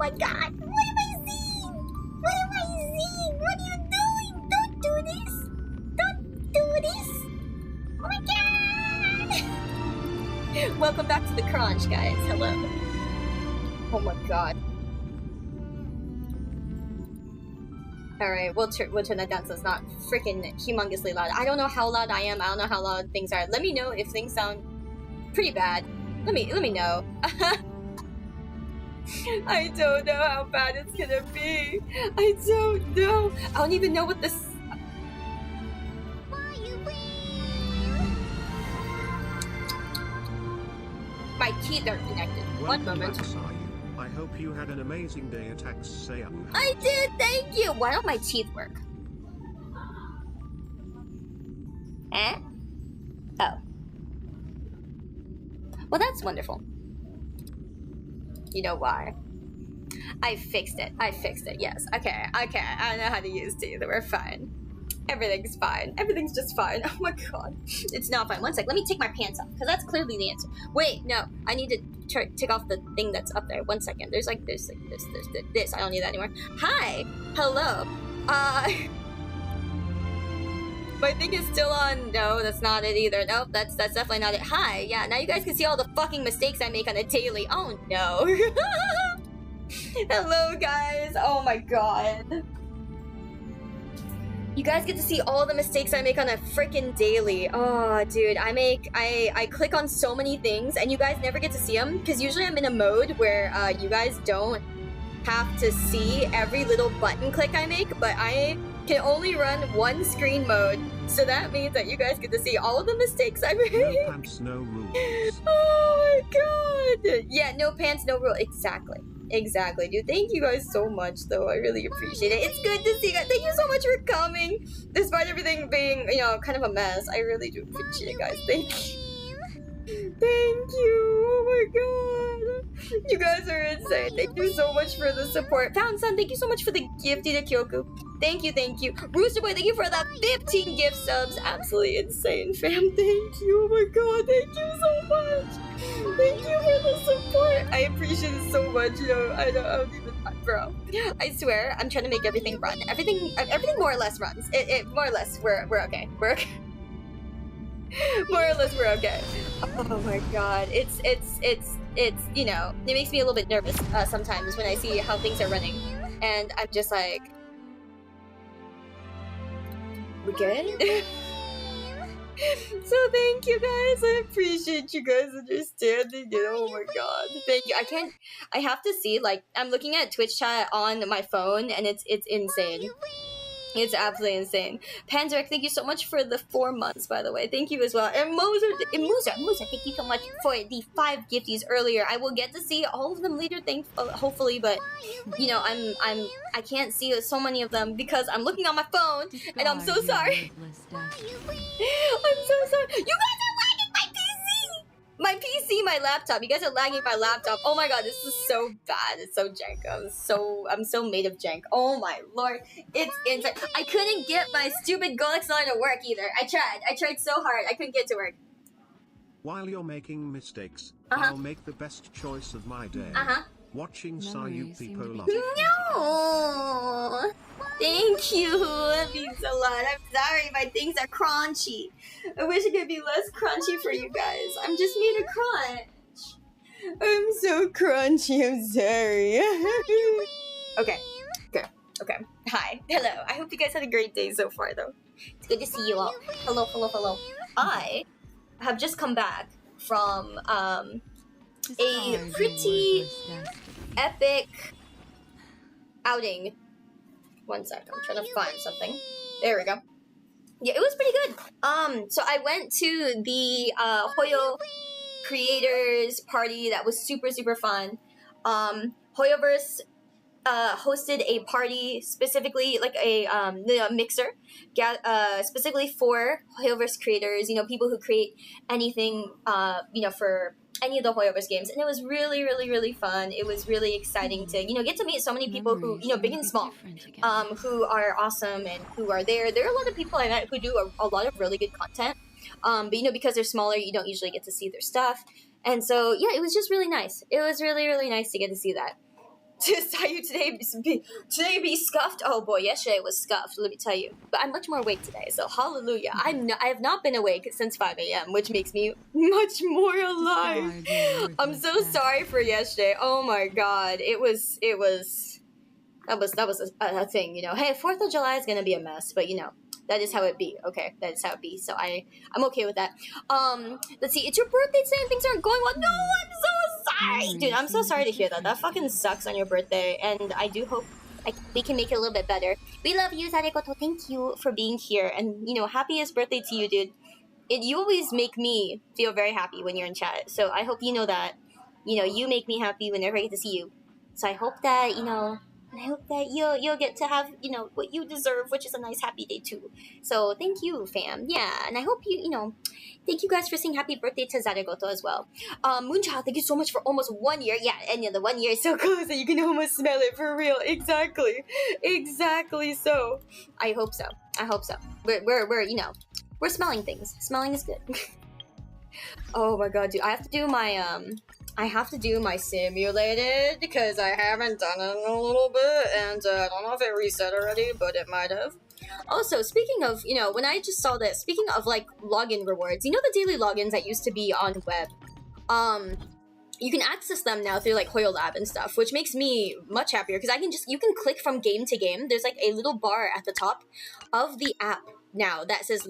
my god! What am I seeing? What am I seeing? What are you doing? Don't do this! Don't do this! Oh my god! Welcome back to the crunch, guys. Hello. Oh my god. Alright, we'll turn that down so it's not freaking humongously loud. I don't know how loud I am. I don't know how loud things are. Let me know if things sound pretty bad. Let me know. I don't know how bad it's gonna be. I don't know. I don't even know what this. My teeth are connected. One moment. I hope you had an amazing day at Sayu. I did, thank you! Why don't my teeth work? Eh? Oh. Well, that's wonderful. You know why? I fixed it. Yes. Okay. I know how to use teeth. We're fine. Everything's fine. Everything's just fine. Oh my god. It's not fine. One sec. Let me take my pants off, because that's clearly the answer. Wait, no. I need to take off the thing that's up there. 1 second. There's this. I don't need that anymore. Hi. Hello. My thing is still on. No, that's not it either. Nope, that's definitely not it. Hi. Yeah, now you guys can see all the fucking mistakes I make on a daily. Oh no. Hello, guys. Oh my god. You guys get to see all the mistakes I make on a freaking daily. Oh, dude, I click on so many things, and you guys never get to see them, because usually I'm in a mode where you guys don't have to see every little button click I make, but I can only run one screen mode, so that means that you guys get to see all of the mistakes I make. No pants, no rules. Oh my god! Yeah, no pants, no rule. Exactly, dude. Thank you guys so much, though. I really appreciate it. It's good to see you guys. Thank you so much for coming, despite everything being, you know, kind of a mess. I really do appreciate it, guys. Thank you. Thank you. Oh my god. You guys are insane. Thank you so much for the support. Found Sun, thank you so much for the gifty to Kyoku. Thank you. Rooster Boy, thank you for the 15 gift subs. Absolutely insane, fam. Thank you. Oh my god, thank you so much. Thank you for the support. I appreciate it so much. You know, I don't even, bro. I swear, I'm trying to make everything run. Everything more or less runs. It more or less, we're okay. We're okay. More or less, we're okay. Oh my god, it's you know, it makes me a little bit nervous sometimes when I see how things are running, and I'm just like, we good? So thank you guys. I appreciate you guys understanding it. Oh my god, thank you. I have to see, like, I'm looking at Twitch chat on my phone, and it's insane. It's absolutely insane. Panzerek, thank you so much for the 4 months, by the way. Thank you as well. And Moser, thank you so much for the 5 gifties earlier. I will get to see all of them later, hopefully, but you know, I can't see so many of them because I'm looking on my phone, and I'm so sorry. I'm so sorry. You guys are lagging my PC! My PC, my laptop. You guys are lagging my laptop. Oh my god, this is so bad. It's so jank. I'm so made of jank. Oh my lord. It's insane. I couldn't get my stupid Goal Accelerator to work either. I tried so hard. I couldn't get it to work. While you're making mistakes, I'll make the best choice of my day. Watching Sayu people love. No! Thank you. That means a lot. I'm sorry, my things are crunchy. I wish it could be less crunchy for you guys. I'm just made of crunch. I'm so crunchy, I'm sorry. Okay. Hi. Hello. I hope you guys had a great day so far, though. It's good to see you all. Hello. I have just come back from a pretty epic outing. 1 sec, I'm trying to find something. There we go. Yeah, it was pretty good. So I went to the Hoyo creators party that was super fun. Hoyoverse hosted a party specifically, like a mixer, specifically for Hoyoverse creators. You know, people who create anything. You know, for any of the Hoyoverse games, and it was really fun. It was really exciting to, you know, get to meet so many people who, you know, big and small, who are awesome and who are there. There are a lot of people I met who do a lot of really good content, but you know, because they're smaller, you don't usually get to see their stuff, and so yeah, it was just really nice. It was really nice to get to see that. Sayu today be scuffed. Oh boy, yesterday was scuffed. Let me tell you. But I'm much more awake today, so hallelujah. I have not been awake since 5 a.m., which makes me much more alive. I'm so sorry for yesterday. Oh my god, it was that was a thing, you know. Hey, 4th of July is gonna be a mess, but you know. That is how it be, okay? That is how it be. So I'm okay with that. Let's see. It's your birthday today and things aren't going well. No, I'm so sorry, dude. I'm so sorry to hear that. That fucking sucks on your birthday, and I do hope we can make it a little bit better. We love you, Zarekoto. Thank you for being here, and you know, happiest birthday to you, dude. You always make me feel very happy when you're in chat. So I hope you know that. You know, you make me happy whenever I get to see you. So I hope that I hope that you'll get to have, you know, what you deserve, which is a nice happy day too. So thank you, fam. Yeah, and I hope thank you guys for saying happy birthday to Zaregoto as well. Moonchild, thank you so much for almost 1 year. Yeah, and the 1 year is so close that you can almost smell it for real. Exactly. Exactly so. I hope so. I hope so. We're we're smelling things. Smelling is good. Oh my god, dude. I have to do my simulated because I haven't done it in a little bit, and I don't know if it reset already, but it might have. Also, speaking of, when I just saw this, speaking of like login rewards, the daily logins that used to be on web, you can access them now through like Hoyo Lab and stuff, which makes me much happier because you can click from game to game. There's like a little bar at the top of the app now that says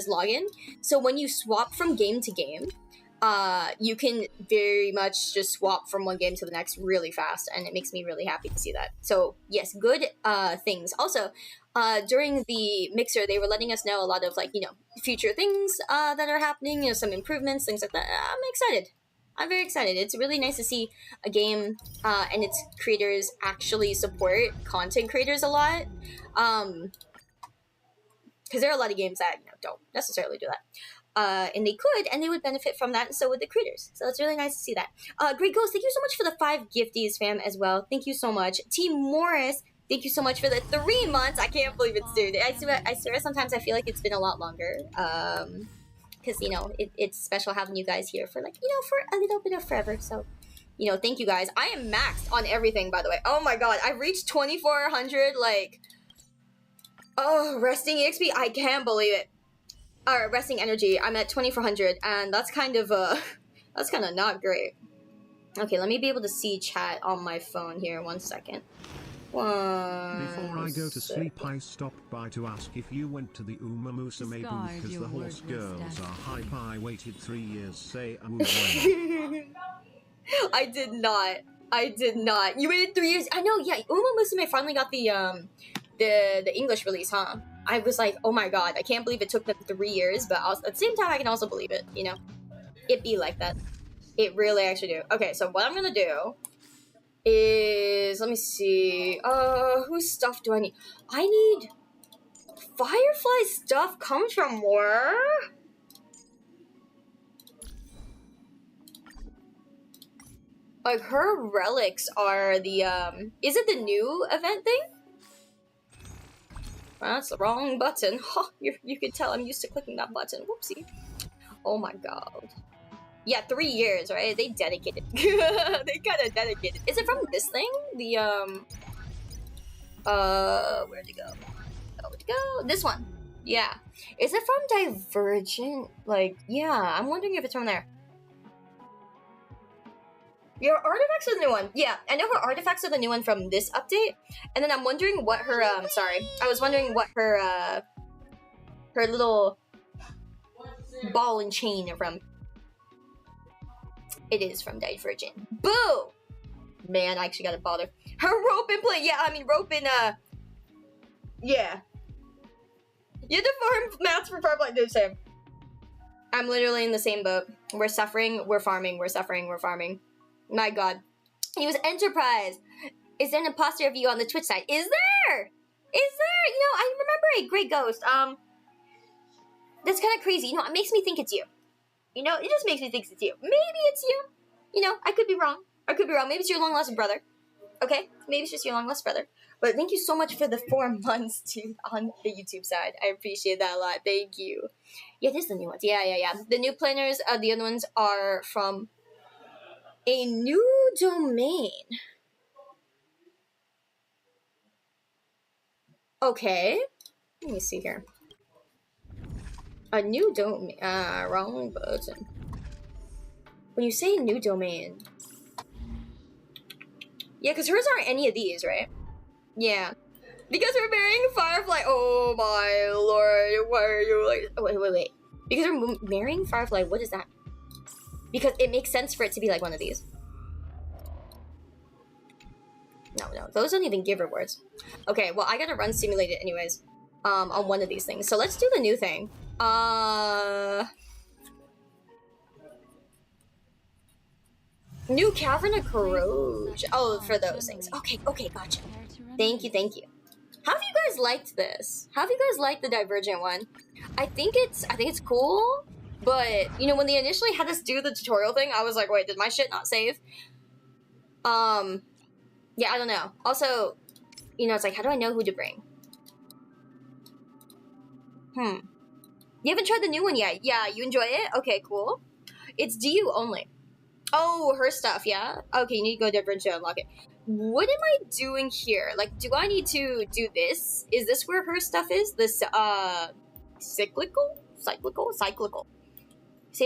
login. So when you swap from game to game, you can very much just swap from one game to the next really fast, and it makes me really happy to see that. So yes, good things. Also, during the mixer, they were letting us know a lot of like future things that are happening, some improvements, things like that. I'm excited. I'm very excited. It's really nice to see a game and its creators actually support content creators a lot. Because there are a lot of games that don't necessarily do that. And they could, and they would benefit from that, and so would the creators. So it's really nice to see that. Great Ghost, thank you so much for the 5 gifties, fam, as well. Thank you so much. Team Morris, thank you so much for the 3 months. I can't believe it's dude. I swear sometimes I feel like it's been a lot longer. Because, it's special having you guys here for, like, for a little bit of forever. So, thank you guys. I am maxed on everything, by the way. Oh my god, I've reached 2,400, like... Oh, resting EXP? I can't believe it. Resting energy. I'm at 2,400, and that's kind of not great. Okay, let me be able to see chat on my phone here. 1 second. Before I go to sleep, I stopped by to ask if you went to the Umamusume booth because the horse girls are hype. I waited 3 years. Say I did not. I did not. You waited 3 years? I know, yeah. Umamusume finally got the English release, huh? I was like, oh my god, I can't believe it took them 3 years, but also, at the same time, I can also believe it, It be like that. It really actually do. Okay, so what I'm gonna do is, let me see, whose stuff do I need? I need Firefly stuff comes from where? Like, her relics are the, is it the new event thing? That's the wrong button. Oh, you can tell I'm used to clicking that button. Whoopsie. Oh my god. Yeah, 3 years, right? They dedicated. They kind of dedicated. Is it from this thing? The, where'd it go? Where'd it go? This one. Yeah. Is it from Divergent? Like, yeah, I'm wondering if it's from there. Your artifacts are the new one. Yeah, I know her artifacts are the new one from this update. And then I'm wondering what her, sorry. I was wondering what her, her little ball and chain are from. It is from Divergent. Boo! Man, I actually gotta bother. Her rope and play. Yeah, I mean, rope and, yeah. You have to farm mats for Firefly, dude, same. I'm literally in the same boat. We're suffering, we're farming, we're suffering, we're farming. My god. He was Enterprise. Is there an imposter of you on the Twitch side? Is there? Is there? I remember a Great Ghost. That's kind of crazy. It makes me think it's you. It just makes me think it's you. Maybe it's you. I could be wrong. I could be wrong. Maybe it's your long-lost brother. Okay? Maybe it's just your long-lost brother. But thank you so much for the 4 months, dude, on the YouTube side. I appreciate that a lot. Thank you. Yeah, this is the new ones. Yeah. The new planners, the other ones are from a new domain. Okay. Let me see here. A new domain. Wrong button. When you say new domain. Yeah, because hers aren't any of these, right? Yeah. Because we're marrying Firefly. Oh my lord. Why are you like. Wait. Because we're marrying Firefly, what is that? Because it makes sense for it to be like one of these. No, those don't even give rewards. Okay, well, I gotta run simulated anyways. On one of these things. So let's do the new thing. New Cavern of Corroge. Oh, for those things. Okay, gotcha. Thank you. How have you guys liked this? How have you guys liked the Divergent one? I think it's cool, but you know, when they initially had us do the tutorial thing, I was like, wait, did my shit not save? Yeah, I don't know. Also, you know, it's like, how do I know who to bring? You haven't tried the new one yet? Yeah, you enjoy it? Okay, cool. It's DU only. Oh, her stuff, yeah? Okay, you need to go different to unlock it. What am I doing here? Like, do I need to do this? Is this where her stuff is? This, cyclical? Save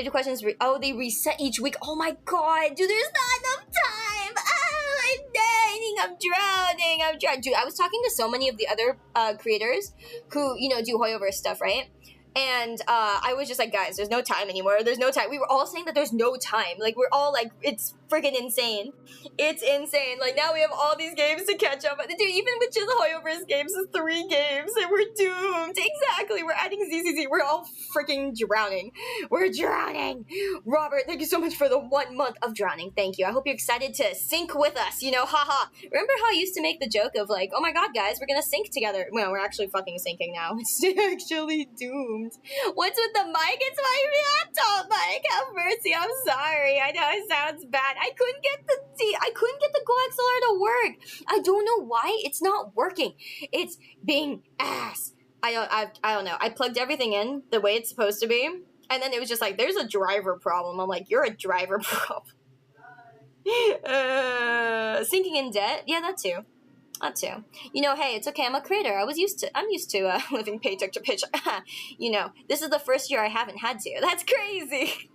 the questions. Oh, they reset each week. Oh my god, dude, there's not enough time. Oh, I'm dying. I'm drowning. Dude, I was talking to so many of the other creators who, you know, do Hoyoverse stuff, right? And I was just like, guys, there's no time anymore. There's no time. We were all saying that there's no time. Like, we're all like, it's freaking insane. It's insane. Like, now we have all these games to catch up. Dude, even with just Hoyoverse games, it's 3 games, and we're doomed. Exactly. We're adding ZZZ. We're all freaking drowning. We're drowning. Robert, thank you so much for the 1 month of drowning. Thank you. I hope you're excited to sync with us. You know, haha. Remember how I used to make the joke of like, oh my god, guys, we're gonna sync together. Well, we're actually fucking syncing now. It's actually doomed. What's with the mic? It's my laptop mic. Have mercy. I'm sorry. I know it sounds bad. I couldn't get the coaxial to work. I don't know why it's not working. It's being ass. I don't know. I plugged everything in the way it's supposed to be, and then it was just like, there's a driver problem. I'm like, you're a driver problem. Sinking in debt? Yeah, that too. You know, hey, it's okay. I'm a creator. I'm used to living paycheck to paycheck. You know, this is the first year I haven't had to. That's crazy.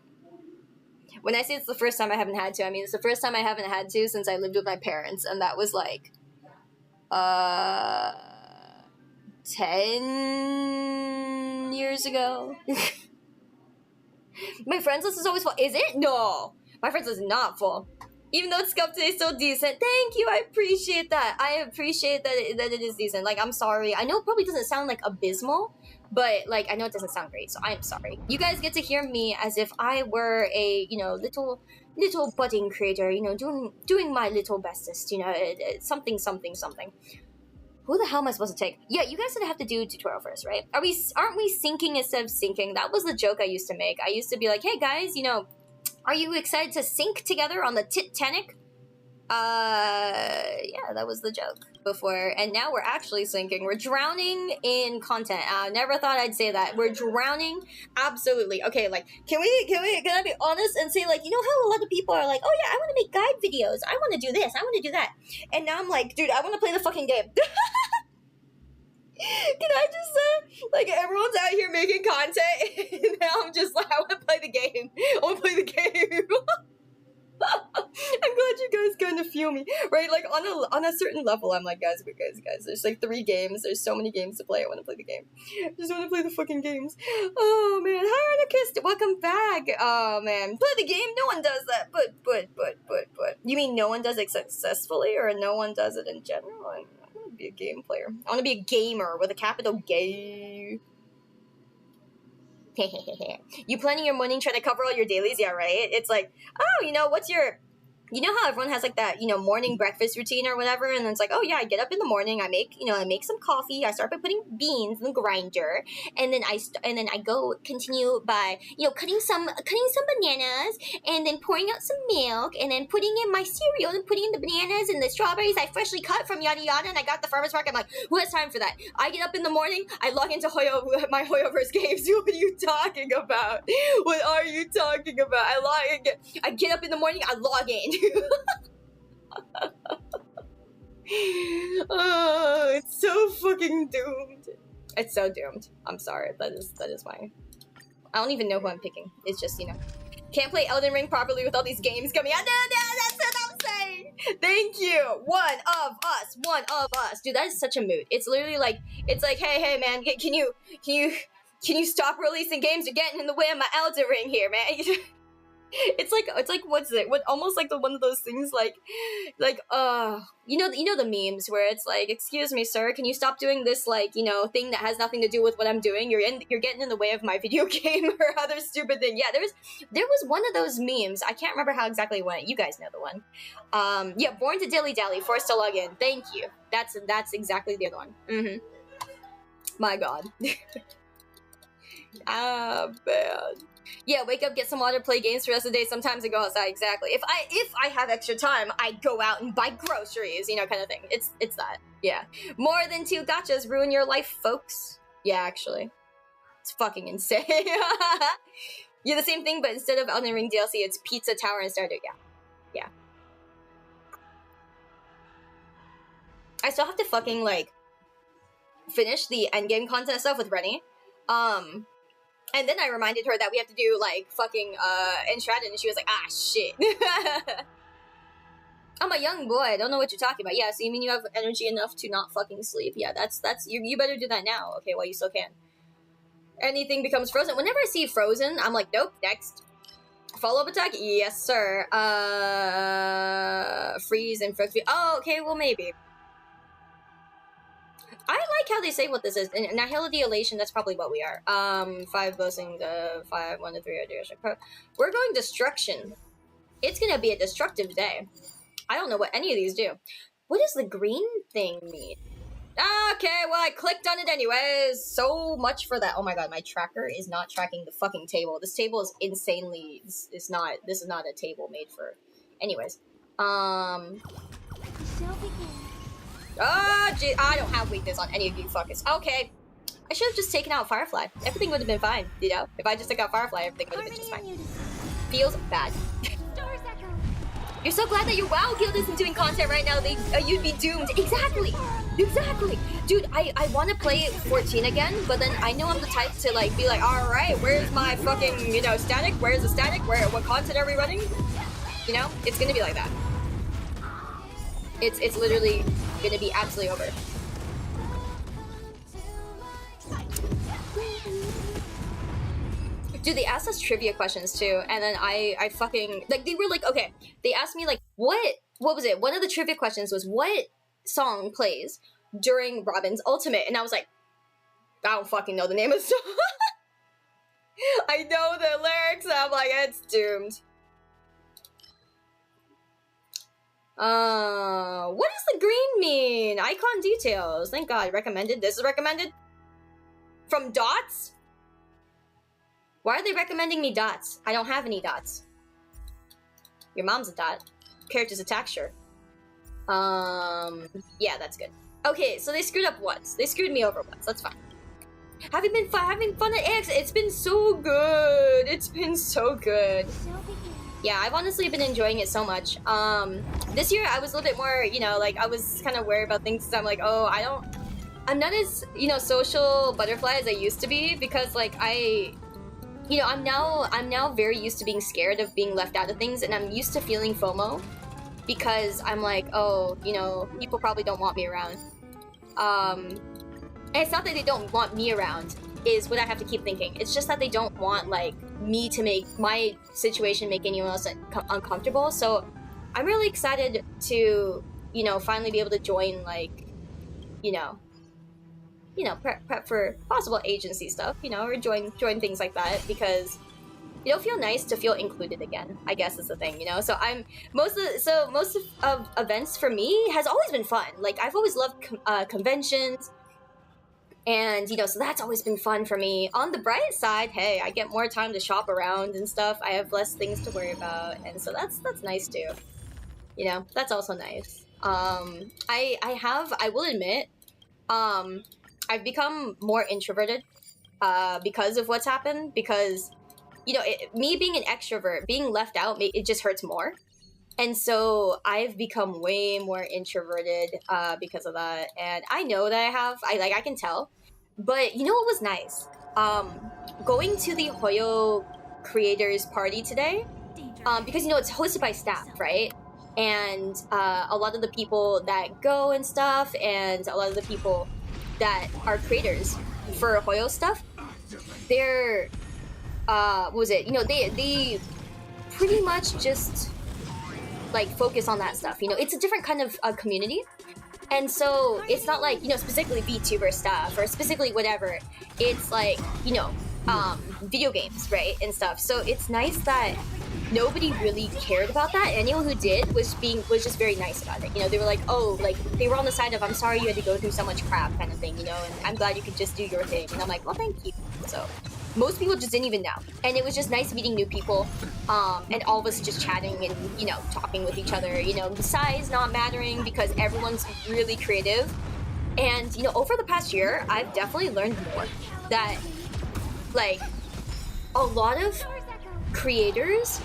When I say it's the first time I haven't had to, I mean it's the first time I haven't had to since I lived with my parents, and that was like 10 years ago. My friends list is always full. Is it? No. My friends list is not full. Even though it's Scuff today still decent. Thank you, I appreciate that. I appreciate that it is decent. Like, I'm sorry. I know it probably doesn't sound like abysmal, but like, I know it doesn't sound great, so I'm sorry. You guys get to hear me as if I were a, you know, little budding creator, you know, doing my little bestest, you know, something. Who the hell am I supposed to take? Yeah, you guys said I have to do tutorial first, right? Aren't we syncing instead of syncing? That was the joke I used to make. I used to be like, hey guys, you know, are you excited to sync together on the Titanic? Yeah, that was the joke before, and now we're actually syncing. We're drowning in content. I never thought I'd say that. We're drowning, absolutely. Okay, like, can I be honest and say, like, you know how a lot of people are like, oh yeah, I want to make guide videos. I want to do this. I want to do that. And now I'm like, dude, I want to play the fucking game. Can I just say, like, everyone's out here making content, and now I'm just like, I want to play the game. I want to play the game. I'm glad you guys kind of feel me, right? Like, on a certain level, I'm like, guys, there's like 3 games. There's so many games to play. I want to play the game. I just want to play the fucking games. Oh, man. Hi, Anarchist. Welcome back. Oh, man. Play the game? No one does that. But. You mean no one does it successfully, or no one does it in general? I want to be a game player. I want to be a gamer with a capital G. You planning your morning trying to cover all your dailies? Yeah, right? It's like, oh, you know, you know how everyone has like that, you know, morning breakfast routine or whatever, and then it's like, oh yeah, I get up in the morning, I make some coffee, I start by putting beans in the grinder, and then I continue by, you know, cutting some bananas, and then pouring out some milk, and then putting in my cereal, and putting in the bananas and the strawberries I freshly cut from yada yada, and I got the farmer's market. I'm like, who has time for that? I get up in the morning, I log into my Hoyoverse games. What are you talking about? What are you talking about? I get up in the morning, I log in. Oh, it's so fucking doomed. It's so doomed. I'm sorry. That is why. I don't even know who I'm picking. It's just, you know, can't play Elden Ring properly with all these games coming out. No, that's what I'm saying. Thank you. One of us. Dude, that is such a mood. It's literally like, it's like, hey man, can you stop releasing games? You're getting in the way of my Elden Ring here, man. It's like what's it? What almost like one of those things like you know the memes where it's like, excuse me, sir, can you stop doing this like, you know, thing that has nothing to do with what I'm doing? You're getting in the way of my video game or other stupid thing. Yeah, there was one of those memes. I can't remember how exactly it went. You guys know the one. Yeah, born to dilly dally, forced to log in. Thank you. That's exactly the other one. My God. Ah, man. Yeah, wake up, get some water, play games for the rest of the day, sometimes I go outside, exactly. If I have extra time, I go out and buy groceries, you know, kind of thing. It's that, yeah. More than 2 gachas ruin your life, folks. Yeah, actually. It's fucking insane. Yeah, the same thing, but instead of Elden Ring DLC, it's Pizza Tower and Stardew, yeah. I still have to fucking, like, finish the endgame content stuff with Rennie. And then I reminded her that we have to do, like, fucking, Enshrouded, and she was like, ah, shit. I'm a young boy, I don't know what you're talking about. Yeah, so you mean you have energy enough to not fucking sleep? Yeah, that's, you better do that now, okay, while you still can. Anything becomes frozen. Whenever I see frozen, I'm like, nope, next. Follow-up attack? Yes, sir. Freeze and frozen. Oh, okay, well, maybe. I like how they say what this is. In Nihility Elation, that's probably what we are. 5 blessings, 5, 1 to 3, we're going destruction. It's gonna be a destructive day. I don't know what any of these do. What does the green thing mean? Okay, well, I clicked on it anyways. So much for that. Oh my god, my tracker is not tracking the fucking table. This table is insanely... This is not a table made for... Anyways. Oh, gee, I don't have weakness on any of you fuckers. Okay. I should have just taken out Firefly. Everything would have been fine, you know? If I just took out Firefly, everything would have been just fine. Feels bad. You're so glad that your WoW guild isn't doing content right now. You'd be doomed. Exactly. Dude, I want to play 14 again, but then I know I'm the type to, like, be like, alright, where's my fucking, you know, static? Where's the static? What content are we running? You know? It's gonna be like that. It's literally gonna be absolutely over. Dude, they asked us trivia questions too, and then I fucking, like, they were like, okay, they asked me, like, what was it? One of the trivia questions was, what song plays during Robin's ultimate? And I was like, I don't fucking know the name of the song. I know the lyrics, and I'm like, it's doomed. What does the green mean? Icon details. Thank God, recommended. This is recommended? From dots? Why are they recommending me dots? I don't have any dots. Your mom's a dot. Character's attack, sure. Yeah, that's good. Okay, so they screwed up once. They screwed me over once. That's fine. Have you been having fun at AX? It's been so good. It's been so good. Yeah, I've honestly been enjoying it so much. This year I was a little bit more, you know, like, I was kind of worried about things, because I'm like, oh, I'm not as, you know, social butterfly as I used to be, because, like, you know, I'm now very used to being scared of being left out of things, and I'm used to feeling FOMO, because I'm like, oh, you know, people probably don't want me around. And it's not that they don't want me around, is what I have to keep thinking. It's just that they don't want, like, me to make my situation make anyone else uncomfortable. So I'm really excited to, you know, finally be able to join, like, you know, prep for possible agency stuff, you know, or join things like that, because it'll feel nice to feel included again, I guess is the thing, you know. So most of events for me has always been fun. Like, I've always loved conventions. And, you know, so that's always been fun for me. On the bright side, hey, I get more time to shop around and stuff. I have less things to worry about, and so that's nice too. You know, that's also nice. I will admit, I've become more introverted because of what's happened. Because, you know, me being an extrovert, being left out, it just hurts more. And so I've become way more introverted because of that. And I know that I can tell. But you know what was nice? Going to the Hoyo creators party today, because you know it's hosted by staff, right? And a lot of the people that go and stuff, and a lot of the people that are creators for Hoyo stuff, they're what was it? You know, they pretty much just like focus on that stuff. You know, it's a different kind of community. And so it's not like, you know, specifically VTuber stuff or specifically whatever. It's like, you know, video games, right, and stuff. So it's nice that nobody really cared about that. Anyone who did was just very nice about it. You know, they were like, oh, like they were on the side of, I'm sorry you had to go through so much crap kind of thing, you know, and I'm glad you could just do your thing. And I'm like, well, thank you. So most people just didn't even know. And it was just nice meeting new people, and all of us just chatting and, you know, talking with each other, you know, the size not mattering because everyone's really creative. And, you know, over the past year, I've definitely learned more that, like, a lot of creators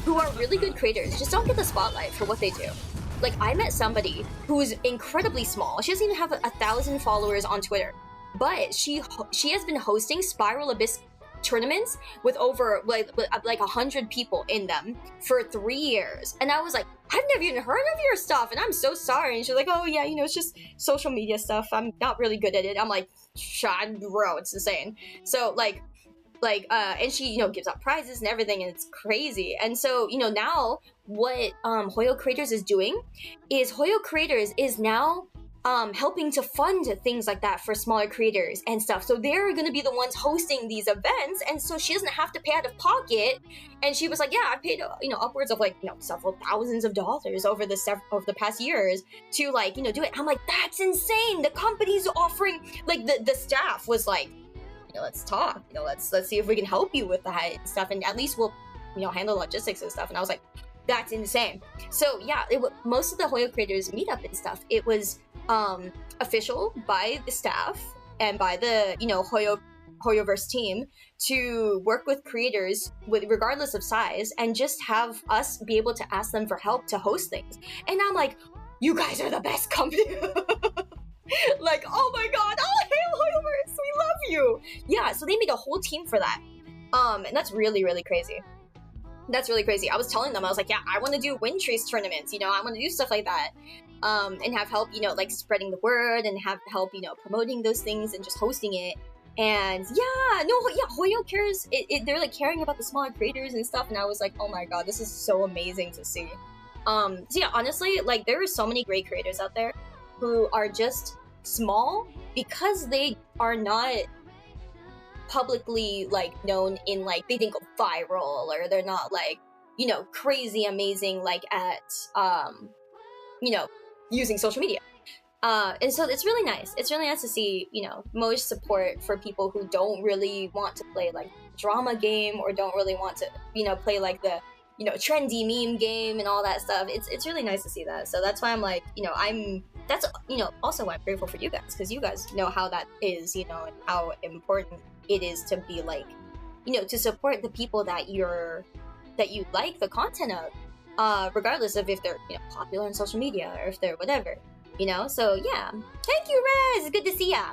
who are really good creators just don't get the spotlight for what they do. Like, I met somebody who's incredibly small. She doesn't even have 1,000 followers on Twitter. But she has been hosting Spiral Abyss tournaments with over like 100 people in them for 3 years. And I was like, I've never even heard of your stuff, and I'm so sorry. And she's like, oh yeah, you know, it's just social media stuff. I'm not really good at it. I'm like, bro, it's insane. So and she, you know, gives out prizes and everything, and it's crazy. And so, you know, now what Hoyo Creators is doing is Hoyo Creators is now helping to fund things like that for smaller creators and stuff. So they're going to be the ones hosting these events, and so she doesn't have to pay out of pocket. And she was like, yeah, I paid, you know, upwards of like, you know, several thousands of dollars over the past years to, like, you know, do it. I'm like, that's insane. The company's offering, like, the staff was like, you know, let's talk, you know, let's see if we can help you with that and stuff, and at least we'll, you know, handle logistics and stuff. And I was like, that's insane. So yeah, most of the Hoyo Creators meetup and stuff, it was official by the staff and by the, you know, Hoyoverse team to work with creators with regardless of size and just have us be able to ask them for help to host things. And I'm like, you guys are the best company. Like, oh my god, oh hail Hoyoverse, we love you. Yeah, so they made a whole team for that. And that's really, really crazy. That's really crazy. I was telling them, I was like, yeah, I want to do wind trace tournaments, you know, I want to do stuff like that. And have help, you know, like spreading the word and have help, you know, promoting those things and just hosting it. And yeah, no, yeah, Hoyo cares. They're like caring about the smaller creators and stuff. And I was like, oh my god, this is so amazing to see. So yeah, honestly, like there are so many great creators out there who are just small because they are not publicly like known in like they didn't go viral, or they're not like, you know, crazy amazing like at you know, using social media. And so it's really nice. It's really nice to see, you know, more support for people who don't really want to play like drama game or don't really want to, you know, play like the, you know, trendy meme game and all that stuff. It's really nice to see that. So that's why I'm like, you know, that's, you know, also why I'm grateful for you guys, because you guys know how that is, you know, and how important it is to be like, you know, to support the people that you like the content of, regardless of if they're, you know, popular on social media or if they're whatever, you know. So yeah, thank you, Rez. Good to see ya.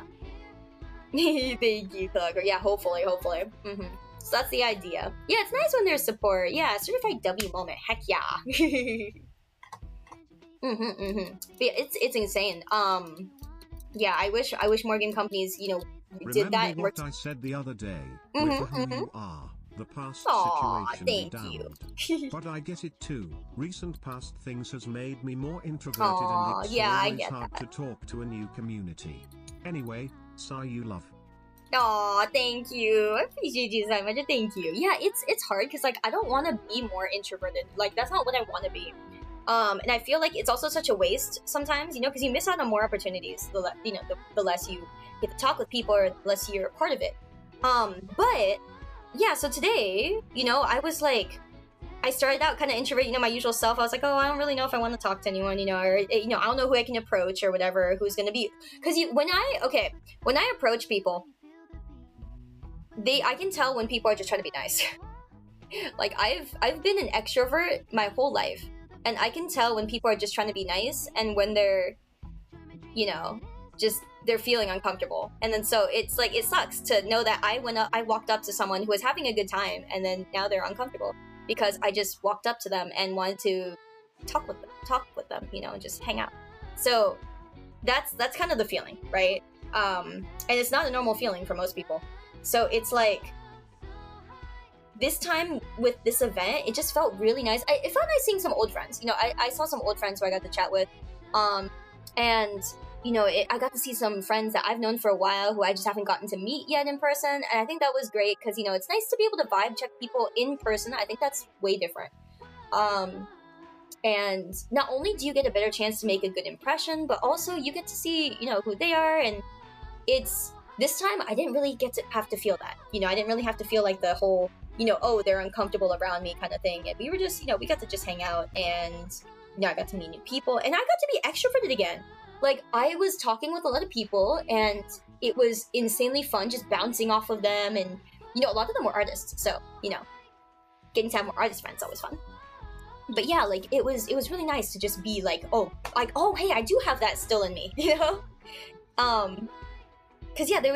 Thank you, Thugger. Yeah, hopefully. So that's the idea. Yeah, it's nice when there's support. Yeah, certified W moment. Heck yeah. But yeah, it's insane. Yeah, I wish more game companies, you know, did that. Remember what I said the other day? With who you are, the past situation be damned. But I get it too. Recent past things has made me more introverted, and it's always hard to talk to a new community. Anyway, Sayu love. Aw, thank you. I appreciate you so much. Thank you. Yeah, it's hard because like I don't want to be more introverted. Like that's not what I want to be. And I feel like it's also such a waste sometimes, you know, because you miss out on more opportunities. The less you get to talk with people, or the less you're a part of it. But yeah, so today, you know, I was like, I started out kind of introverted, you know, my usual self. I was like, oh, I don't really know if I want to talk to anyone, you know, or, you know, I don't know who I can approach or whatever, who's going to be. Because when I approach people, I can tell when people are just trying to be nice. Like, I've been an extrovert my whole life, and I can tell when people are just trying to be nice and when they're, you know, just they're feeling uncomfortable. And then so it's like, it sucks to know that I walked up to someone who was having a good time, and then now they're uncomfortable because I just walked up to them and wanted to talk with them, you know, and just hang out. So that's kind of the feeling, right? And it's not a normal feeling for most people. So it's like, this time with this event, it just felt really nice. It felt nice seeing some old friends. You know, I saw some old friends who I got to chat with. And, you know, I got to see some friends that I've known for a while who I just haven't gotten to meet yet in person. And I think that was great because, you know, it's nice to be able to vibe check people in person. I think that's way different. And not only do you get a better chance to make a good impression, but also you get to see, you know, who they are. And this time I didn't really get to have to feel that. You know, I didn't really have to feel like the whole, you know, oh, they're uncomfortable around me kind of thing. And we were just, you know, we got to just hang out, and, you know, I got to meet new people, and I got to be extroverted again. Like, I was talking with a lot of people, and it was insanely fun just bouncing off of them. And, you know, a lot of them were artists, so, you know, getting to have more artist friends is always fun. But yeah, like, it was really nice to just be like, oh, hey, I do have that still in me, you know? Because yeah, there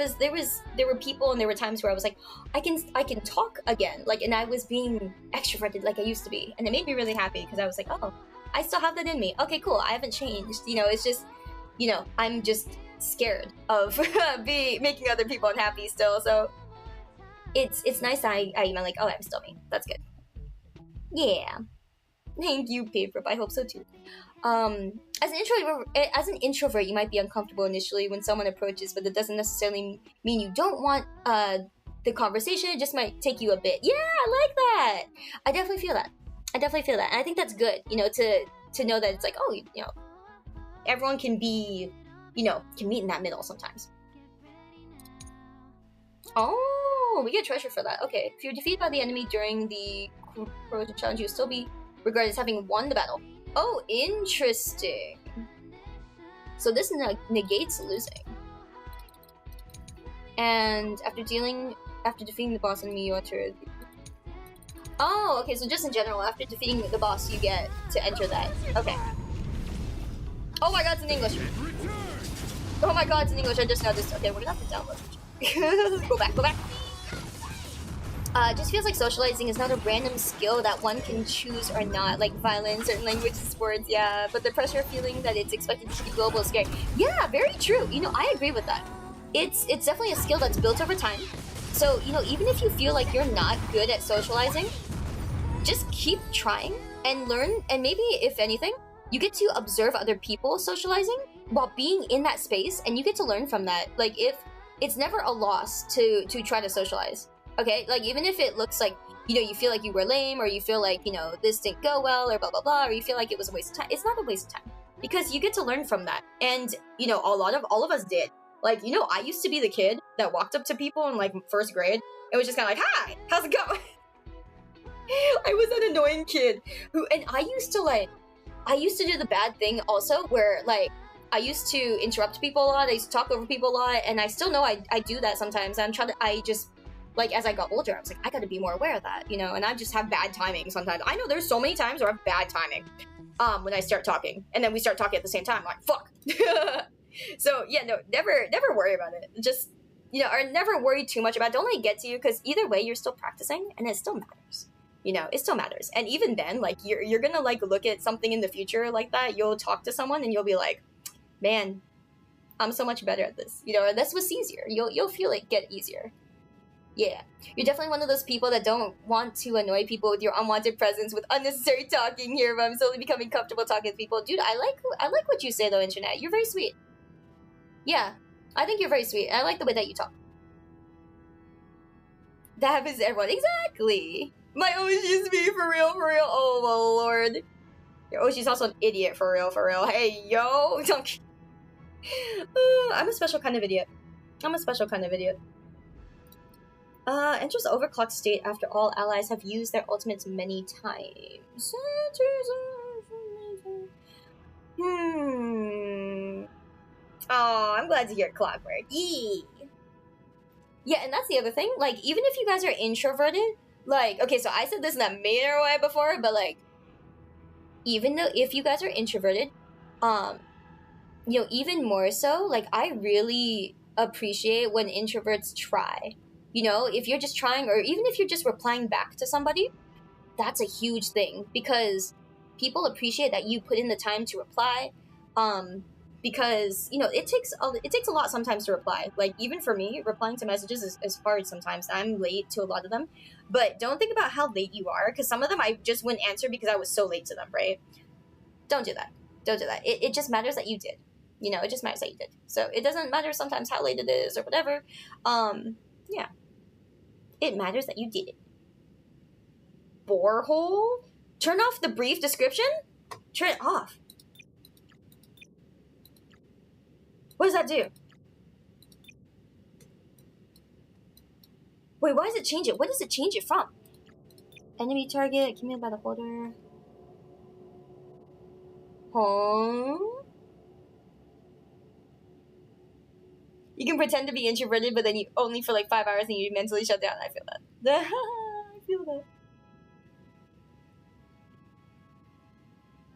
were people, and there were times where I was like, I can talk again, like, and I was being extroverted like I used to be, and it made me really happy because I was like, oh, I still have that in me. Okay, cool, I haven't changed. You know, it's just, you know, I'm just scared of making other people unhappy still. So it's nice that I'm like, oh, I'm still me. That's good. Yeah. Thank you, Paper. I hope so too. As an introvert, you might be uncomfortable initially when someone approaches, but that doesn't necessarily mean you don't want the conversation. It just might take you a bit. Yeah, I like that. I definitely feel that. And I think that's good, you know, to know that it's like, oh, you know, everyone can be, you know, can meet in that middle sometimes. Oh, we get treasure for that. Okay, if you're defeated by the enemy during the corrosion challenge, you'll still be regarded as having won the battle. Oh, interesting. So this negates losing. And after defeating the boss enemy, you enter. Oh, okay, so just in general, after defeating the boss, you get to enter that. Okay. Oh my god, it's in English. Oh my god, it's in English, I just noticed. Okay, we're gonna have to download. Go back. It just feels like socializing is not a random skill that one can choose or not, like violence, certain languages, sports, yeah. But the pressure of feeling that it's expected to be global is scary. Yeah, very true. You know, I agree with that. It's definitely a skill that's built over time. So, you know, even if you feel like you're not good at socializing, just keep trying and learn. And maybe, if anything, you get to observe other people socializing while being in that space, and you get to learn from that. Like, if it's never a loss to try to socialize. Okay, like, even if it looks like, you know, you feel like you were lame, or you feel like, you know, this didn't go well, or blah, blah, blah, or you feel like it was a waste of time. It's not a waste of time, because you get to learn from that. And, you know, all of us did. Like, you know, I used to be the kid that walked up to people in, like, first grade and was just kind of like, hi, how's it going? I was an annoying kid and I used to do the bad thing also, where, like, I used to interrupt people a lot, I used to talk over people a lot, and I still know I do that sometimes. Like, as I got older, I was like, I gotta be more aware of that, you know, and I just have bad timing sometimes. I know there's so many times where I have bad timing when I start talking, and then we start talking at the same time, I'm like, fuck. So, yeah, no, never worry about it. Just, you know, or never worry too much about it. Don't let it get to you, because either way, you're still practicing, and it still matters. You know, it still matters. And even then, like, you're gonna, like, look at something in the future like that, you'll talk to someone, and you'll be like, man, I'm so much better at this. You know, this was easier. You'll feel it get easier. Yeah, you're definitely one of those people that don't want to annoy people with your unwanted presence with unnecessary talking here, but I'm slowly becoming comfortable talking to people. Dude, I like what you say, though, Internet. You're very sweet. Yeah, I think you're very sweet. I like the way that you talk. That happens to everyone. Exactly. My Oshi's me, for real, for real. Oh, well, Lord. Your Oshi's also an idiot, for real, for real. Hey, yo. I'm a special kind of idiot. Enters the overclocked state after all allies have used their ultimates many times. Oh, I'm glad to hear Clockwork. Yee. Yeah, and that's the other thing. Like, even if you guys are introverted, Like, okay, so I said this in a meaner way before, but like, even though if you guys are introverted, you know, even more so, like, I really appreciate when introverts try. You know, if you're just trying, or even if you're just replying back to somebody, that's a huge thing, because people appreciate that you put in the time to reply. Because, you know, it takes a lot sometimes to reply. Like, even for me, replying to messages is hard sometimes. I'm late to a lot of them. But don't think about how late you are, because some of them I just wouldn't answer because I was so late to them, right? Don't do that. Don't do that. It just matters that you did. You know, it just matters that you did. So it doesn't matter sometimes how late it is or whatever. Yeah. It matters that you did it. Borehole? Turn off the brief description? Turn it off. What does that do? Wait, why does it change it? What does it change it from? Enemy target, committed by the holder. You can pretend to be introverted, but then you only for like 5 hours and you mentally shut down. I feel that. I feel that.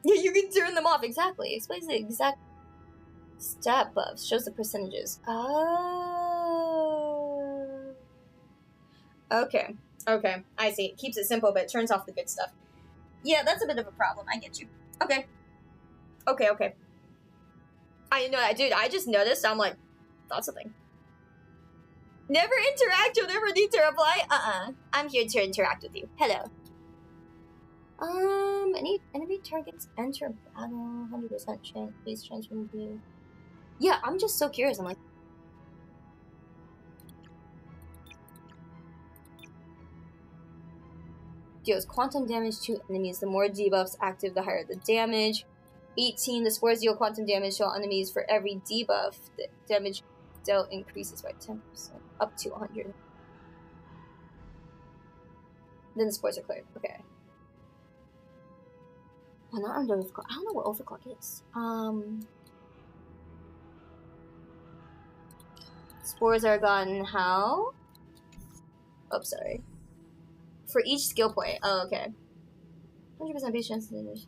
Yeah, you can turn them off. Exactly. Explains the exact stat buffs. Shows the percentages. Oh. Okay. Okay. I see. It keeps it simple, but it turns off the good stuff. Yeah, that's a bit of a problem. I get you. Okay. Okay, okay. I know that, dude. I just noticed. I'm like, that's a thing. Never interact. You'll never need to reply. I'm here to interact with you. Hello. Any enemy targets enter battle. 100% chance. Please transfer view. Yeah, I'm just so curious. I'm like, deals quantum damage to enemies. The more debuffs active, the higher the damage. 18. The spores deal quantum damage to all enemies for every debuff. The damage dealt increases by 10%, up to 100. Then the spores are cleared. Okay. Oh, not under overclock. I don't know what overclock is. Spores are gotten how? Oh, sorry. For each skill point. Oh, okay. 100% base chance. Deals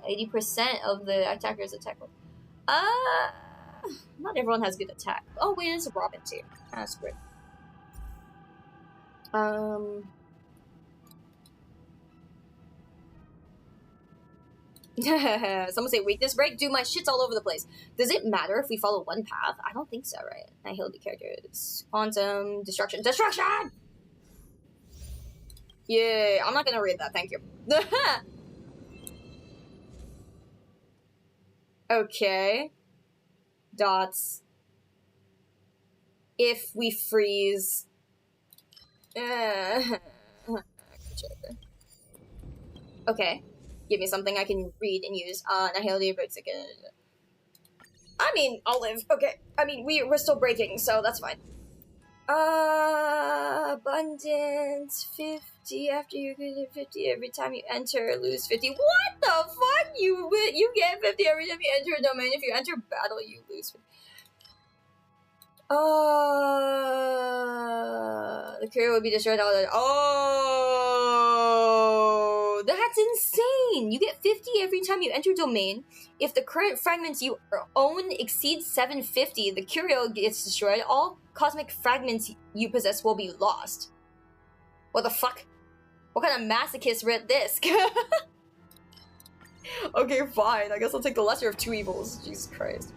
80% of the attacker's attack roll. Not everyone has good attack. Oh wait, it's a Robin too. That's great. Someone say weakness break? Dude, my shit's all over the place. Does it matter if we follow one path? I don't think so, right? I healed the characters. Quantum, destruction. Destruction! Yeah, I'm not gonna read that, thank you. Okay. Dots. If we freeze. Okay. Give me something I can read and use. Nihility breaks again. I mean, I'll live. Okay. I mean, we're still breaking, so that's fine. Abundance 50 after you get 50 every time you enter, lose 50. What the fuck? You get 50 every time you enter a domain. If you enter battle, you lose 50. The carrier will be destroyed all the. Oh, that's insane! You get 50 every time you enter domain. If the current fragments you own exceeds 750, the curio gets destroyed. All cosmic fragments you possess will be lost. What the fuck? What kind of masochist read this? Okay, fine. I guess I'll take the lesser of two evils. Jesus Christ.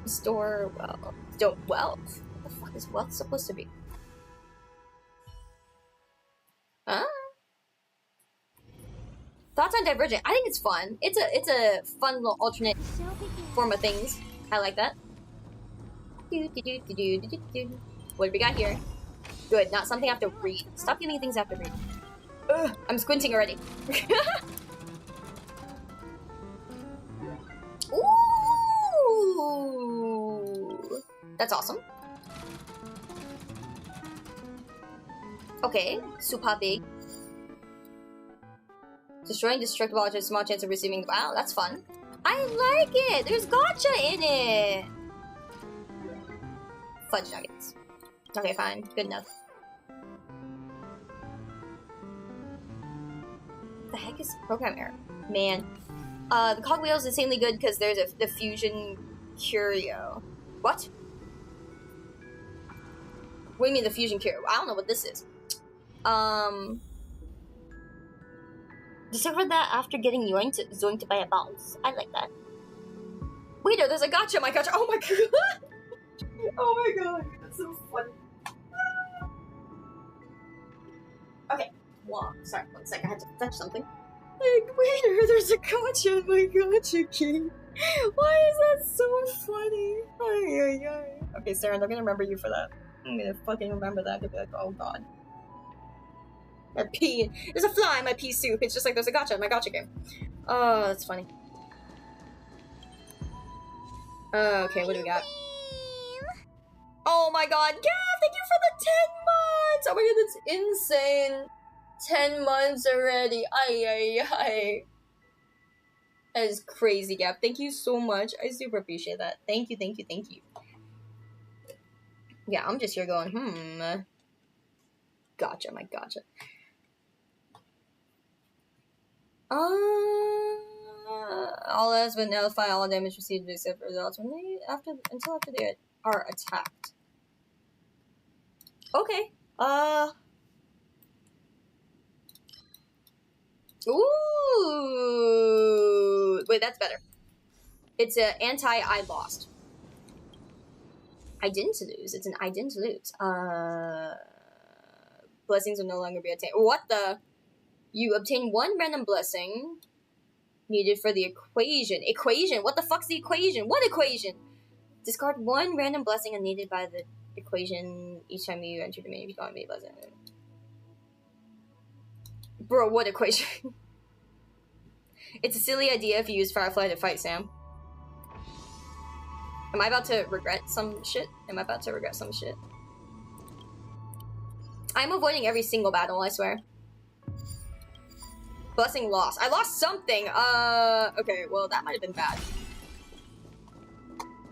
Store wealth. Wealth? What the fuck is wealth supposed to be? Huh? Thoughts on Divergent? I think it's fun. It's a fun little alternate form of things. I like that. What do we got here? Good, not something I have to read. Stop giving things I have to read. Ugh, I'm squinting already. Ooh! That's awesome. Okay, super big. Destroying destructible objects, small chance of receiving. Wow, that's fun. I like it! There's gotcha in it! Fudge nuggets. Okay, fine. Good enough. The heck is the program error? Man. The cogwheel is insanely good because there's the fusion curio. What? What do you mean the fusion curio? I don't know what this is. Discovered that after getting zoinked by a bounce. I like that. Wait, no, there's a gotcha, my gotcha. Oh my god. Oh my god. That's so funny. Okay. Well, sorry, 1 second. I had to fetch something. Like, waiter, there's a gotcha in my gotcha key. Why is that so funny? Ay, ay, ay. Okay, Sarah, I'm gonna remember you for that. I'm gonna fucking remember that. I'll be like, oh god. My pea. There's a fly in my pea soup. It's just like there's a gotcha in my gotcha game. Oh, that's funny. Okay, what do we got? Oh my god, Gav, thank you for the 10 months! Oh my god, that's insane. 10 months already. Ay, ay, ay. That is crazy, Gav. Thank you so much. I super appreciate that. Thank you, thank you, thank you. Yeah, I'm just here going, Gotcha, my gotcha. All has been notified, all damage received except for results until after they are attacked. Okay. Ooh. Wait, that's better. It's an anti-I lost. I didn't lose. It's an I didn't lose. Blessings will no longer be attained. What the? You obtain 1 random blessing needed for the equation. Equation? What the fuck's the equation? What equation? Discard 1 random blessing needed by the equation each time you enter the menu. If you don't have blessing. Bro, what equation? It's a silly idea if you use Firefly to fight Sam. Am I about to regret some shit? Am I about to regret some shit? I'm avoiding every single battle, I swear. Blessing lost. I lost something. Okay, well, that might have been bad.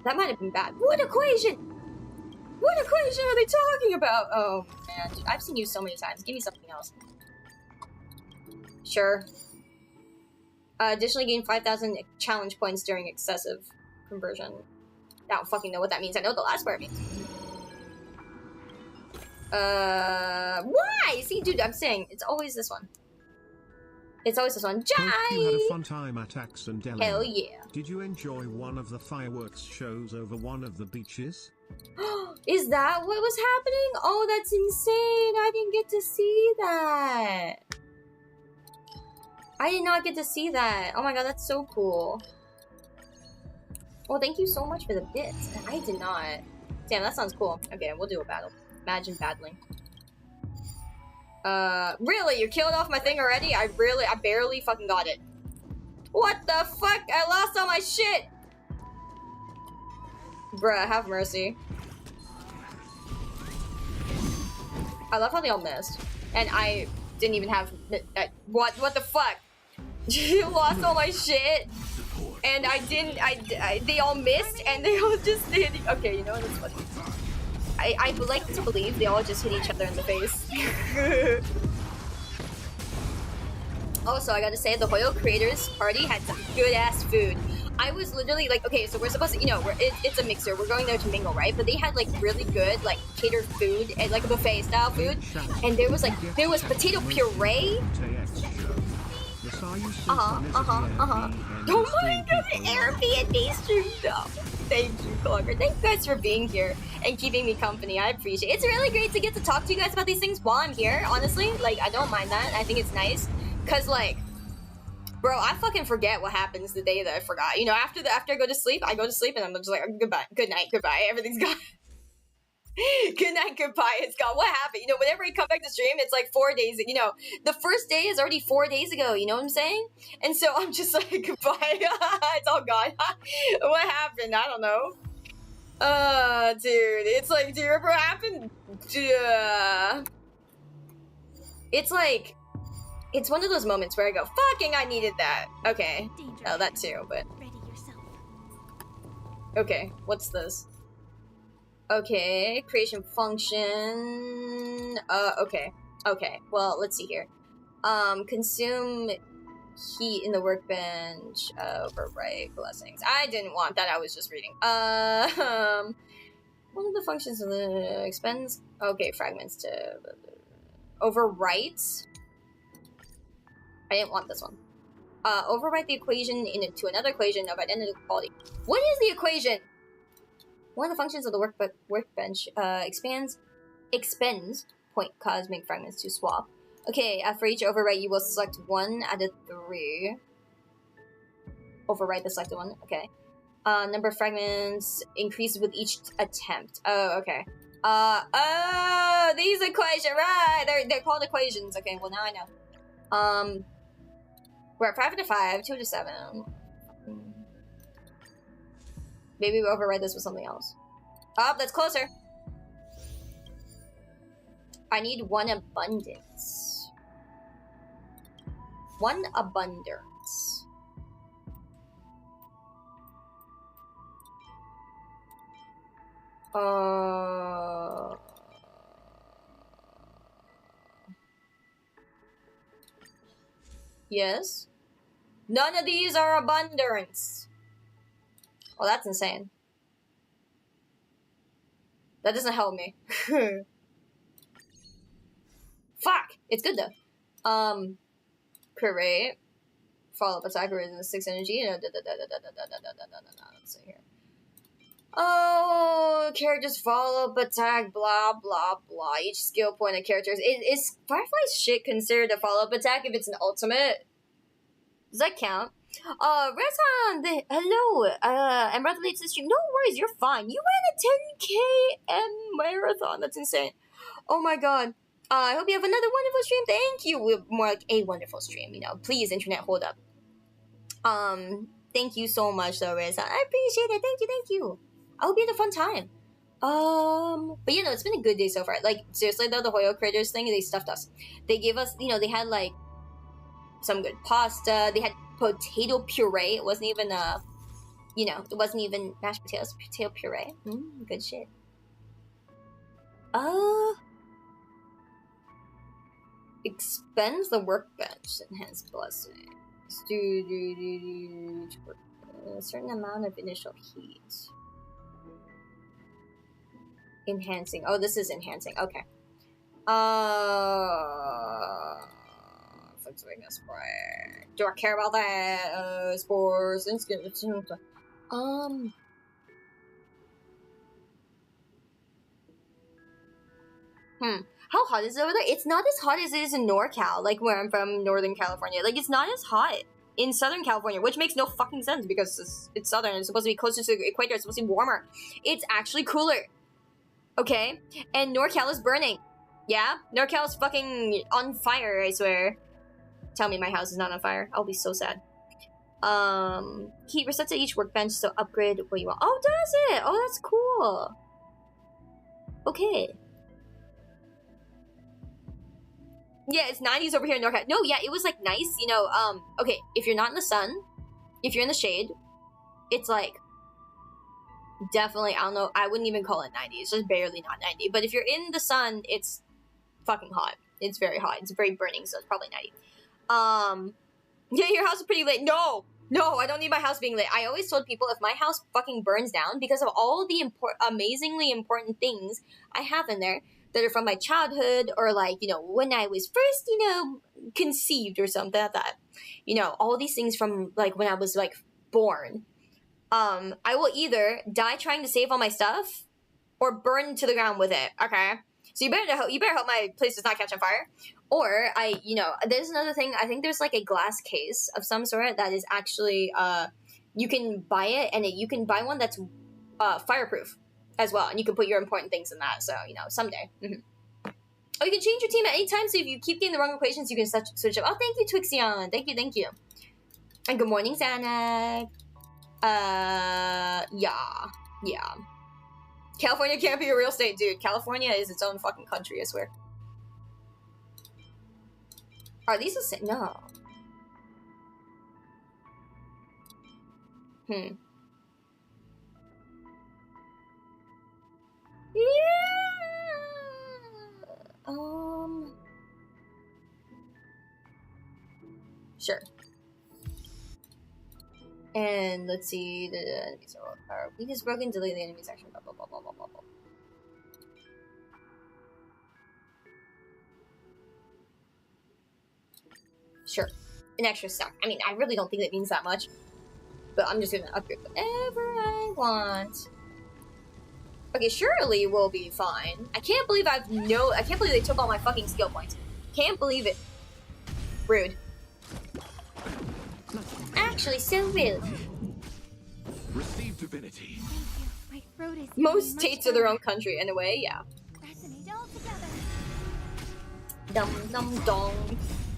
That might have been bad. What equation? What equation are they talking about? Oh, man. Dude, I've seen you so many times. Give me something else. Sure. Additionally, gain 5,000 challenge points during excessive conversion. I don't fucking know what that means. I know what the last part means. Why? See, dude, I'm saying, it's always this one. It's always this one. Jai! Hope you had a fun time at Axandella. Hell yeah. Did you enjoy one of the fireworks shows over one of the beaches? Is that what was happening? Oh, that's insane. I didn't get to see that. I did not get to see that. Oh my god, that's so cool. Well, thank you so much for the bits. I did not. Damn, that sounds cool. Okay, we'll do a battle. Imagine battling. Really? You killed off my thing already? I barely fucking got it. What the fuck? I lost all my shit! Bruh, have mercy. I love how they all missed. And I didn't even have... What the fuck? You lost all my shit? And I didn't... they all missed and they all just did... Okay, you know what? That's funny. I would like to believe they all just hit each other in the face. Also, I gotta say, the Hoyo Creators Party had some good-ass food. I was literally like, okay, so we're supposed to, you know, it's a mixer. We're going there to mingle, right? But they had like really good, like catered food and like buffet style food. And there was potato puree. Oh my god, the Airbnb streamed up. Thank you, Clogger. Thank you guys for being here and keeping me company. I appreciate it. It's really great to get to talk to you guys about these things while I'm here, honestly. Like, I don't mind that. I think it's nice. Cause like, bro, I fucking forget what happens the day that I forgot. You know, after I go to sleep and I'm just like, goodbye, good night, goodbye, everything's gone. Good night, goodbye, it's gone. What happened? You know, whenever I come back to stream, it's like 4 days. You know, the first day is already 4 days ago. You know what I'm saying? And so I'm just like, goodbye. It's all gone. What happened? I don't know. Dude, it's like, do you remember what happened? It's like, it's one of those moments where I go, fucking, I needed that. Okay. Oh, that too, but. Okay, what's this? Okay, creation function. Okay. Okay, well, let's see here. Consume heat in the workbench. Overwrite blessings. I didn't want that, I was just reading. One of the functions of the expends. Okay, fragments to overwrite. I didn't want this one. Overwrite the equation into another equation of identical quality. What is the equation? One of the functions of the workbench expends point cosmic fragments to swap. Okay, for each overwrite, you will select 1 out of 3. Overwrite the selected one. Okay. Number of fragments increases with each attempt. Oh, okay. Oh, these equations, right? They're called equations. Okay, well now I know. We're at 5 to 5, 2 to 7. Maybe we override this with something else. Oh, that's closer. I need 1 abundance. 1 abundance. Yes. None of these are abundance. Oh, that's insane. That doesn't help me. Fuck! It's good though. Create. Follow-up attack with 6 energy. Let's see here. Oh, characters follow-up attack, blah, blah, blah. Each skill point of characters. Is Firefly's shit considered a follow-up attack if it's an ultimate? Does that count? Rezan, hello. I'm rather late to the stream. No worries, you're fine. You ran a 10 km marathon. That's insane. Oh my god. I hope you have another wonderful stream. Thank you. More like a wonderful stream, you know. Please, internet, hold up. Thank you so much, though, Rezan. I appreciate it. Thank you, thank you. I hope you had a fun time. But you know, it's been a good day so far. Like, seriously though, the Hoyo Critters thing, they stuffed us. They gave us, you know, they had like some good pasta. They had potato puree. It wasn't even you know, it wasn't even mashed potatoes. Potato puree. Good shit. Expends the workbench. Enhance blessings. A certain amount of initial heat. Enhancing. Oh, this is enhancing. Okay. Do I care about that? Spores. How hot is it over there? It's not as hot as it is in NorCal, like where I'm from, Northern California. Like, it's not as hot in Southern California, which makes no fucking sense because it's Southern. It's supposed to be closer to the equator. It's supposed to be warmer. It's actually cooler. Okay? And NorCal is burning. Yeah? NorCal is fucking on fire, I swear. Tell me my house is not on fire. I'll be so sad. Heat resets at each workbench, so upgrade what you want. Oh, does it? Oh, that's cool. Okay. Yeah, it's 90s over here in NorCal. No, yeah, it was like nice, you know, okay, if you're not in the sun, if you're in the shade, it's like definitely, I don't know, I wouldn't even call it 90. It's just barely not 90. But if you're in the sun, it's fucking hot. It's very hot. It's very burning, so it's probably 90. Yeah, your house is pretty lit. No, I don't need my house being lit. I always told people if my house fucking burns down because of all the amazingly important things I have in there that are from my childhood or like, you know, when I was first, you know, conceived or something like that. You know, all these things from like when I was like born. I will either die trying to save all my stuff or burn to the ground with it. Okay? So you better hope my place does not catch on fire. Or you know, there's another thing. I think there's like a glass case of some sort that is actually, you can buy it and you can buy one that's fireproof as well. And you can put your important things in that. So, you know, someday. Oh, you can change your team at any time. So if you keep getting the wrong equations, you can switch up. Oh, thank you, Twixion. Thank you. And good morning, Xanac. Yeah. California can't be a real state, dude. California is its own fucking country, I swear. Are these the same? No. Sure. And let's see, the enemies are weakness broken, delete the enemy section, blah blah blah blah blah blah blah. Sure. An extra stack. I mean, I really don't think that means that much. But I'm just gonna upgrade whatever I want. Okay, surely we'll be fine. I can't believe I can't believe they took all my fucking skill points. Can't believe it. Rude. Actually, so rude. Receive divinity. Thank you. My throat is Most states are their own country, in a way, yeah. Resonate all together. Dum dum dum.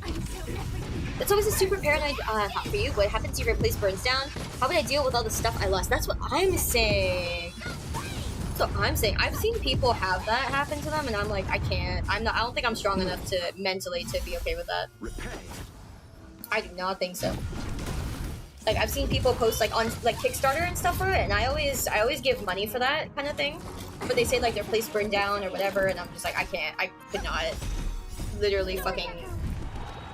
I'm so everything. That's always a super paranoid thought for you. What happens if your place burns down? How would I deal with all the stuff I lost? That's what I'm saying. So I'm saying I've seen people have that happen to them, and I'm like, I can't. I don't think I'm strong enough to mentally to be okay with that. Repay. I do not think so. Like I've seen people post like on like Kickstarter and stuff for it, and I always give money for that kind of thing. But they say like their place burned down or whatever, and I'm just like, I can't. I could not. Literally fucking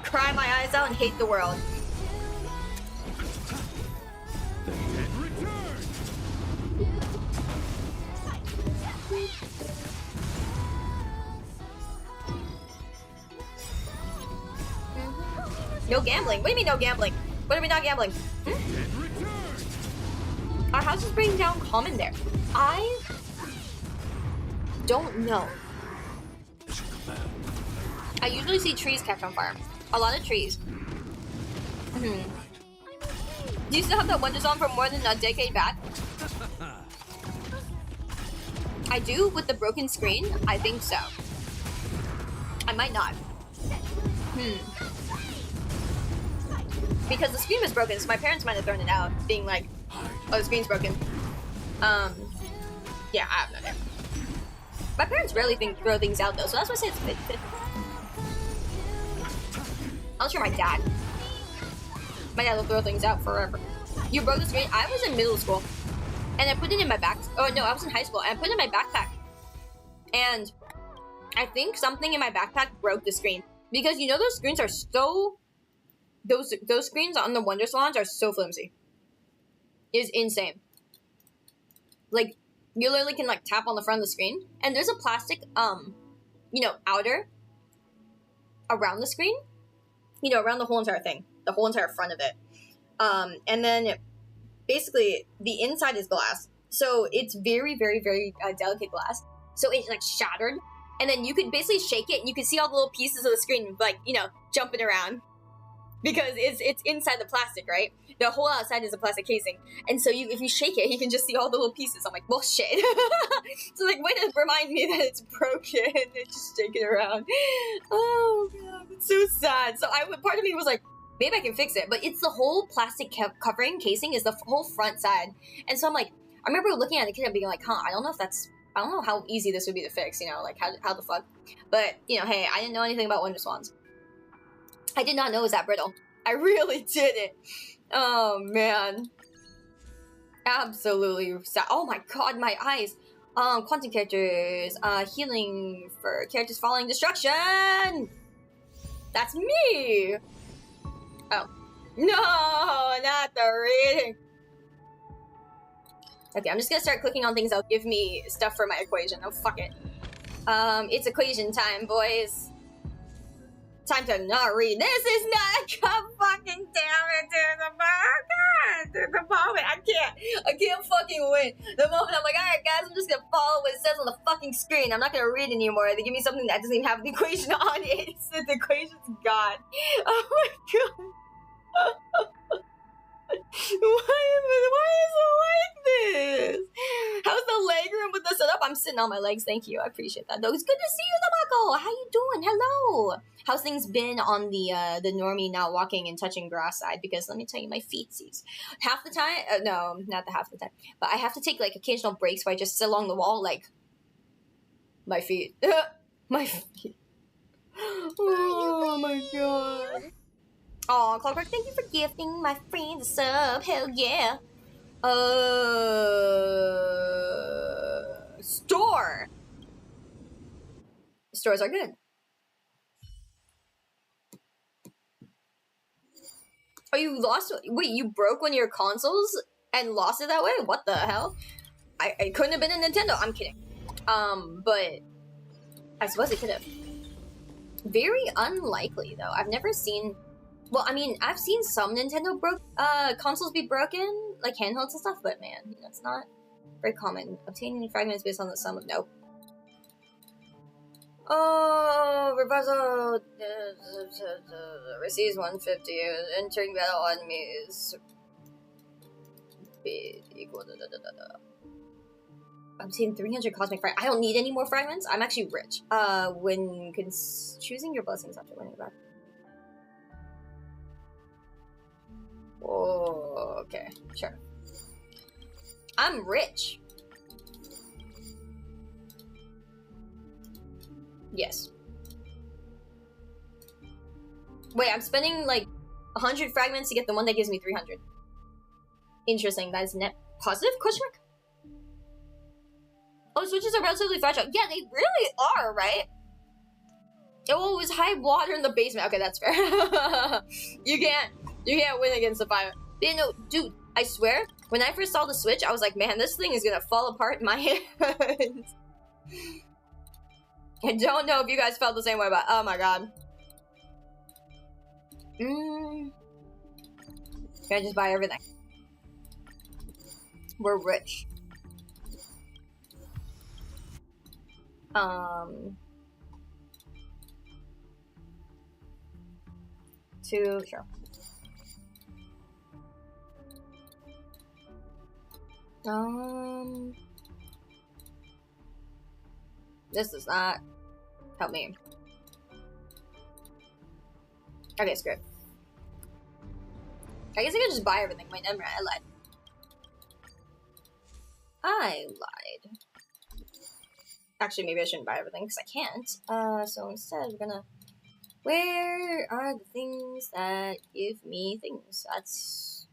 cry my eyes out and hate the world. The dead return. No gambling. What do you mean no gambling? What are we not gambling? Dead return. Our house is bringing down common there. I don't know. I usually see trees catch on fire. A lot of trees. Do you still have that Wonder Song from more than a decade back? I do with the broken screen. I think so. I might not. Because the screen was broken, so my parents might have thrown it out, being like, "Oh, the screen's broken." Yeah, I have no idea. My parents rarely throw things out though, so that's why I say it's fit. Unless you're my dad. My dad will throw things out forever. You broke the screen? I was in middle school. And I put it in my oh no, I was in high school. And I put it in my backpack. And I think something in my backpack broke the screen. Because you know those screens are so... Those screens on the Wonder Salons are so flimsy. It is insane. Like, you literally can like tap on the front of the screen. And there's a plastic, you know, outer around the screen. You know, around the whole entire thing. The whole entire front of it. And then basically the inside is glass. So it's very, very, very delicate glass. So it's like shattered. And then you could basically shake it and you can see all the little pieces of the screen like, you know, jumping around. Because it's inside the plastic, right? The whole outside is a plastic casing. And so if you shake it, you can just see all the little pieces. I'm like, well, shit. So like, way to remind me that it's broken and just shake it around. Oh, God. It's so sad. So part of me was like, maybe I can fix it. But it's the whole plastic covering casing is the whole front side. And so I'm like, I remember looking at the kid and being like, I don't know how easy this would be to fix, you know, like how the fuck. But, you know, hey, I didn't know anything about Wonder Swans. I did not know it was that brittle. I really didn't. Oh, man. Absolutely sad. Oh my god, my eyes. Quantum characters. Healing for characters following destruction! That's me! Oh. No, not the reading. Okay, I'm just gonna start clicking on things that'll give me stuff for my equation. Oh, fuck it. It's equation time, boys. Time to not read. This is not. God fucking damn it, dude. The moment I can't fucking win. The moment I'm like, alright guys, I'm just gonna follow what it says on the fucking screen. I'm not gonna read anymore. They give me something that doesn't even have the equation on it. It's the equation's gone. Oh my god. Why is it like this? How's the leg room with the setup? I'm sitting on my legs. Thank you. I appreciate that. Though it's good to see you, Tabako. How you doing? Hello. How's things been on the normie not walking and touching grass side? Because let me tell you, my feetsies. Half the time, no, not the half the time, but I have to take like occasional breaks where I just sit along the wall, like my feet, my feet. Oh my god. Aw, Clockwork, thank you for gifting my friend a sub. Hell yeah. Store. Stores are good. Oh, you lost? Wait, you broke one of your consoles and lost it that way? What the hell? I couldn't have been a Nintendo. I'm kidding. But I suppose it could have. Very unlikely though. I've never seen. Well, I mean, I've seen some Nintendo consoles be broken, like handhelds and stuff. But man, that's not very common. Obtaining fragments based on the sum of nope. Oh, reversal receives 150. Entering battle enemies equal to I'm seeing 300 cosmic fragments. I don't need any more fragments. I'm actually rich. When choosing your blessings after winning back. Oh, okay, sure. I'm rich. Yes. Wait, I'm spending like 100 fragments to get the one that gives me 300. Interesting. That is net positive? Question mark? Oh, switches are relatively fragile. Yeah, they really are, right? Oh, it was high water in the basement. Okay, that's fair. You can't win against the fire. But, you know, dude, I swear, when I first saw the Switch, I was like, man, this thing is gonna fall apart in my hands. I don't know if you guys felt the same way, but oh my god. Can I just buy everything? We're rich. Sure. This does not help me. Okay, screw it. I guess I could just buy everything. Wait, never mind, I lied. Actually, maybe I shouldn't buy everything because I can't. So instead, we're gonna. Where are the things that give me things? That's.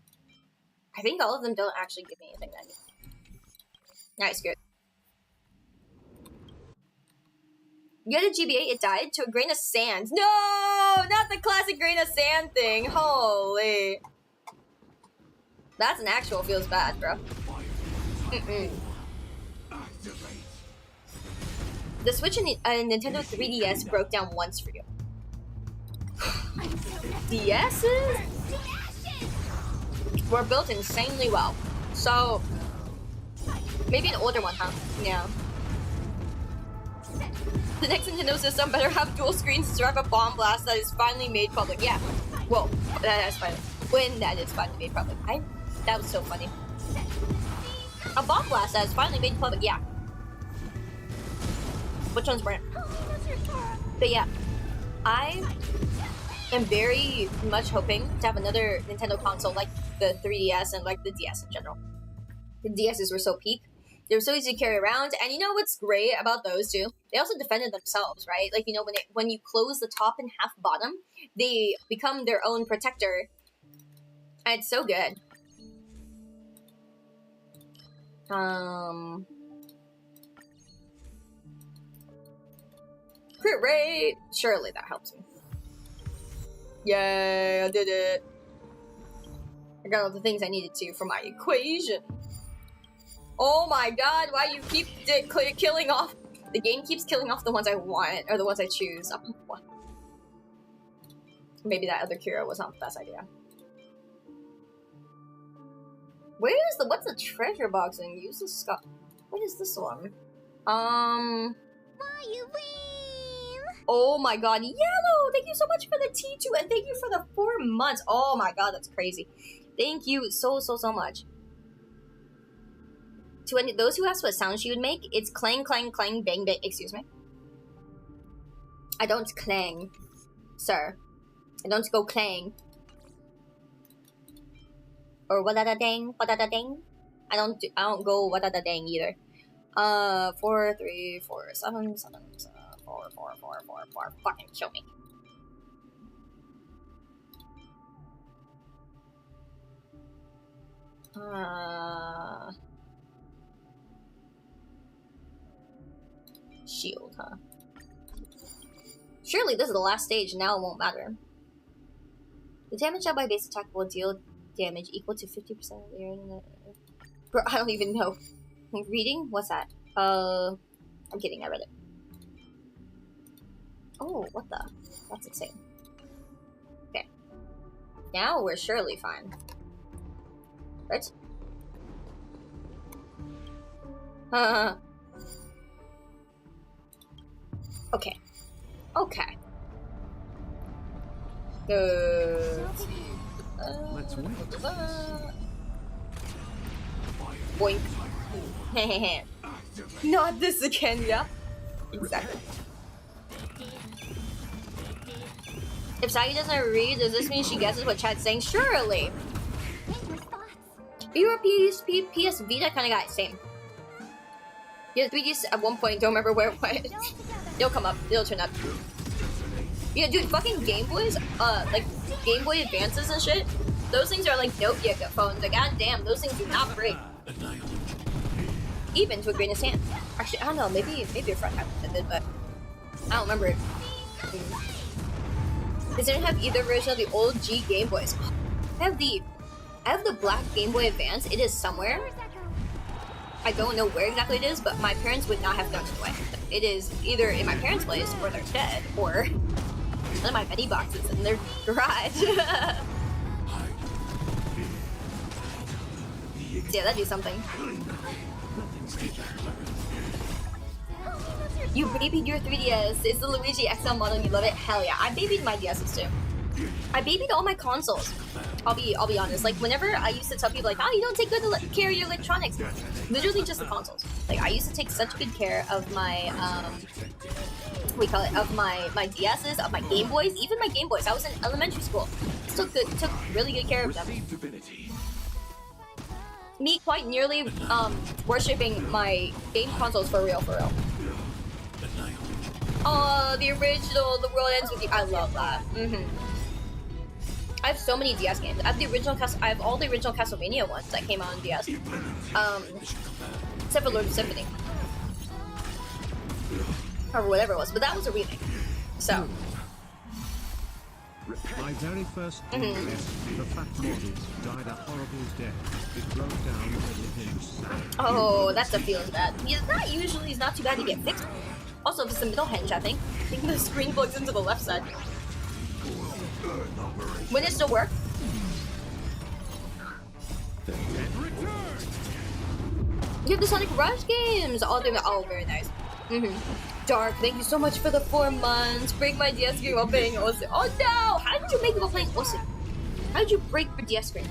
I think all of them don't actually give me anything that I need. Nice, good. You had a GBA, it died to a grain of sand. No! Not the classic grain of sand thing. Holy. That's an actual feels bad, bro. The Switch and Nintendo 3DS broke down once for you. DS's were built insanely well. So, maybe an older one, huh? Yeah. The next Nintendo system better have dual screens to survive a bomb blast that is finally made public. Yeah. Whoa. That is finally. When that is finally made public. That was so funny. A bomb blast that is finally made public. Yeah. Which one's burnt? But yeah. I am very much hoping to have another Nintendo console like the 3DS and like the DS in general. The DS's were so peak. They were so easy to carry around, and you know what's great about those too? They also defended themselves, right? Like, you know, when you close the top and half bottom, they become their own protector. And it's so good. Crit rate! Surely that helps me. Yay, I did it. I got all the things I needed to for my equation. Oh my god, why you keep killing off? The game keeps killing off the ones I want, or the ones I choose. Maybe that other Kira was not the best idea. What's the treasure box thing? Use the Scott. What is this one? WAYU. Oh my god, Yellow! Thank you so much for the T2, and thank you for the 4 months. Oh my god, that's crazy. Thank you so much. To any those who asked what sound she would make, it's clang, clang, clang, bang, bang. Excuse me. I don't clang, sir. I don't go clang. Or what-da-da-dang, what-da-da-dang. I don't go what-da-da-dang either. 4, 3, 4, 7, 7, 4, 4, 4, 4, 4. Fucking kill me. Shield, huh? Surely this is the last stage, now it won't matter. The damage dealt by base attack will deal damage equal to 50% of the area. Bro, I don't even know. Reading? What's that? I'm kidding, I read it. Oh, what the? That's insane. Okay. Now we're surely fine. Right? Okay. Okay. Let's wait. Boink. Not this again, yeah? Exactly. If Sayu doesn't read, does this mean she guesses what chat's saying? Surely! You were PS Vita kind of guy, same. Yeah, 3DS at one point, don't remember where it went. It'll come up, it'll turn up. Yeah, dude, fucking Game Boys, like, Game Boy Advances and shit, those things are like Nokia phones, like, god damn, those things do not break. Even to a grain of sand. Actually, I don't know, maybe your front half did, but I don't remember it. Does anyone have either version of the old G Game Boys? I have the black Game Boy Advance, it is somewhere. I don't know where exactly it is, but my parents would not have thrown it away. It is either in my parents' place, or they're dead, or one of my many boxes in their garage. Yeah, that'd do something. You babied your 3DS. It's the Luigi XL model and you love it? Hell yeah. I babied my DSs too. I babied all my consoles. I'll be honest. Like, whenever I used to tell people, like, oh, you don't take good care of your electronics. Literally just the consoles. Like, I used to take such good care of my, what do you call it? Of my DSs, of my Game Boys, even my Game Boys. I was in elementary school. Took really good care of them. Me quite nearly, worshipping my game consoles for real. Oh, the original, The World Ends With You. I love that. I have so many DS games. I have all the original Castlevania ones that came out on DS. Except for Lord of Symphony. Or whatever it was, but that was a remake. So. My very first DS, the fat model, died a horrible death. It broke down with a hinge. Oh, that's a feeling bad. It's not too bad to get fixed. Also, if it's the middle hinge, I think the screen plugs into the left side. Will it still work? You have the Sonic Rush games! Oh, very nice. Dark, thank you so much for the 4 months. Break my DS screen while playing Osu. Oh no! How did you make it while playing Osu? How did you break your DS screen?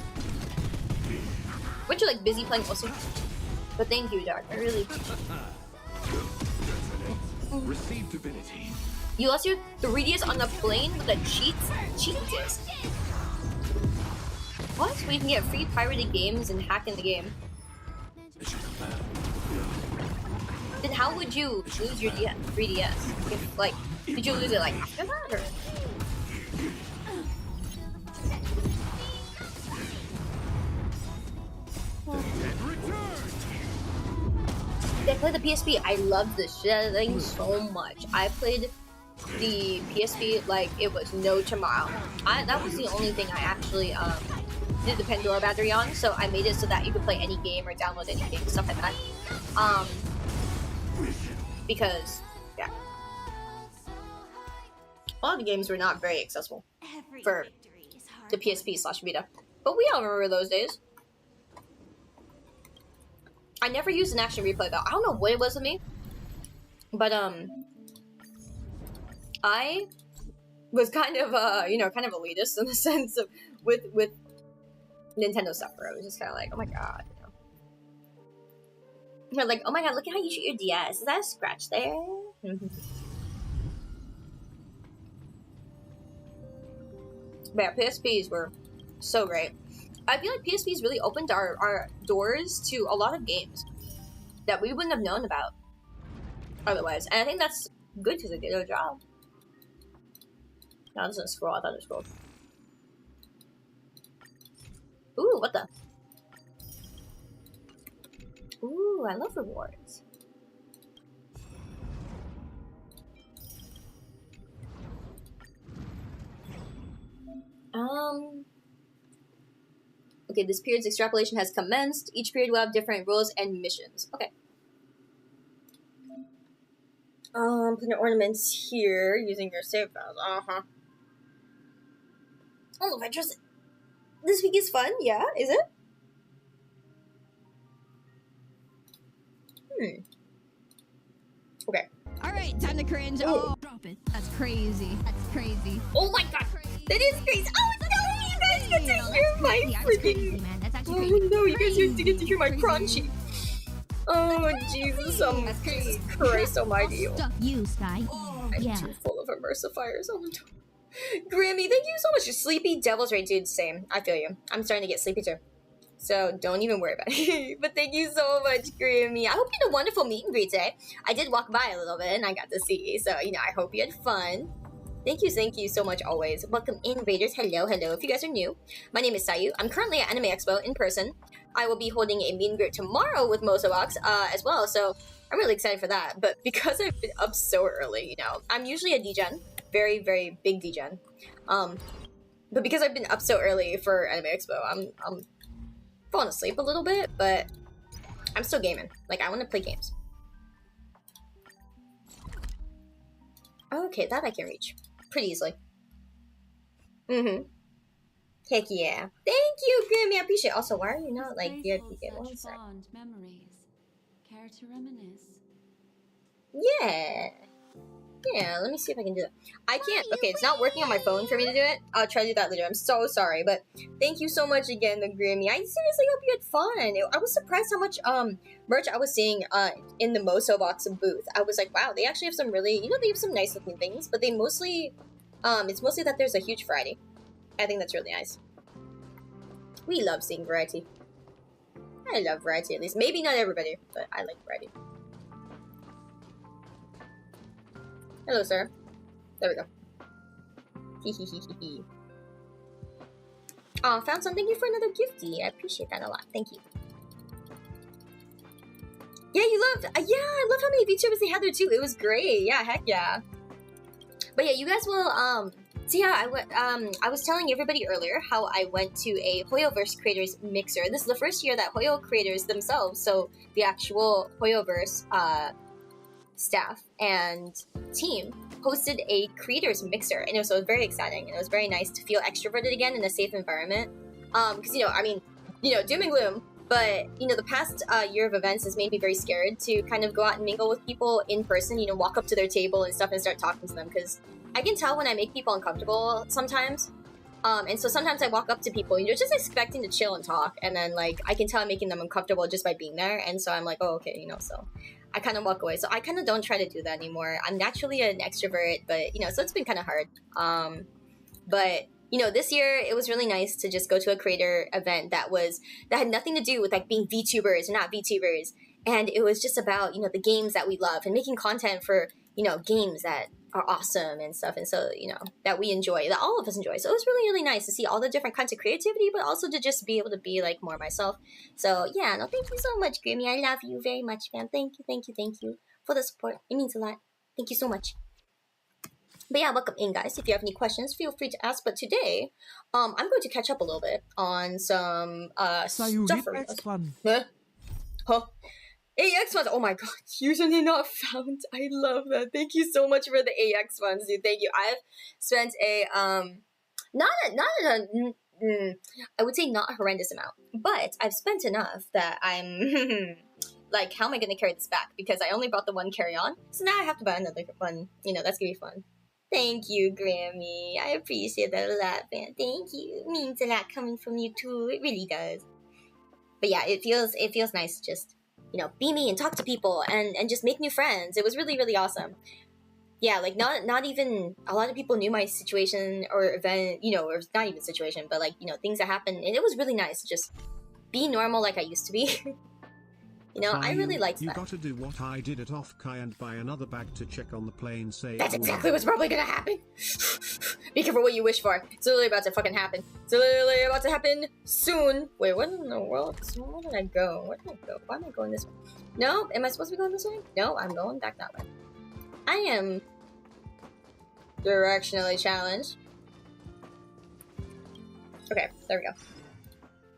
Weren't you like busy playing Osu? But thank you, Dark. I really appreciate it. Receive divinity. You lost your 3DS on the plane with a cheat disc. What? Where you can get free pirated games and hack in the game. Then how would you lose your 3DS? If, like, did you lose it like after that, or? I played the PSP. I loved the shit out of the thing so much. I played the PSP like it was no tomorrow. That was the only thing I actually did the Pandora battery on, so I made it so that you could play any game or download any game, stuff like that. Because, yeah. A lot of the games were not very accessible for the PSP/Vita. But we all remember those days. I never used an action replay though. I don't know what it was with me. But, I was kind of, kind of elitist in the sense of, with Nintendo stuff, where I was just kind of like, oh my god, you know. You're like, oh my god, look at how you shoot your DS. Is that a scratch there? But yeah, PSPs were so great. I feel like PSPs really opened our doors to a lot of games that we wouldn't have known about otherwise. And I think that's good because it did their job. No, it doesn't scroll. I thought it scrolled. Ooh, what the? Ooh, I love rewards. Okay, this period's extrapolation has commenced. Each period will have different rules and missions. Okay. Put in ornaments here using your save files. I don't know if I trust it. This week is fun, yeah? Is it? Okay. Alright, time to cringe. Oh, drop it. That's crazy. That's crazy. Oh my god! That is crazy! Oh no! You guys get to hear my freaking... Oh no, you guys get to hear my crunchy. Oh Jesus, Jesus Christ almighty. You, Sky. I'm too full of emulsifiers. Oh no. Grammy, thank you so much. You're sleepy. Devil's Rage, dude. Same. I feel you. I'm starting to get sleepy too. So don't even worry about it. But thank you so much, Grammy. I hope you had a wonderful meet and greet today. I did walk by a little bit and I got to see. So, you know, I hope you had fun. Thank you so much always. Welcome in, Raiders. Hello. If you guys are new, my name is Sayu. I'm currently at Anime Expo in person. I will be holding a meet and greet tomorrow with Mosobox as well. So I'm really excited for that. But because I've been up so early, you know, I'm usually a DGen. Very, very big DGen. But because I've been up so early for Anime Expo, I'm falling asleep a little bit, but I'm still gaming. Like, I want to play games. Okay, that I can reach pretty easily. Heck yeah. Thank you, Grammy. I appreciate it. Also, why are you not like VIP? One sec. Care to reminisce? Yeah. Yeah, let me see if I can do that. I can't. Okay, it's not working on my phone for me to do it. I'll try to do that later. I'm so sorry, but thank you so much again, the Grammy. I seriously hope you had fun. I was surprised how much merch I was seeing in the Mosobox booth. I was like, wow, they actually have some really, you know, they have some nice looking things, but they mostly, it's mostly that there's a huge variety. I think that's really nice. We love seeing variety. I love variety, at least. Maybe not everybody, but I like variety. Hello, sir. There we go. Hehehehe. Oh, found some. Thank you for another gifty. I appreciate that a lot. Thank you. Yeah, you loved. Yeah, I love how many VTubers they had there too. It was great. Yeah, heck yeah. But yeah, you guys will. So yeah, I was telling everybody earlier how I went to a Hoyoverse creators mixer. This is the first year that Hoyo creators themselves, so the actual Hoyoverse staff and team hosted a creators mixer, and it was very exciting, and it was very nice to feel extroverted again in a safe environment. Because, you know, I mean, you know, doom and gloom, but, you know, the past year of events has made me very scared to kind of go out and mingle with people in person, you know, walk up to their table and stuff and start talking to them, because I can tell when I make people uncomfortable sometimes. And so sometimes I walk up to people, you know, just expecting to chill and talk, and then, like, I can tell I'm making them uncomfortable just by being there, and so I'm like, oh, okay, you know, so I kind of walk away. So I kind of don't try to do that anymore. I'm naturally an extrovert, but, you know, so it's been kind of hard. But, you know, this year it was really nice to just go to a creator event that had nothing to do with, like, being VTubers or not VTubers. And it was just about, you know, the games that we love and making content for, you know, games that are awesome and stuff. And so, you know, that we enjoy, that all of us enjoy. So it was really, really nice to see all the different kinds of creativity, but also to just be able to be, like, more myself. So, yeah, no, thank you so much, Grammy. I love you very much, fam. Thank you for the support. It means a lot. Thank you so much. But yeah, welcome in, guys. If you have any questions, feel free to ask. But today, I'm going to catch up a little bit on some Sayu, stuff. Huh? AX funds. Oh my god, usually not found. I love that. Thank you so much for the AX funds, dude. Thank you. I've spent a I would say not a horrendous amount, but I've spent enough that I'm like, how am I gonna carry this back? Because I only bought the one carry-on, so now I have to buy another one. You know, that's gonna be fun. Thank you, Grammy. I appreciate that a lot, man. Thank you. It means a lot coming from you too. It really does. But yeah, it feels nice to just, you know, be me and talk to people and just make new friends. It was really, really awesome. Yeah, like, not even a lot of people knew my situation or event, you know, or not even situation, but, like, you know, things that happened. And it was really nice to just be normal like I used to be. You know, I really liked that. You gotta do what I did at Honkai and buy another bag to check on the plane safe. That's exactly what's probably gonna happen. Be careful what you wish for. It's literally about to fucking happen. It's literally about to happen soon. Wait, what in the world? Where did I go? Where did I go? Why am I going this way? No? Am I supposed to be going this way? No, I'm going back that way. I am directionally challenged. Okay, there we go.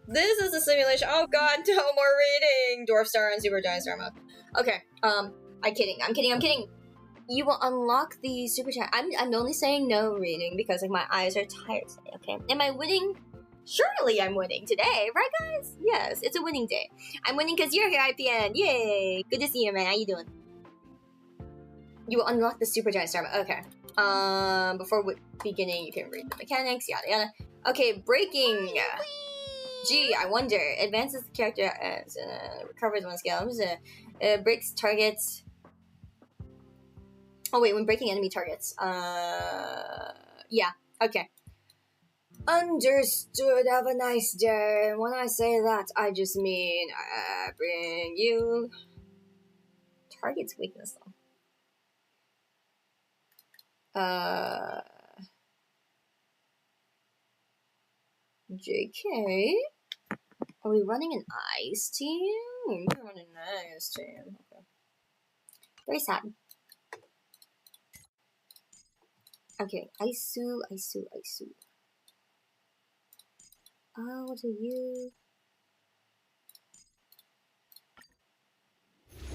This is a simulation. Oh god, no more reading! Dwarf Star and Super Giant Star mode. Okay, I'm kidding. You will unlock the super chat. I'm only saying no reading because like my eyes are tired today, okay? Am I winning? Surely I'm winning today, right guys? Yes, it's a winning day. I'm winning because you're here, IPN. Yay! Good to see you, man. How you doing? You will unlock the super giant star mode. Okay. Before beginning, you can read the mechanics, yada yada. Okay, breaking. Gee, I wonder. Advances the character as recovers one skill. Breaks targets. Oh wait, when breaking enemy targets. Yeah. Okay. Understood. Have a nice day. When I say that, I just mean bring you target's weakness though. JK. Are we running an ice team? We're running an ice team. Okay. Very sad. Okay, Aisu. What are you?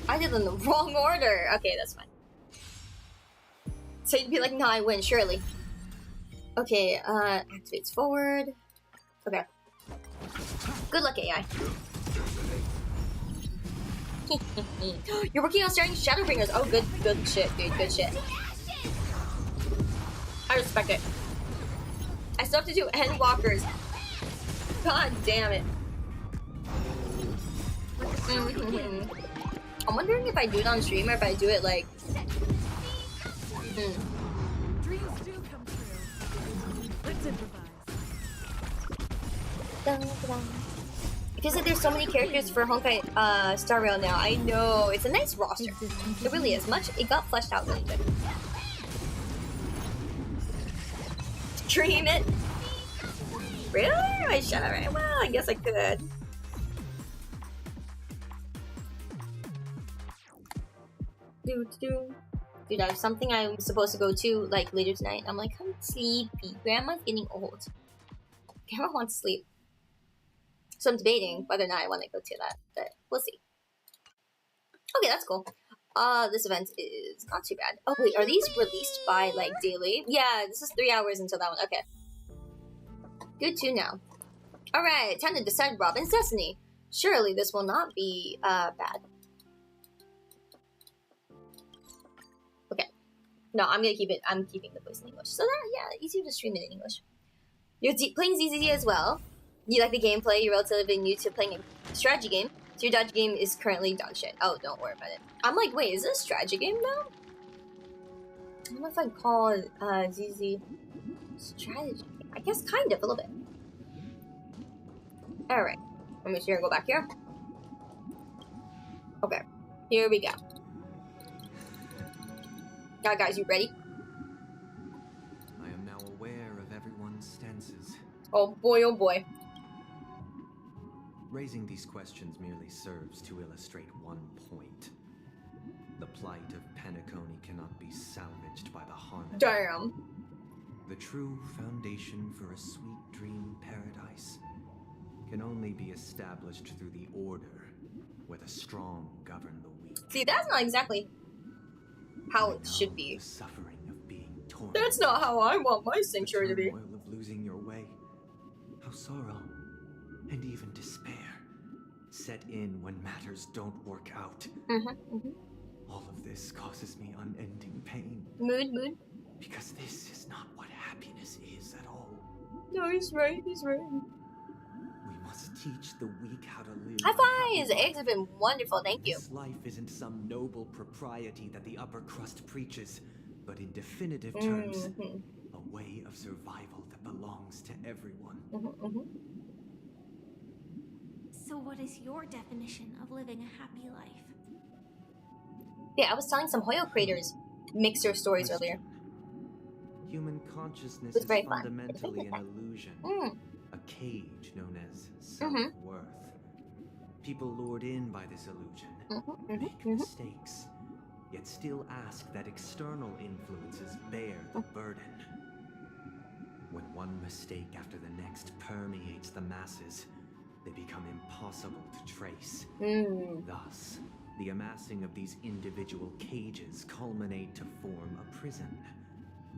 I did it in the wrong order. Okay, that's fine. So you'd be like, no, I win, surely. Okay, activates forward. Okay. Good luck, AI. You're working on starting Shadowbringers. Oh, good shit, dude. Good shit. I respect it. I still have to do Endwalkers. God damn it. I'm wondering if I do it on stream or if I do it like. Dreams do come true. Let's improvise. It feels like there's so many characters for Honkai Star Rail now. I know, it's a nice roster. It really is. It got fleshed out really good. Dream it. Really? I should have. Right? Well, I guess I could. Dude, I have something I'm supposed to go to like later tonight. I'm like, I'm sleepy. Grandma's getting old. Grandma wants to sleep. So I'm debating whether or not I want to go to that, but we'll see. Okay, that's cool. This event is not too bad. Oh wait, are these released by like daily? Yeah, this is 3 hours until that one. Okay. Good to know. Alright, time to decide Robin's destiny. Surely this will not be bad. Okay. No, I'm gonna keep it. I'm keeping the voice in English. So that, yeah, easier to stream it in English. You're playing ZZZ as well. You like the gameplay, you're relatively new to playing a strategy game, so your strategy game is currently dog shit. Oh, don't worry about it. I'm like, wait, is this a strategy game now? I don't know if I'd call ZZ strategy game. I guess kind of, a little bit. Alright, I'm just gonna go back here. Okay, here we go. Yeah, guys, you ready? I am now aware of everyone's stances. Oh boy, oh boy. Raising these questions merely serves to illustrate one point. The plight of Penacony cannot be salvaged by the harmony. Damn. The true foundation for a sweet dream paradise can only be established through the order, where the strong govern the weak. See, that's not exactly how it should be. The suffering of being torn. That's not how I want my sanctuary to be. The turmoil of losing your way. How sorrow and even despair set in when matters don't work out. All of this causes me unending pain. Mood. Because this is not what happiness is at all. No, he's right, he's right. We must teach the weak how to live. High fives! Eggs have been wonderful, thank you. This life isn't some noble propriety that the upper crust preaches, but in definitive terms, a way of survival that belongs to everyone. So what is your definition of living a happy life? Yeah, I was telling some Hoyo creators mixer stories earlier. Human consciousness It's is very fun. fundamentally an illusion. A cage known as self-worth. People lured in by this illusion make mistakes, yet still ask that external influences bear the burden. When one mistake after the next permeates the masses, they become impossible to trace. Thus, the amassing of these individual cages culminate to form a prison.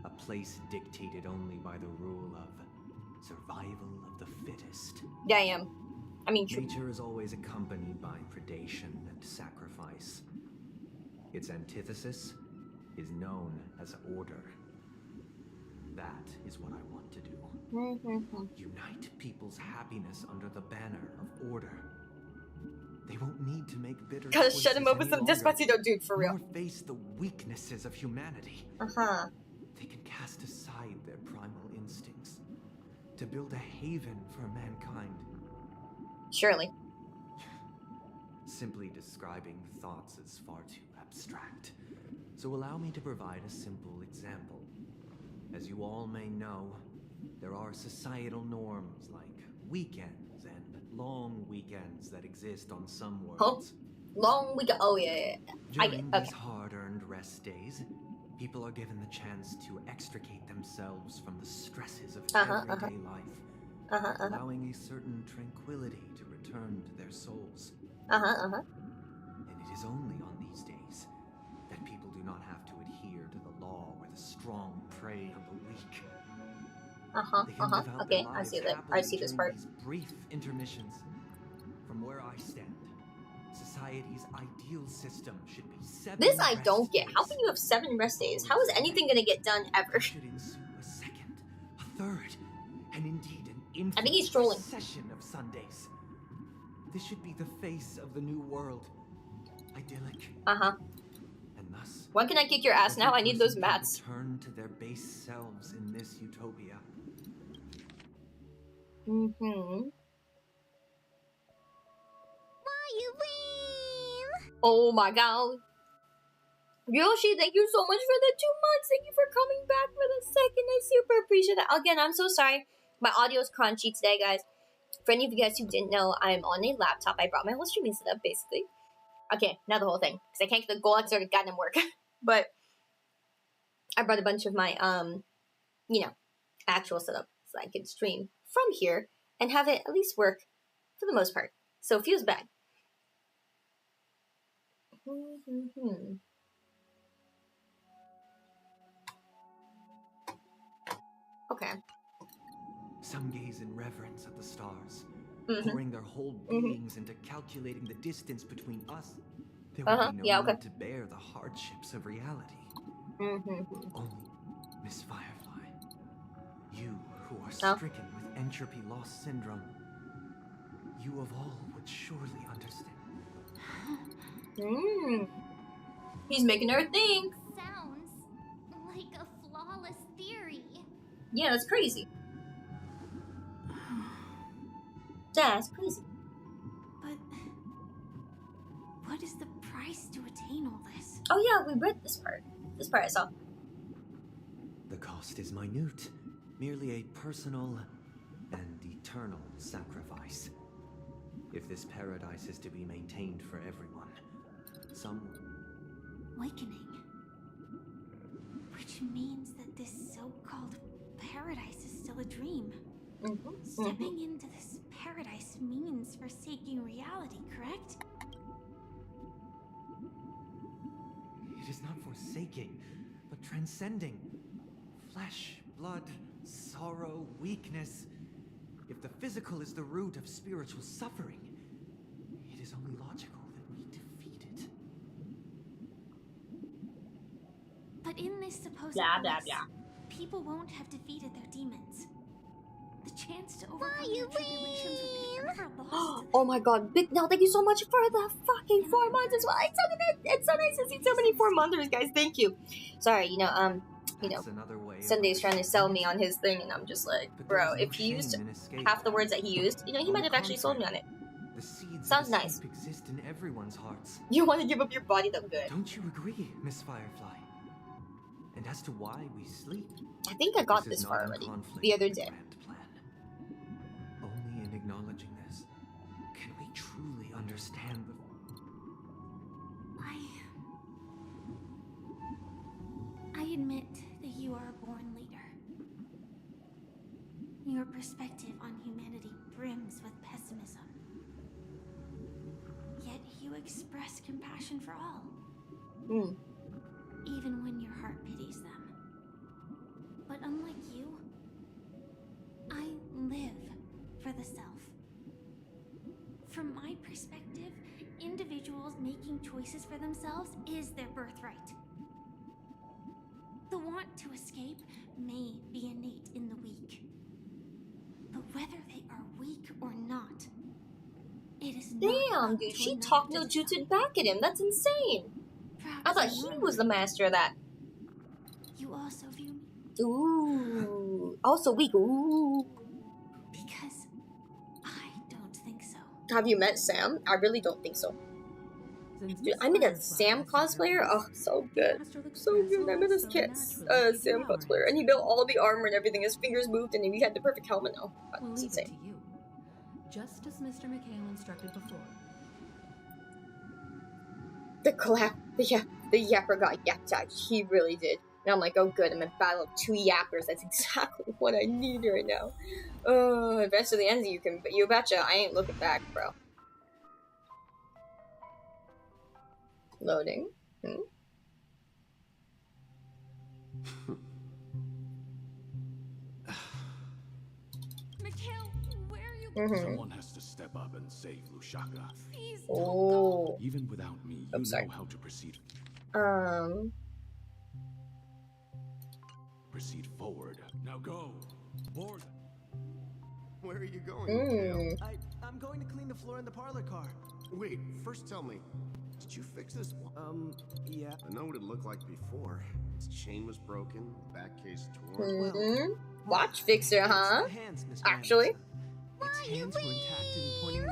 A place dictated only by the rule of survival of the fittest. Damn. I mean, nature is always accompanied by predation and sacrifice. Its antithesis is known as order. That is what I want to do. Unite people's happiness under the banner of order. They won't need to make bitter Gotta choices shut him up with any some longer, Despacito, dude, for real. nor face the weaknesses of humanity. They can cast aside their primal instincts to build a haven for mankind. Surely. Simply describing thoughts is far too abstract. So allow me to provide a simple example. As you all may know, there are societal norms like weekends and long weekends that exist on some worlds. Long weekend. Oh, yeah. I get it. During Okay. these hard-earned rest days, people are given the chance to extricate themselves from the stresses of everyday life, allowing a certain tranquility to return to their souls. And it is only on these days that people do not have to adhere to the law where the strong prey on the weak. They can live out Okay, their I lives see that. I happily see this during part. these brief intermissions. From where I stand, society's ideal system should be 7 This I rest don't get. days. How can you have 7 rest days? How is anything gonna get done ever? Should ensue a second, a third, and indeed an infinite I think he's trolling. procession of Sundays. This should be the face of the new world. Idyllic. And thus, When can I kick your ass every now? I need those person can mats. return to their base selves in this utopia. Oh my god. Yoshi, thank you so much for the 2 months. Thank you for coming back for the second. I super appreciate that. Again, I'm so sorry. My audio's crunchy today, guys. For any of you guys who didn't know, I'm on a laptop. I brought my whole streaming setup, basically. Okay, not the whole thing, because I can't get the goal extra to goddamn work. But I brought a bunch of my, you know, actual setup so I could stream from here and have it at least work for the most part. So it feels bad. Okay. Some gaze in reverence at the stars, pouring their whole beings into calculating the distance between us. There will be no need to bear the hardships of reality. Only, Miss Firefly, you who are stricken with entropy loss syndrome, you of all would surely understand. He's making her think. Sounds like a flawless theory. Yeah, that's crazy. That's crazy. But what is the price to attain all this? Oh yeah, we read this part. This part I saw. The cost is minute, merely a personal and eternal sacrifice. If this paradise is to be maintained for everyone, some Awakening. Which means that this so-called paradise is still a dream. Stepping into this paradise means forsaking reality, correct? It is not forsaking, but transcending. Flesh, blood, sorrow, weakness. If the physical is the root of spiritual suffering, it is only logical that we defeat it. But in this supposed bliss, people won't have defeated their demons. The chance to overcome their tribulations would be forever lost. Oh my god, Big Nell, thank you so much for the fucking 4 months as well. It's so nice to see so many 4-monthers, guys. Thank you. Sorry, you know, Sunday's trying to sell me on his thing, and I'm just like, bro, if he used half the words that he used, you know, he might have actually sold me on it. The seeds Sounds of nice. escape exist in everyone's hearts. You want to give up your body, though, good. Don't you agree, Miss Firefly? And as to why we sleep, I think I got this is this far not in already, conflict the other with day. grand plan. Only in acknowledging this can we truly understand the... I admit that you are a born leader. Your perspective on humanity brims with pessimism. Yet you express compassion for all. Even when your heart pities them. But unlike you, I live for the self. From my perspective, individuals making choices for themselves is their birthright. The want to escape may be innate in the weak. But whether they are weak or not, it is not. Damn, dude, she talked no jutsu back at him. That's insane. Perhaps I thought he was the master of that. You also view me. Ooh. Also weak. Ooh. Because I don't think so. Have you met Sam? I really don't think so. Dude, I met a Sam cosplayer. Oh, so good. So good. I met a Sam cosplayer. And he built all the armor and everything. His fingers moved and he had the perfect helmet. Oh, that's insane. To you, just as Mr. McHale instructed before. The yapper got yapped out. He really did. And I'm like, oh good, I'm in battle of 2 yappers. That's exactly what I need right now. Oh, advance to the end, you betcha. I ain't looking back, bro. Loading. Mikhail, where are you? Someone has to step up and save Lushaka. Please Oh. Even without me, you know how to proceed. Proceed forward. Now go. Board. Where are you going, Mikhail? I'm going to clean the floor in the parlor car. Wait, first tell me, did you fix this one? Yeah. I know what it looked like before. Its chain was broken, back case torn. Watch fixer, huh? Actually.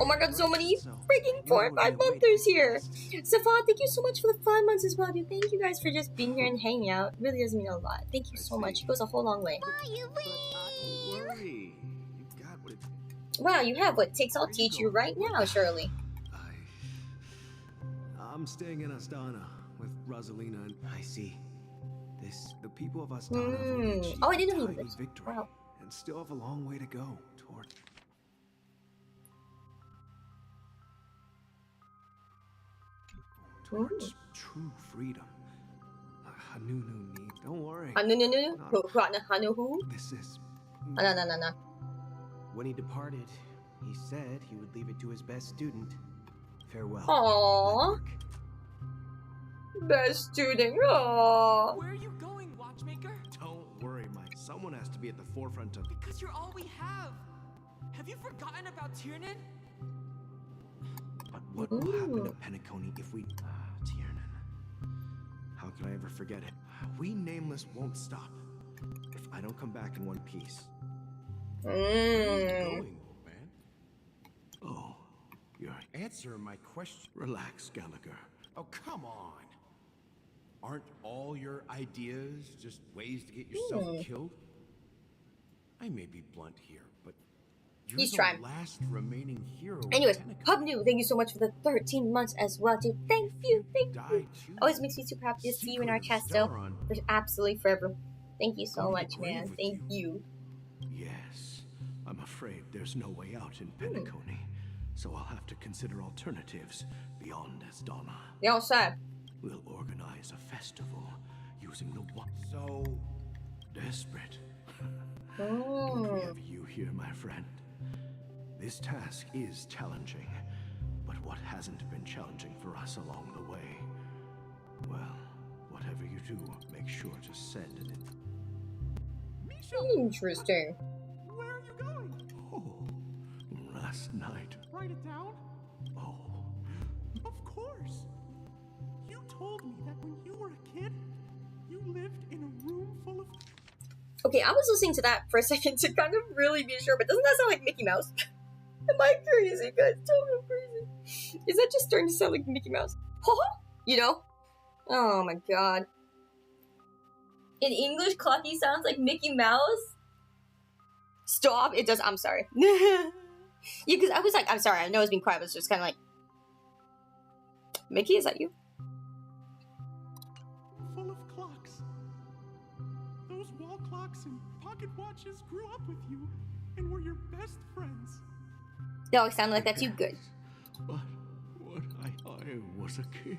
Oh my god, so many freaking 4 and 5 monthers here! Safa, thank you so much for the 5 months as well, dude. Thank you guys for just being here and hanging out. It really does mean a lot. Thank you so much. It goes a whole long way. Don't worry. You've got what it... Wow, you have what it takes. I'll teach you right now, Shirley. I'm staying in Astana with Rosalina and... I see. The people of Astana Oh, I didn't know this. Victory, wow. and still have a long way to go towards true freedom. Hanunu need. Don't worry. Hanunu? Who? This is... No. When he departed, he said he would leave it to his best student. Farewell. Aww. Best student. Aww. Where are you going, Watchmaker? Don't worry, Mike. Someone has to be at the forefront of... Because you're all we have. Have you forgotten about Tiernan? But what will happen to Penacony if we... Tiernan. How could I ever forget it? We Nameless won't stop. If I don't come back in one piece. Where are you going, man? Oh, you're... Answer my question. Relax, Gallagher. Oh, come on. Aren't all your ideas just ways to get yourself killed? I may be blunt here, but you're He's the trying. last remaining hero. Anyways, Pub New, thank you so much for the 13 months as well, dude. Thank you. Always makes me super happy to see you in our chat still. For absolutely forever. Thank you so much, man. Thank you. Yes, I'm afraid there's no way out in Penacony, so I'll have to consider alternatives beyond Astana. They all sad. We'll organize a festival using the one. So Desperate. Oh. We have you here, my friend. This task is challenging, but what hasn't been challenging for us along the way? Well, whatever you do, make sure to send it. Interesting. Where are you going? Oh, last night. Write it down? Oh. Of course. You told me that when you were a kid, you lived in a room full of... Okay, I was listening to that for a second to kind of really be sure, but doesn't that sound like Mickey Mouse? Am I crazy, guys? Tell me I'm crazy. Is that just starting to sound like Mickey Mouse? You know? Oh my god. In English, Clucky sounds like Mickey Mouse? Stop! It does. I'm sorry. Yeah, because I was like, I'm sorry, I know I was being quiet, but it's just kind of like... Mickey, is that you? Full of clocks. Those wall clocks and pocket watches grew up with you. and we're your best friends. They always sound like that too. Good. But when I was a kid,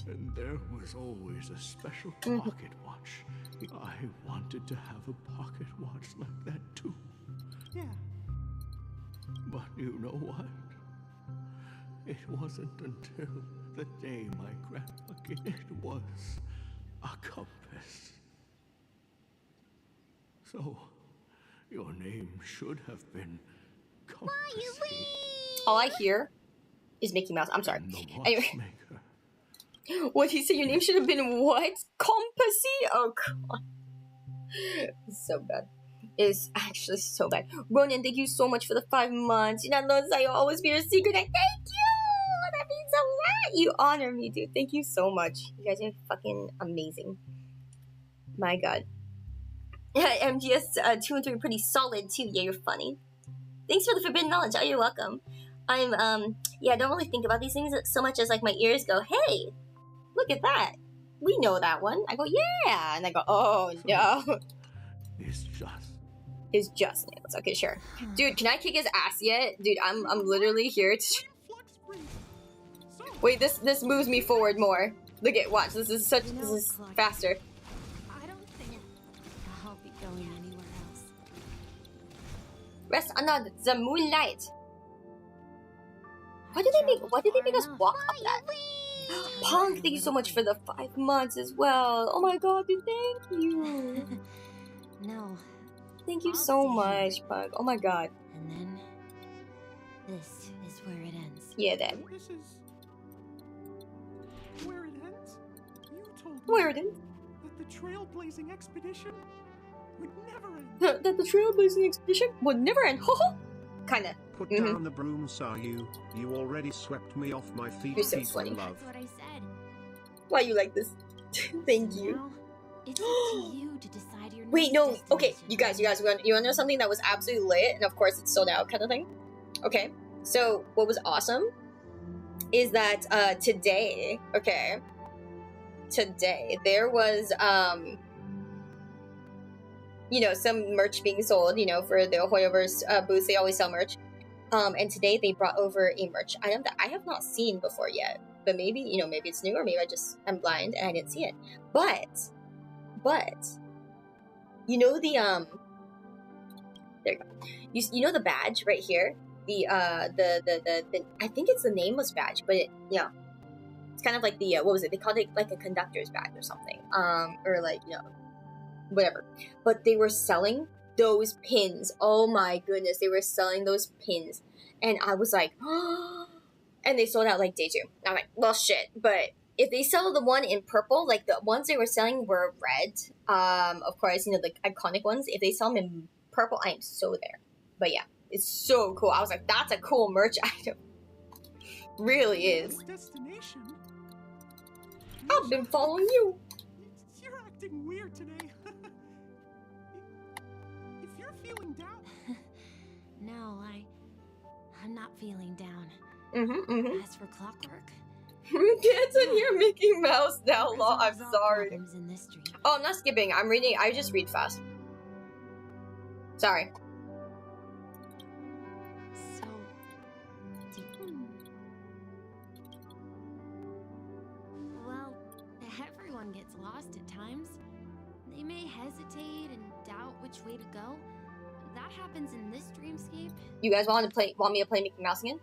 and there was always a special pocket watch. I wanted to have a pocket watch like that too. Yeah. But you know what? It wasn't until the day my grandpa gave it was a compass. So, your name should have been Compass. All I hear is Mickey Mouse. I'm sorry. The Anyway. watchmaker. What did he say? Your name should have been what? Compassy? Oh god. It's so bad. It's actually so bad. Ronan, thank you so much for the 5 months. You know, Sayu always be your secret. Thank you! That means a lot. You honor me, dude. Thank you so much. You guys are fucking amazing. My god. MGS 2 and 3 are pretty solid too. Yeah, you're funny. Thanks for the forbidden knowledge. Oh, you're welcome. Yeah, I don't really think about these things so much as like my ears go, hey, look at that. We know that one. I go, yeah. And I go, oh, no. It's just nails. Okay, sure. Dude, can I kick his ass yet? Dude, I'm literally here to... Wait, this moves me forward more. Look at, watch. This is faster. I don't think I'll be going anywhere else. Rest under the moonlight. Why did they make us walk up that? Punk, thank you so much for the 5 months as well. Oh my god, dude, thank you. No. Thank you so much, Punk. Oh my god. And then this is where it ends. Yeah, then. This is where it ends? You told me Where it ends? that the trailblazing expedition would never end. That the trailblazing expedition would never end. Kinda. Put down the broom, Sayu. You already swept me off my feet. You're so peace funny. and love. That's what I said. Why you like this? Thank you. Now, it's up to you to decide your Wait, next no. Okay, destination. you guys, you wanna know something that was absolutely lit, and of course it's sold out kind of thing? Okay, so what was awesome is that today, there was you know, some merch being sold, you know, for the Hoyoverse booth. They always sell merch. And today they brought over a merch item that I have not seen before yet. But maybe, you know, maybe it's new, or maybe I'm blind and I didn't see it. But you know the there you go. You know the badge right here? The I think it's the nameless badge, but it's kind of like the what was it? They called it like a conductor's badge or something. Or like, you know, whatever. But they were selling those pins. Oh my goodness, they were selling those pins. And I was like, oh, and they sold out like day 2. I'm like, well shit, but if they sell the one in purple, like the ones they were selling were red, of course, you know, the iconic ones, if they sell them in purple, I am so there. But yeah, it's so cool. I was like, that's a cool merch item. Really is. Destination? I've been following you. You're acting weird today. If you're feeling down... No, I'm not feeling down. As for clockwork, Can't hear Mickey Mouse now, lol. I'm resolve sorry. problems in this dream. Oh, I'm not skipping. I'm reading. I just read fast. Sorry. So, well, everyone gets lost at times. They may hesitate and doubt which way to go. That happens in this dreamscape. You guys want me to play Mickey Mouse again?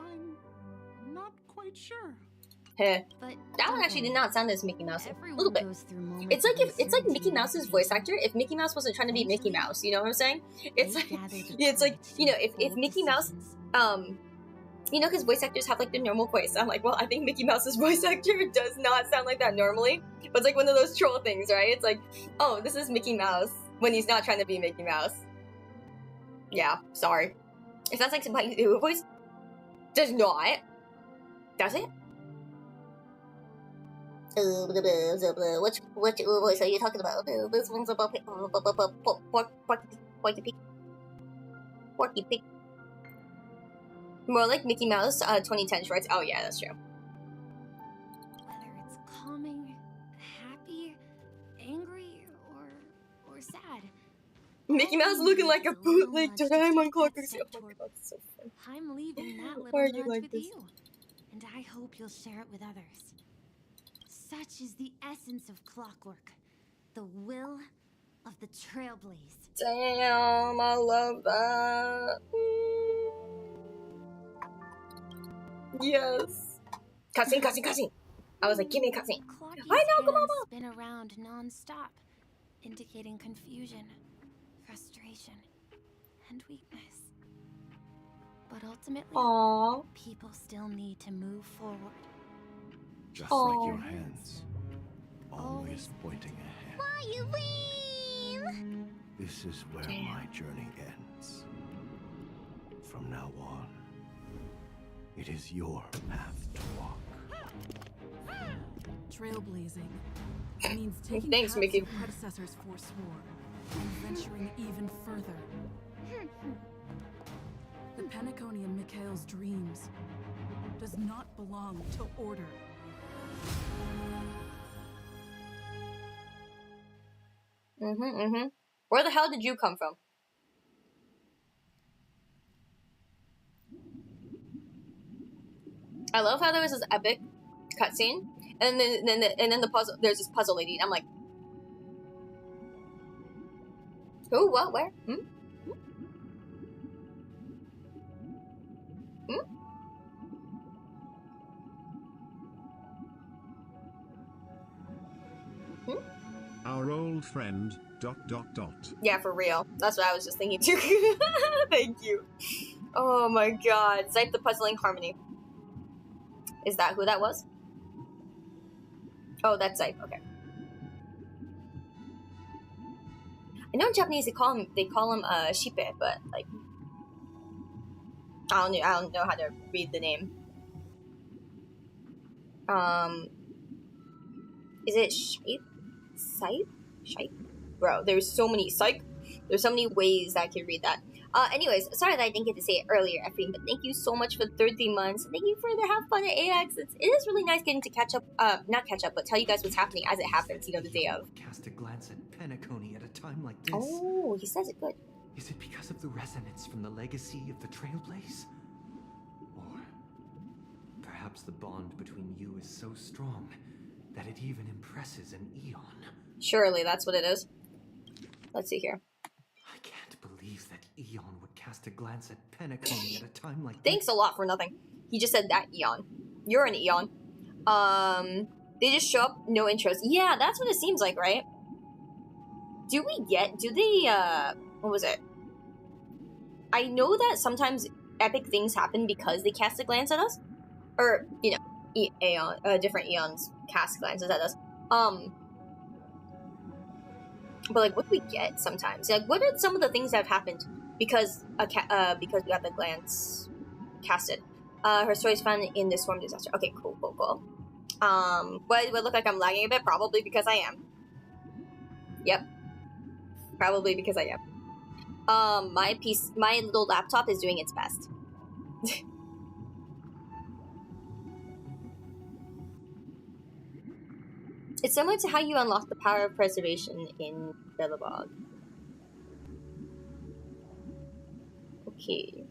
I'm not quite sure. Heh. But That one actually did not sound as Mickey Mouse. A everyone little bit. goes through moments It's like of it's like Mickey uncertainty Mouse's and voice confusion. actor. If Mickey Mouse wasn't trying to be Mickey Mouse, you know what I'm saying? It's They like gather the it's like, courage you know, to if make Mickey bold Mouse decisions. you know, because voice actors have like their normal voice. I'm like, well, I think Mickey Mouse's voice actor does not sound like that normally. But it's like one of those troll things, right? It's like, oh, this is Mickey Mouse when he's not trying to be Mickey Mouse. Yeah, sorry. It sounds like somebody who voice does not. Does it? Which voice are you talking about? This one's about Porky Pig. More like Mickey Mouse 2010 shorts. Oh yeah, that's true. Whether it's calming, happy, angry, or sad. Mickey Mouse looking like a bootleg Doraemon clock. Oh my god, that's so funny. I'm leaving that Why are little you nudge like with this? you, and I hope you'll share it with others. Such is the essence of clockwork, the will of the trailblaze. Damn, I love that. Yes. Cutscene, cutscene, cutscene. I was like, give me a cutscene. Clocky's I know, come on, hands Mom. spin around non-stop, indicating confusion, frustration, and weakness. But ultimately, Aww. people still need to move forward. Just like your hands, always pointing ahead. WAYU! This is where my journey ends. From now on, it is your path to walk. Trailblazing means taking Thanks, paths Mickey. your predecessors forswore and venturing even further. The Penaconian Mikhail's dreams does not belong to order. Where the hell did you come from? I love how there was this epic cutscene, and then the puzzle. There's this puzzle lady, and I'm like, who? What? Where? Our old friend, ... Yeah, for real. That's what I was just thinking too. Thank you. Oh my god. Zype the Puzzling Harmony. Is that who that was? Oh, that's Zype. Okay. I know in Japanese they call him Shippe, but like I don't know how to read the name. Is it Shipe? Shipe? Bro, there's so many there's so many ways that I can read that. Anyways, sorry that I didn't get to say it earlier, Effie, but thank you so much for 13 months. Thank you for the have fun at AX. It is really nice getting to catch up, not catch up, but tell you guys what's happening as it happens, you know, the day of. Cast a glance at Penacony at a time like this. Oh, he says it good. Is it because of the resonance from the legacy of the Trailblaze? Or perhaps the bond between you is so strong that it even impresses an Eon? Surely that's what it is. Let's see here. I can't believe that Eon would cast a glance at Penacony at a time like Thanks this. a lot for nothing. He just said that Eon. You're an Eon. They just show up, no intros. Yeah, that's what it seems like, right? Do they, what was it? I know that sometimes epic things happen because they cast a glance at us. Or, you know, different Eons cast glances at us. But like, what do we get sometimes? Like, what are some of the things that have happened because we got the glance casted? Her story's found in the storm disaster. Okay, cool. But it would look like I'm lagging a bit, probably because I am. Yep. Probably because I am. My little laptop is doing its best. It's similar to how you unlock the power of preservation in Belobog. Okay.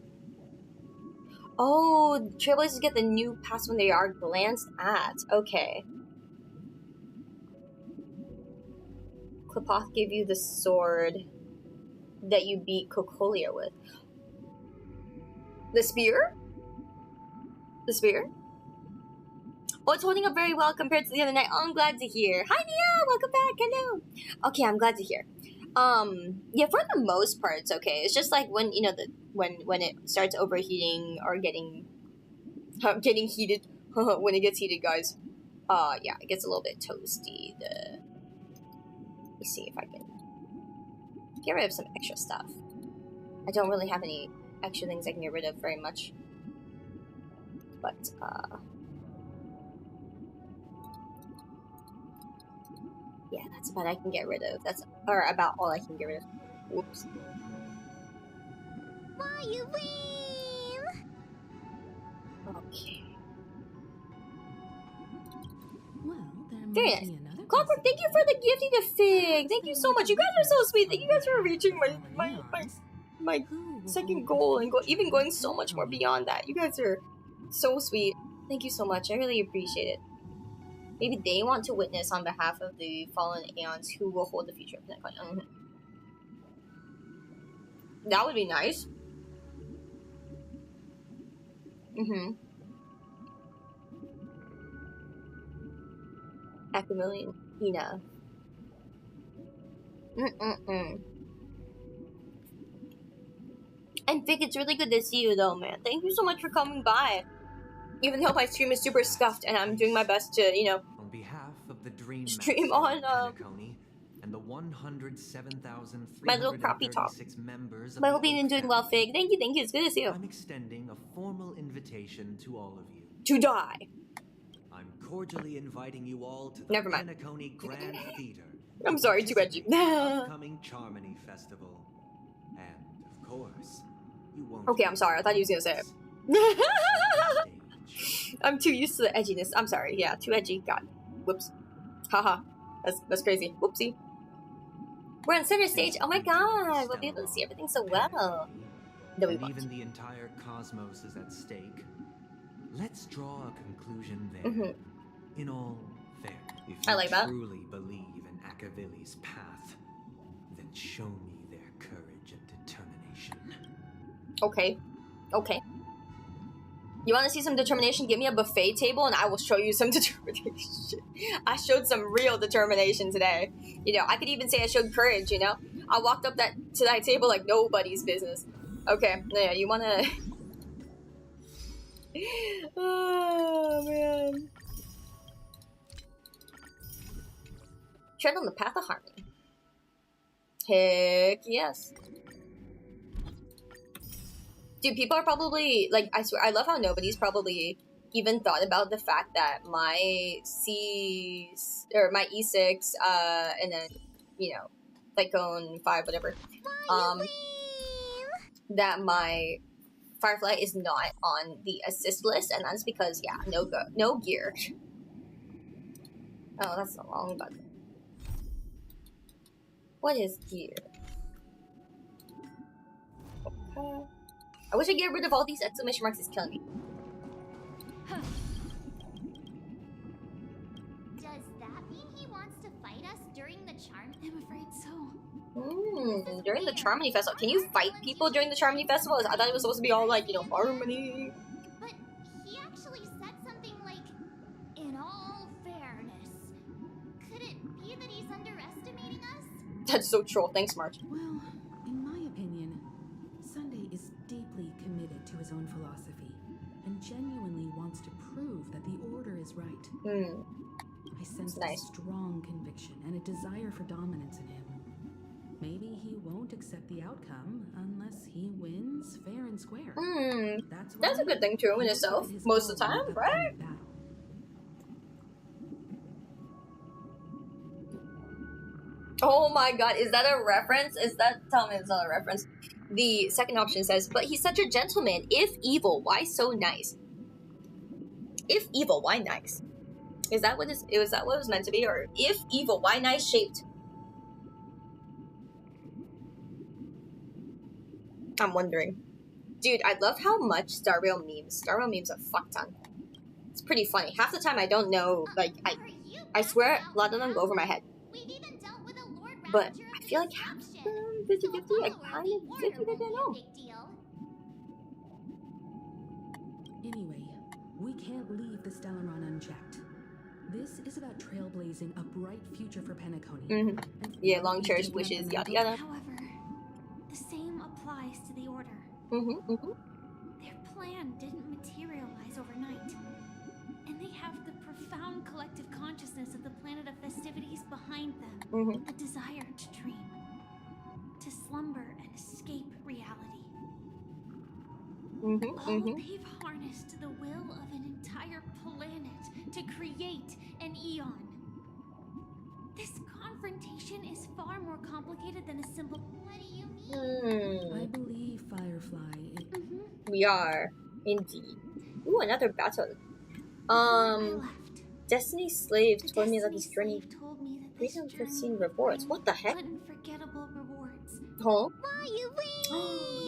Oh, Trailblazers get the new pass when they are glanced at. Okay. Klipoth gave you the sword that you beat Cocolia with. The spear? The spear? Oh, it's holding up very well compared to the other night. Oh, I'm glad to hear. Hi, Nia! Welcome back. Hello. Okay, I'm glad to hear. Yeah, for the most part, it's okay. It's just like when, you know, when it starts overheating or getting heated. When it gets heated, guys. Yeah, it gets a little bit toasty. Let me see if I can get rid of some extra stuff. I don't really have any extra things I can get rid of very much. But, yeah, that's about I can get rid of. Or about all I can get rid of. Whoops. WAYU! Okay. Well, there Very might nice. be another Clockwork, thank you for the gifting to Fig. Thank you so much. You guys are so sweet. Thank you guys for reaching my second goal and even going so much more beyond that. You guys are so sweet. Thank you so much. I really appreciate it. Maybe they want to witness on behalf of the fallen aeons who will hold the future of Netcoin. That would be nice. Aquamillion, enough. And Vic, it's really good to see you though, man. Thank you so much for coming by. Even though my stream is super scuffed and I'm doing my best to, you know, on behalf of the Dream stream on and the 107,336 my little crappy top. Members of I hope you've been doing well, Fig. Thank you, it's good to see you. I'm extending a formal invitation to all of you. To die. I'm cordially inviting you all to the Penacony Grand Theater. I'm sorry, too edgy. Upcoming Charmony Festival. And of course, you won't. Okay, I'm sorry. I thought you was gonna say it. I'm too used to the edginess. I'm sorry. Yeah, too edgy. God. Whoops. Haha. That's crazy. Whoopsie. We're on center stage. Oh my god. We'll be able to see everything so well. And even the entire cosmos is at stake. Let's draw a conclusion there. In all fairness, if you truly believe in Akavilli's path, then show me their courage and determination. Okay. Okay. You want to see some determination? Give me a buffet table and I will show you some determination. I showed some real determination today. You know, I could even say I showed courage, you know? I walked up to that table like nobody's business. Okay, yeah, you want to... Oh, man. Tread on the path of harmony. Heck yes. Dude, people are probably, like, I swear, I love how nobody's probably even thought about the fact that my my E6, and then, you know, Tycoon 5, whatever, that my Firefly is not on the assist list, and that's because, yeah, no gear. Oh, that's the wrong button. What is gear? Okay. I wish I get rid of all these exclamation marks. It's killing me. Does that mean he wants to fight us during the charm? I'm afraid so. During the Charmony Festival. Can you fight people during the Charmony Festival? I thought it was supposed to be all like, you know, harmony. But he actually said something like, in all fairness. Could it be that he's underestimating us? That's so troll. Thanks, March. Well, in my opinion, Sunday is deeply committed to his own philosophy and genuinely wants to prove that the order is right. I sense a strong conviction and a desire for dominance in him. Maybe he won't accept the outcome unless he wins fair and square. That's a good thing too in itself, most of the time, right? Oh my god, is that a reference? Tell me it's not a reference. The second option says, but he's such a gentleman. If evil, why so nice? If evil, why nice? Is that what it was meant to be? Or if evil, why nice shaped? I'm wondering. Dude, I love how much Star Rail memes a fuck ton. It's pretty funny. Half the time I don't know, like, I swear a lot of them go over my head. But I feel like half of them 50-50, I kind of 50-50 I know. Anyway, we can't leave the Stellaron unchecked. This is about trailblazing a bright future for Penacony. Yeah, long cherished wishes, yada yada. However, the same applies to the Order. Their plan didn't materialize overnight. And they have the profound collective consciousness of the planet of festivities behind them. A desire to dream. To slumber and escape reality. They've harnessed the will of an entire planet to create an eon. This confrontation is far more complicated than a simple... What do you mean? I believe Firefly is... We are, indeed. Ooh, another battle. Destiny's Slave told me that this journey This 315 rewards. What the heck? Unforgettable rewards. Huh?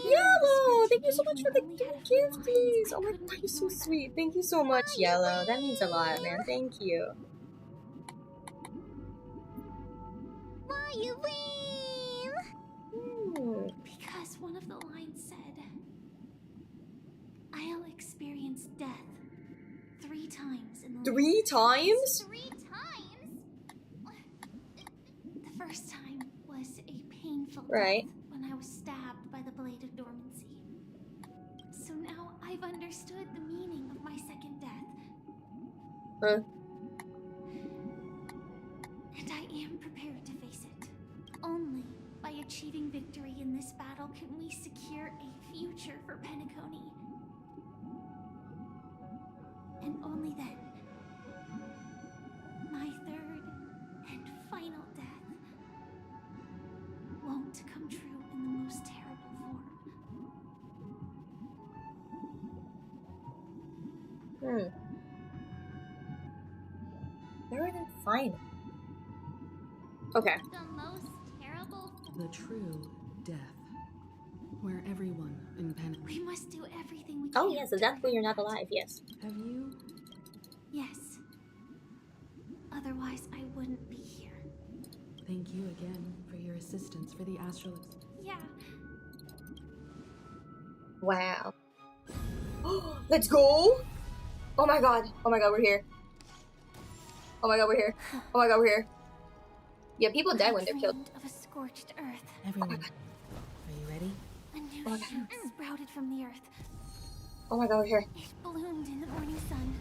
Yellow! Thank you so much for the gifties! Oh my god, you're so sweet. Thank you so much, Yellow. That means a lot, man. Thank you. Because one of the lines said, I'll experience death 3 times in the 3 times? 3 times? The first time was a painful death when I was stabbed by the Blade of Dormancy. So now I've understood the meaning of my second death. Huh? And I am prepared to face it. Only by achieving victory in this battle can we secure a future for Penacony. And only then, my third and final death won't come true in the most terrible form. Third and final. Okay. The most terrible. The true death, where everyone in Penacony. We must do everything we can. Oh, yes, so that's when you're not alive, yes. Have you? Yes. Otherwise, I wouldn't be here. Thank you again for your assistance for the astral. Yeah. Wow. Let's go! Oh my god. Oh my god, we're here. Oh my god, we're here. Oh my god, we're here. Yeah, people die when they're killed. Of a scorched earth. Everyone, are you ready? A new shoot sprouted from the earth. Oh my god, we're here. It bloomed in the morning sun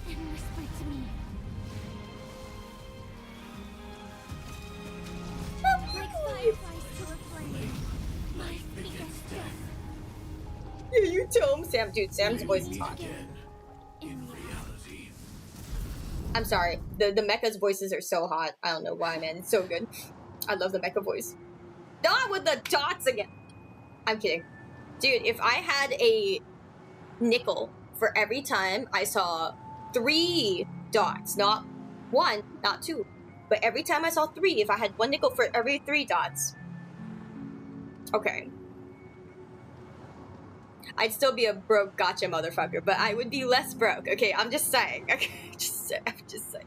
and whispered to me. Like fireflies to a flame, my biggest death. Yeah, you tell him, Sam. Dude, Sam's voice is hot. In reality. I'm sorry. The mecha's voices are so hot. I don't know why, man. It's so good. I love the mecha voice. Not with the dots again. I'm kidding. Dude, if I had a nickel for every time I saw 3 dots, not 1, not 2, but every time I saw 3, if I had 1 nickel for every 3 dots, okay. I'd still be a broke gotcha motherfucker, but I would be less broke. Okay, I'm just saying. Okay, I'm just saying.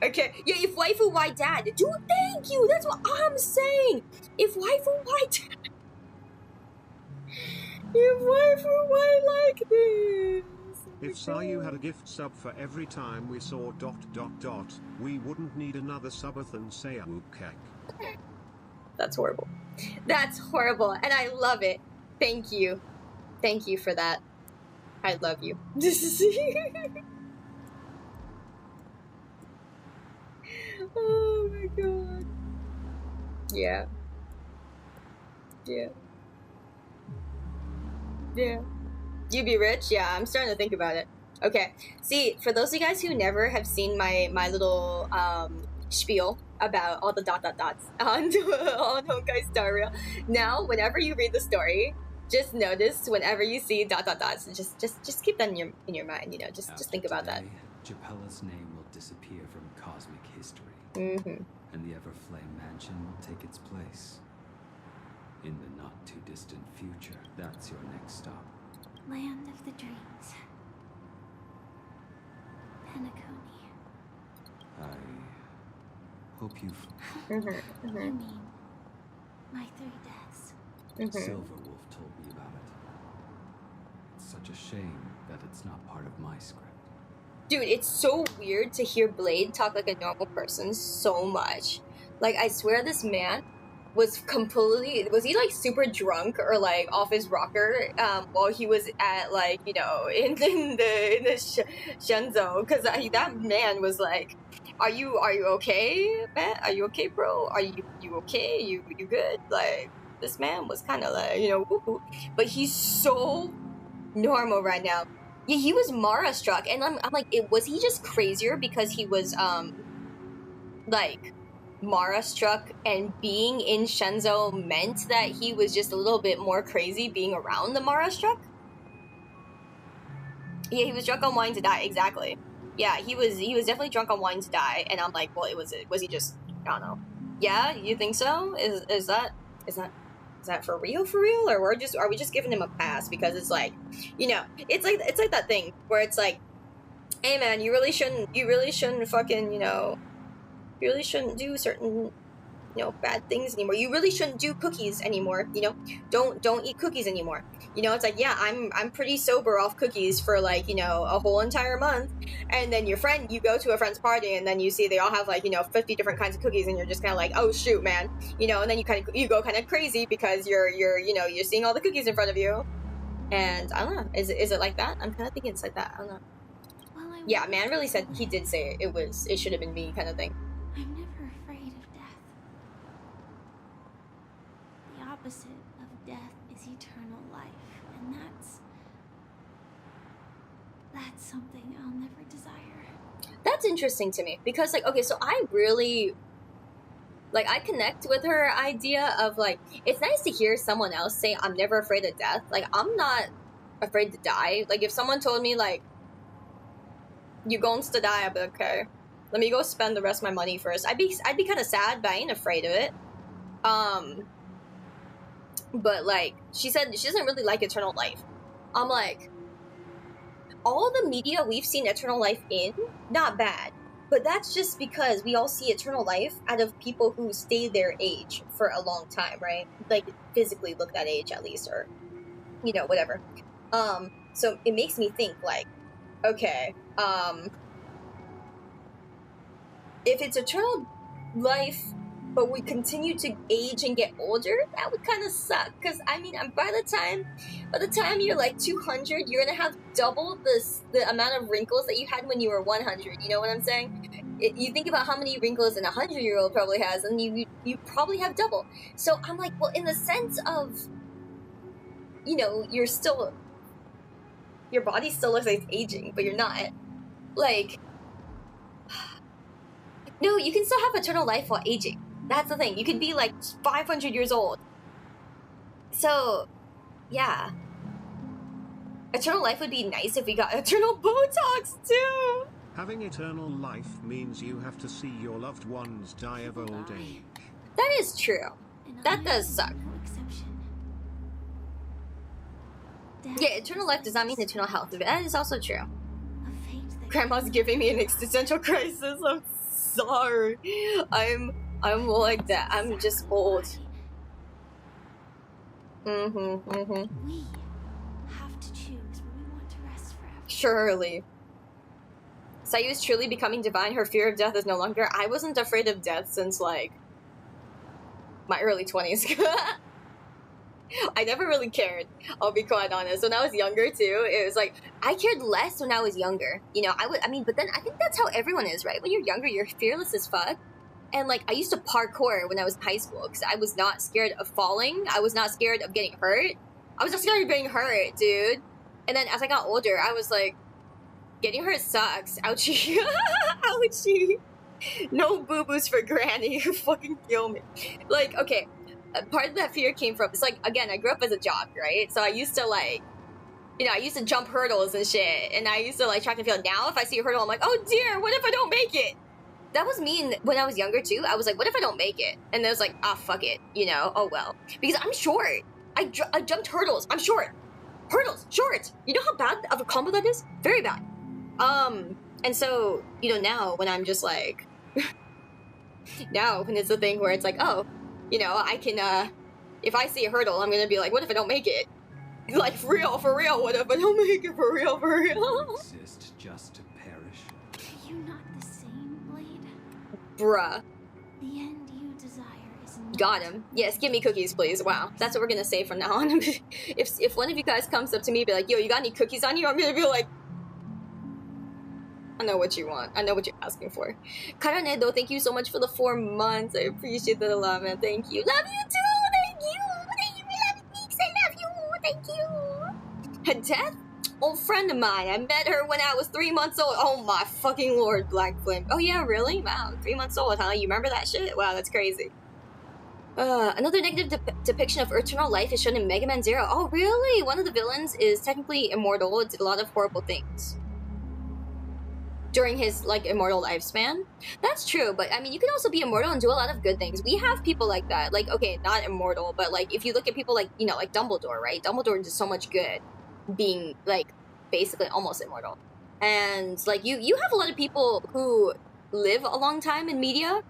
Okay, yeah, if waifu, why dad? Dude, thank you. That's what I'm saying. If waifu, why dad? If waifu, why like this? If Sayu had a gift sub for every time we saw ... we wouldn't need another subathon Sayu OK. That's horrible. That's horrible, and I love it. Thank you. Thank you for that. I love you. Oh my god. Yeah. Yeah. Yeah. You be rich? Yeah, I'm starting to think about it. Okay. See, for those of you guys who never have seen my little spiel about all the dots on Honkai Star Rail, now whenever you read the story, just notice whenever you see dots, just keep that in your mind, you know, just think about that. Japella's name will disappear from cosmic history. And the Everflame Mansion will take its place. In the not too distant future, that's your next stop. Land of the dreams. Penacony. I hope you've... I mean, my 3 deaths. Silverwolf told me about it. It's such a shame that it's not part of my script. Dude, it's so weird to hear Blade talk like a normal person so much. Like, I swear this man was completely... Was he, like, super drunk or, like, off his rocker while he was at, like, you know, in the Shenzhou? Because that man was like, Are you okay, man? Are you okay, bro? Are you okay? You good? Like, this man was kind of like, you know, woo-hoo. But he's so normal right now. Yeah, he was Mara struck, and I'm like, was he just crazier because he was like Mara struck, and being in Shenzhou meant that he was just a little bit more crazy being around the Mara struck? Yeah, he was drunk on wine to die, exactly. Yeah, he was definitely drunk on wine to die, and I'm like, well, was he just, I don't know. Yeah, you think so? Is that for real, or are we just giving him a pass because it's like, you know, it's like that thing where it's like, hey man, you really shouldn't fucking, you know, you really shouldn't do certain, you know, bad things anymore. You really shouldn't do cookies anymore, you know? Don't eat cookies anymore. You know, it's like, yeah, I'm pretty sober off cookies for like, you know, a whole entire month. And then you go to a friend's party and then you see they all have like, you know, 50 different kinds of cookies and you're just kind of like, oh shoot, man. You know, and then you go kind of crazy because you're you know, you're seeing all the cookies in front of you. And I don't know, is it like that? I'm kind of thinking it's like that. I don't know. Well, yeah, man really said, he did say it should have been me kind of thing. I'm never afraid of death. The opposite of death is eternal life, and that's something I'll never desire. That's interesting to me, because like, okay, so I really, like, I connect with her idea of like, it's nice to hear someone else say, I'm never afraid of death. Like, I'm not afraid to die. Like, if someone told me like, you're going to die, I'd be like, okay, let me go spend the rest of my money first. I'd be kind of sad, but I ain't afraid of it. But like, she said she doesn't really like eternal life. I'm like, all the media we've seen eternal life in, not bad. But that's just because we all see eternal life out of people who stay their age for a long time, right? Like, physically look that age at least, or, you know, whatever. So it makes me think like, okay, if it's eternal life, but we continue to age and get older, that would kind of suck. Because, I mean, by the time you're like 200, you're going to have double the amount of wrinkles that you had when you were 100. You know what I'm saying? You think about how many wrinkles an 100-year-old probably has, and you probably have double. So I'm like, well, in the sense of, you know, your body still looks like it's aging, but you're not. Like, no, you can still have eternal life while aging. That's the thing. You could be like 500 years old. So, yeah. Eternal life would be nice if we got eternal Botox too. Having eternal life means you have to see your loved ones die of old age. That is true. That does suck. Yeah, eternal life does not mean eternal health. That is also true. Grandma's giving me an existential crisis. I'm sorry. I'm like that. I'm just old. We have to choose where we want to rest forever. Surely. Sayu is truly becoming divine. Her fear of death is no longer. I wasn't afraid of death since like my early 20s. I never really cared, I'll be quite honest. When I was younger too, it was like, I cared less when I was younger. You know, but then I think that's how everyone is, right? When you're younger, you're fearless as fuck. And like, I used to parkour when I was in high school because I was not scared of falling. I was not scared of getting hurt. I was just scared of getting hurt, dude. And then as I got older, I was like, getting hurt sucks. Ouchie. Ouchie. No boo-boos for granny. You fucking kill me. Like, okay. Part of that fear came from, it's like, again, I grew up as a jock, right? So I used to like, you know, I used to jump hurdles and shit. And I used to like track and field. Now if I see a hurdle, I'm like, oh dear, what if I don't make it? That was me when I was younger too. I was like, what if I don't make it? And then it was like, ah, fuck it, you know, oh well. Because I'm short. I jumped hurdles. I'm short. Hurdles, short. You know how bad of a combo that is? Very bad. And so, you know, now when I'm just like, now when it's the thing where it's like, oh, you know, I can, if I see a hurdle, I'm gonna be like, what if I don't make it? Like, for real, what if I don't make it? For real? Exist just to perish. Are you not the same, Blade? Bruh. The end you desire is not. Got him. Yes, give me cookies, please. Wow, that's what we're gonna say from now on. If one of you guys comes up to me and be like, yo, you got any cookies on you? I'm gonna be like, I know what you want. I know what you're asking for. Karanedo, thank you so much for the 4 months. I appreciate that a lot, man. Thank you. Love you too. Thank you. Thank you for loving me. I love you. Thank you. Death? Old friend of mine. I met her when I was 3 months old. Oh my fucking lord, Black Flame. Oh yeah, really? Wow, 3 months old, huh? You remember that shit? Wow, that's crazy. Another negative depiction of eternal life is shown in Mega Man Zero. Oh really? One of the villains is technically immortal. It did a lot of horrible things. during his like immortal lifespan. That's true, but I mean, you can also be immortal and do a lot of good things. We have people like that. Like, okay, not immortal, but like if you look at people like, you know, like Dumbledore, right? Dumbledore does so much good being like basically almost immortal. And like you have a lot of people who live a long time in media,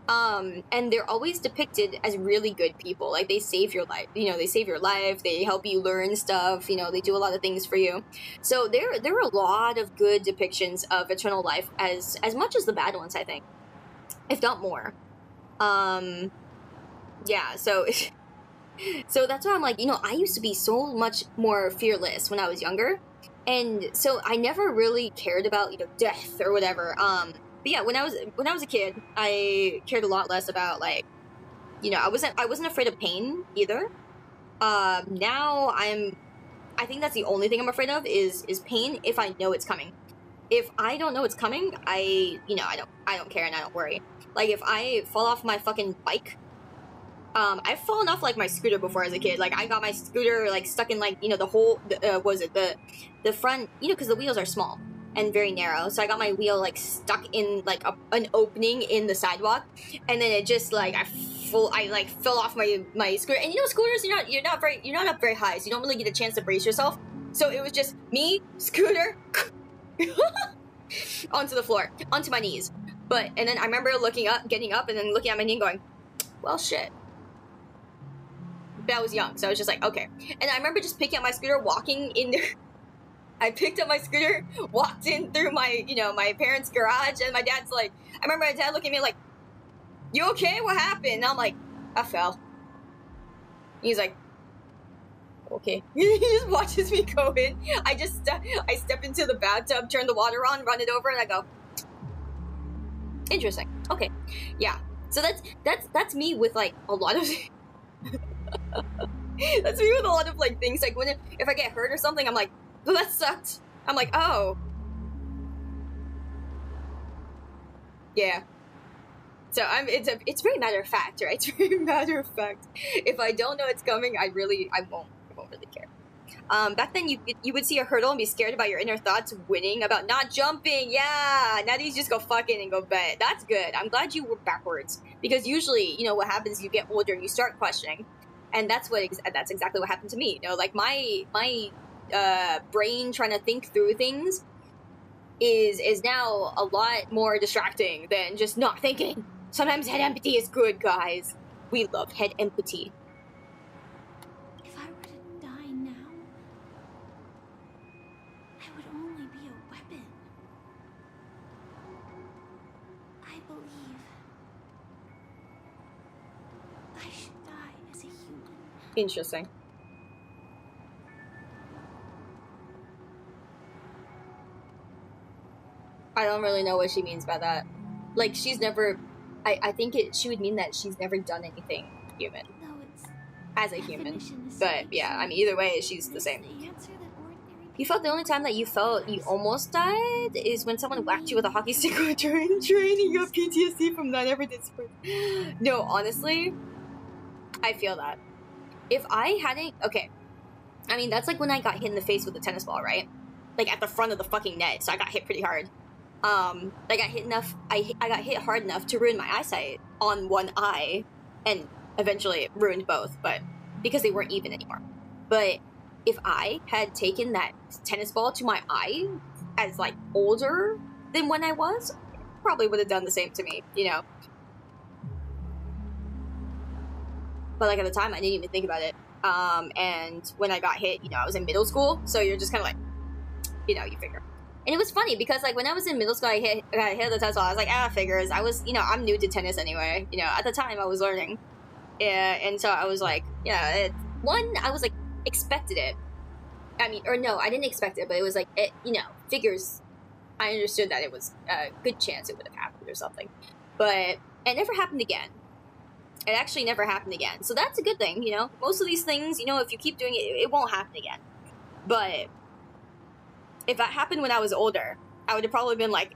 and they're always depicted as really good people. Like, they save your life, you know, they save your life, they help you learn stuff, you know, they do a lot of things for you. So there are a lot of good depictions of eternal life, as much as the bad ones, I think, if not more. Yeah, so so that's why I'm like, you know, I used to be so much more fearless when I was younger, and so I never really cared about, you know, death or whatever. But yeah, when I was a kid, I cared a lot less about, like, you know, I wasn't afraid of pain either. Now I think that's the only thing I'm afraid of is pain if I know it's coming. If I don't know it's coming, I don't care and I don't worry. Like, if I fall off my fucking bike, I've fallen off like my scooter before as a kid. Like, I got my scooter like stuck in, like, you know, the whole the front, you know, because the wheels are small and very narrow, so I got my wheel like stuck in like an opening in the sidewalk, and then it just like I like fell off my scooter. And you know, scooters, you're not up very high, so you don't really get a chance to brace yourself. So it was just me, scooter, onto the floor, onto my knees. And then I remember getting up, and then looking at my knee and going, well, shit. But I was young, so I was just like, okay. And I remember just picking up my scooter, walking in there. I picked up my scooter, walked in through my, you know, my parents' garage, and my dad's like, I remember my dad looking at me like, you okay? What happened? And I'm like, I fell. He's like, okay. He just watches me go in. I step into the bathtub, turn the water on, run it over, and I go, interesting. Okay. Yeah. So that's me with like a lot of that's me with a lot of like things. Like, if I get hurt or something, I'm like, well, that sucked. I'm like, oh. Yeah. So it's very matter of fact, right? It's very matter of fact. If I don't know it's coming, I won't really care. Back then you would see a hurdle and be scared about your inner thoughts winning about not jumping. Yeah. Now these just go fucking and go bet. That's good. I'm glad you were backwards, because usually, you know, what happens, you get older and you start questioning, and that's exactly what happened to me. You know, like my brain trying to think through things is now a lot more distracting than just not thinking. Sometimes head empty is good, guys. We love head empty. If I were to die now, I would only be a weapon. I believe I should die as a human. Interesting. I don't really know what she means by that. Like, she's never... I think she would mean that she's never done anything human. No, it's as a human. But, yeah, I mean, either way, she's the same. You felt the only time that you felt you almost died is when someone whacked you with a hockey stick on training. You got PTSD from that ever did sprint. No, honestly, I feel that. If I hadn't... Okay. I mean, that's like when I got hit in the face with a tennis ball, right? Like, at the front of the fucking net, so I got hit pretty hard. I got hit enough, I got hit hard enough to ruin my eyesight on one eye, and eventually it ruined both, but because they weren't even anymore. But if I had taken that tennis ball to my eye as, like, older than when I was, it probably would have done the same to me, you know? But, like, at the time, I didn't even think about it. And when I got hit, you know, I was in middle school, so you're just kind of like, you know, you figure. And it was funny because, like, when I was in middle school, I got hit the tennis ball. I was like, figures. I was, you know, I'm new to tennis anyway. You know, at the time, I was learning. Yeah, and so I was like, yeah, I was like, expected it. I mean, or no, I didn't expect it, but it was like, you know, figures. I understood that it was a good chance it would have happened or something. But it never happened again. It actually never happened again. So that's a good thing, you know. Most of these things, you know, if you keep doing it, it won't happen again. But if that happened when I was older, I would have probably been like,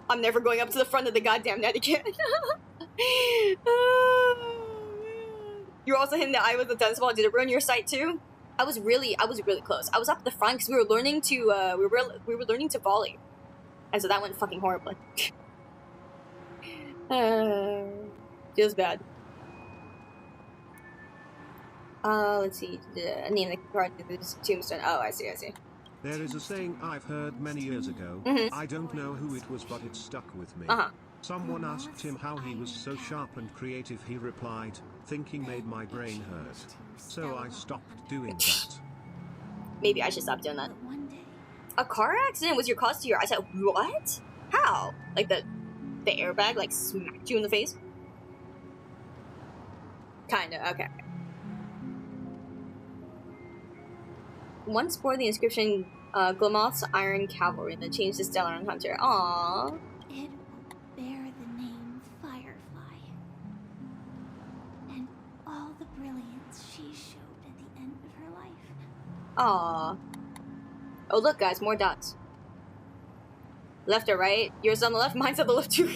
I'm never going up to the front of the goddamn net again. You were also hitting the eye with the tennis ball. Did it ruin your sight too? I was really close. I was up the front because we were learning to we were learning to volley. And so that went fucking horribly. Feels bad. Let's see. Name the card to this tombstone. Oh, I see. There is a saying I've heard many years ago. I don't know who it was, but it stuck with me. Someone asked him how he was so sharp and creative. He replied, thinking made my brain hurt. So I stopped doing that. Maybe I should stop doing that. A car accident was your cause to your eyesight? What? How? Like the airbag like smacked you in the face? Kinda, okay. Once bore the inscription Glamoth's Iron Cavalry and then changed to Stellar and Hunter. Aww. It will bear the name Firefly. And all the brilliance she showed at the end of her life. Aww. Oh look guys, more dots. Left or right? Yours on the left, mine's on the left too.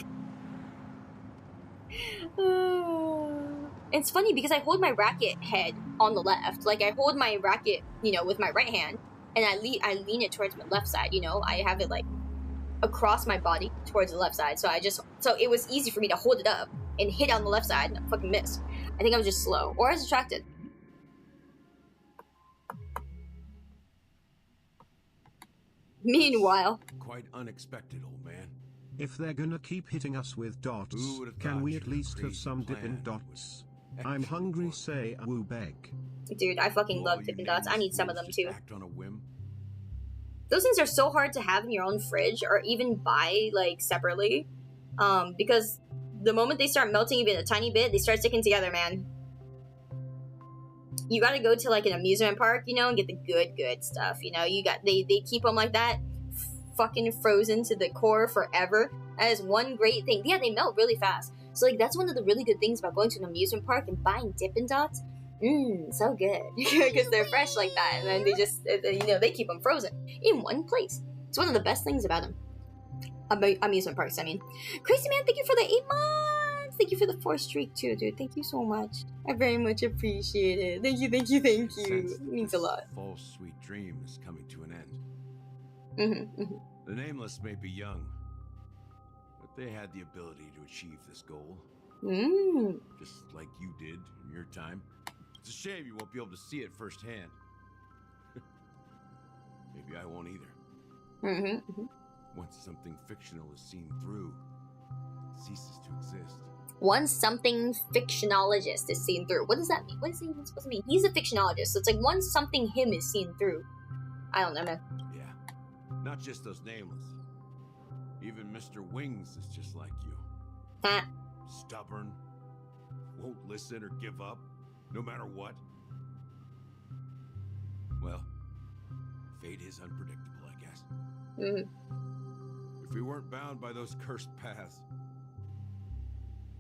It's funny because I hold my racket head on the left. Like I hold my racket, you know, with my right hand, and I lean it towards my left side, you know? I have it like across my body towards the left side. So it was easy for me to hold it up and hit on the left side and I fucking missed. I think I was just slow. Or I was distracted. Meanwhile. Quite unexpected, old man. If they're gonna keep hitting us with dots, can we at least have some Dippin' Dots? I'm hungry, say a woo beg. Dude, I fucking love Dippin' Dots. I need some of them too. Act on a whim. Those things are so hard to have in your own fridge or even buy like separately. Because the moment they start melting even a tiny bit, they start sticking together, man. You gotta go to like an amusement park, you know, and get the good stuff, you know. They keep them like that, fucking frozen to the core forever. That is one great thing. Yeah, they melt really fast. So like that's one of the really good things about going to an amusement park and buying Dippin' Dots. So good. Because they're fresh like that, and then they just, you know, they keep them frozen in one place. It's one of the best things about them. Amusement parks, I mean. Crazy Man, thank you for the 8 months! Thank you for the 4th streak too, dude. Thank you so much. I very much appreciate it. Thank you. It means a lot. False sweet dream is coming to an end. The Nameless may be young, but they had the ability to achieve this goal. Just like you did in your time. It's a shame you won't be able to see it firsthand. Maybe I won't either. Once something fictional is seen through, it ceases to exist. Once something fictionologist is seen through. What does that mean? What is it even supposed to mean? He's a fictionologist, so it's like once something him is seen through. I don't know, man. Yeah, not just those Nameless. Even Mr. Wings is just like you. Stubborn, won't listen or give up, no matter what. Well, fate is unpredictable, I guess. If we weren't bound by those cursed paths,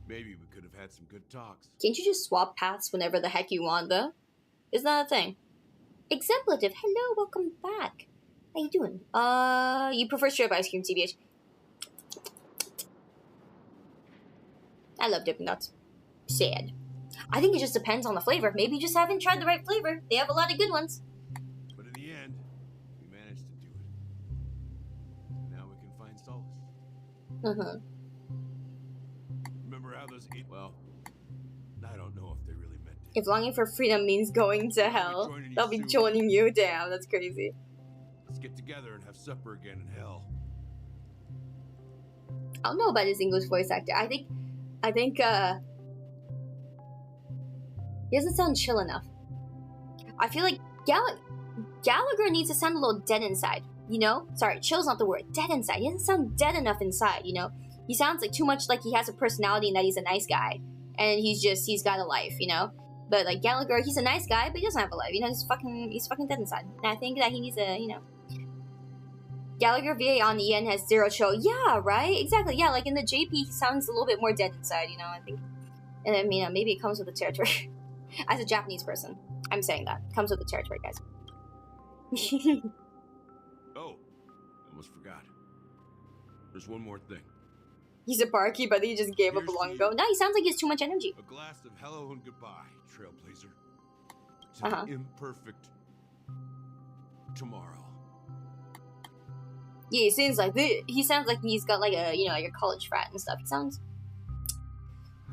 maybe we could have had some good talks. Can't you just swap paths whenever the heck you want, though? Isn't that a thing? Exemplative, hello, welcome back. How you doing? You prefer straight up ice cream, TBH. I love Dippin' Dots. Sad. I think it just depends on the flavor. Maybe you just haven't tried the right flavor. They have a lot of good ones. But in the end, we managed to do it. And now we can find solace. Remember how those well, I don't know if they really meant it. If longing for freedom means going to hell, they'll be joining you. Damn, that's crazy. Let's get together and have supper again in hell. I don't know about his English voice actor. I think he doesn't sound chill enough. I feel like Gallagher needs to sound a little dead inside, you know? Sorry, chill's not the word. Dead inside. He doesn't sound dead enough inside, you know? He sounds like too much like he has a personality and that he's a nice guy. And he's got a life, you know? But like Gallagher, he's a nice guy, but he doesn't have a life. You know, he's fucking dead inside. And I think that he needs a, you know... Gallagher VA on the end has 0 chill. Yeah, right? Exactly. Yeah, like in the JP, he sounds a little bit more dead inside, you know, I think. And I mean, maybe it comes with the territory. As a Japanese person, I'm saying that. It comes with the territory, guys. Oh, almost forgot. There's one more thing. He's a barkeep, but he just gave up a long ago. No, he sounds like he has too much energy. A glass of hello and goodbye, Trailblazer. To the imperfect tomorrow. Yeah, it seems like he sounds like he's got like a, you know, like a college frat and stuff. He sounds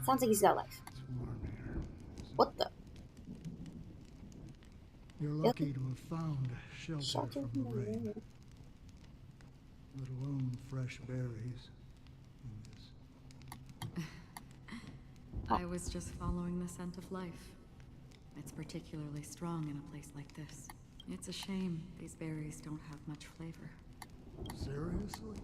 like he's got life. It's warm here. What the? You're lucky to have found shelter from the rain. Let alone fresh berries in this. I was just following the scent of life. It's particularly strong in a place like this. It's a shame these berries don't have much flavor. Seriously?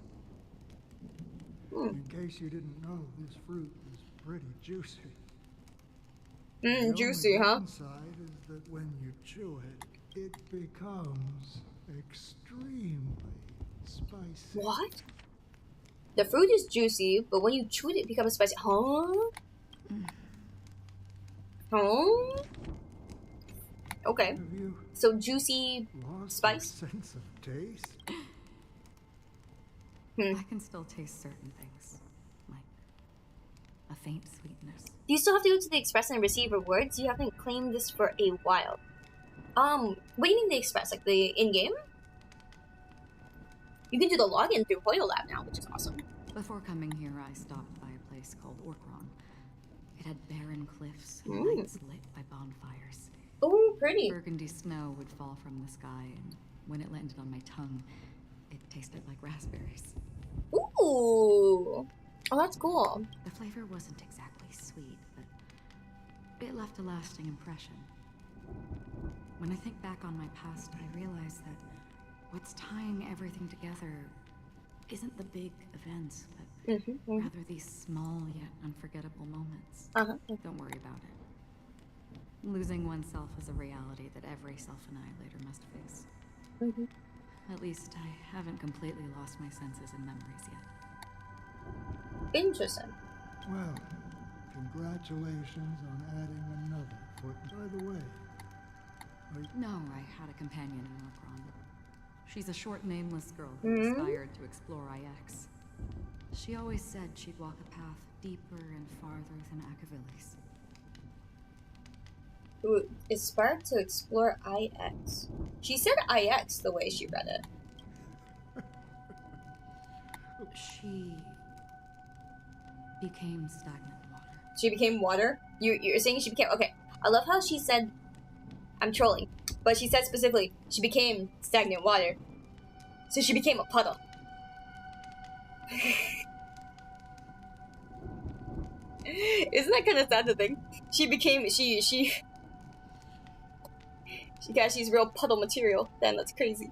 In case you didn't know, this fruit is pretty juicy. Juicy, huh? The downside is that when you chew it, it becomes extremely spicy. What? The fruit is juicy, but when you chew it, it becomes spicy. Huh? Huh? Okay. So juicy spice? Sense of taste? I can still taste certain things, like a faint sweetness. Do you still have to go to the Express and receive rewards? You haven't claimed this for a while. What do you mean the Express? Like the in-game? You can do the login through Hoyle Lab now, which is awesome. Before coming here, I stopped by a place called Orkron. It had barren cliffs and nights lit by bonfires. Oh, pretty. Burgundy snow would fall from the sky, and when it landed on my tongue, it tasted like raspberries. Ooh. Oh, that's cool. The flavor wasn't exactly sweet, but it left a lasting impression. When I think back on my past, I realize that what's tying everything together isn't the big events, but rather these small yet unforgettable moments. Don't worry about it. Losing oneself is a reality that every self-annihilator must face. At least I haven't completely lost my senses and memories yet. Interesting. Well, congratulations on adding another foot. By the way, no, I had a companion in Orkron. She's a short, nameless girl who aspired to explore IX. She always said she'd walk a path deeper and farther than Akavili's. Who aspired to explore IX. She said IX the way she read it. She became stagnant water. She became water? You're saying she became... Okay, I love how she said... I'm trolling. But she said specifically, she became stagnant water. So she became a puddle. Isn't that kind of sad to think? She became... She's real puddle material. Damn, that's crazy.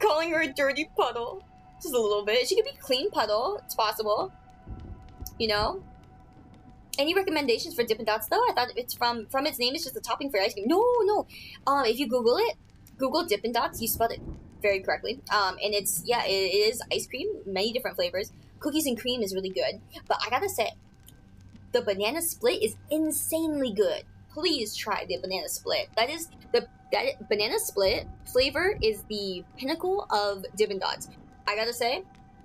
Calling her a dirty puddle. Just a little bit. She could be clean puddle. It's possible. You know? Any recommendations for Dippin' Dots though? I thought it's from its name, it's just a topping for ice cream. No. If you Google it, Google Dippin' Dots, you spelled it very correctly. And it's, yeah, it is ice cream, many different flavors. Cookies and cream is really good. But I gotta say, the banana split is insanely good. Please try the banana split. That banana split flavor is the pinnacle of Dippin' Dots. I gotta say,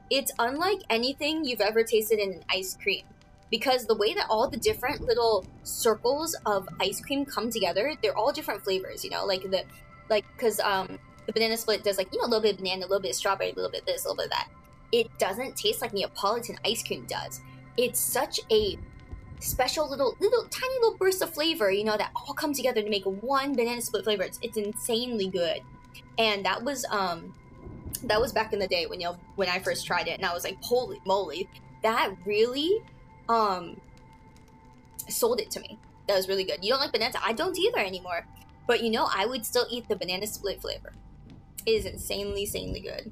it's unlike anything you've ever tasted in an ice cream. Because the way that all the different little circles of ice cream come together, they're all different flavors, you know? Because the banana split does, like, you know, a little bit of banana, a little bit of strawberry, a little bit of this, a little bit of that. It doesn't taste like Neapolitan ice cream does. It's such a special little tiny little burst of flavor, you know, that all come together to make one banana split flavor. It's insanely good. And that was back in the day when I first tried it, and I was like, holy moly, that really sold it to me. That was really good. You don't like banana? I don't either anymore. But you know, I would still eat the banana split flavor. It is insanely good.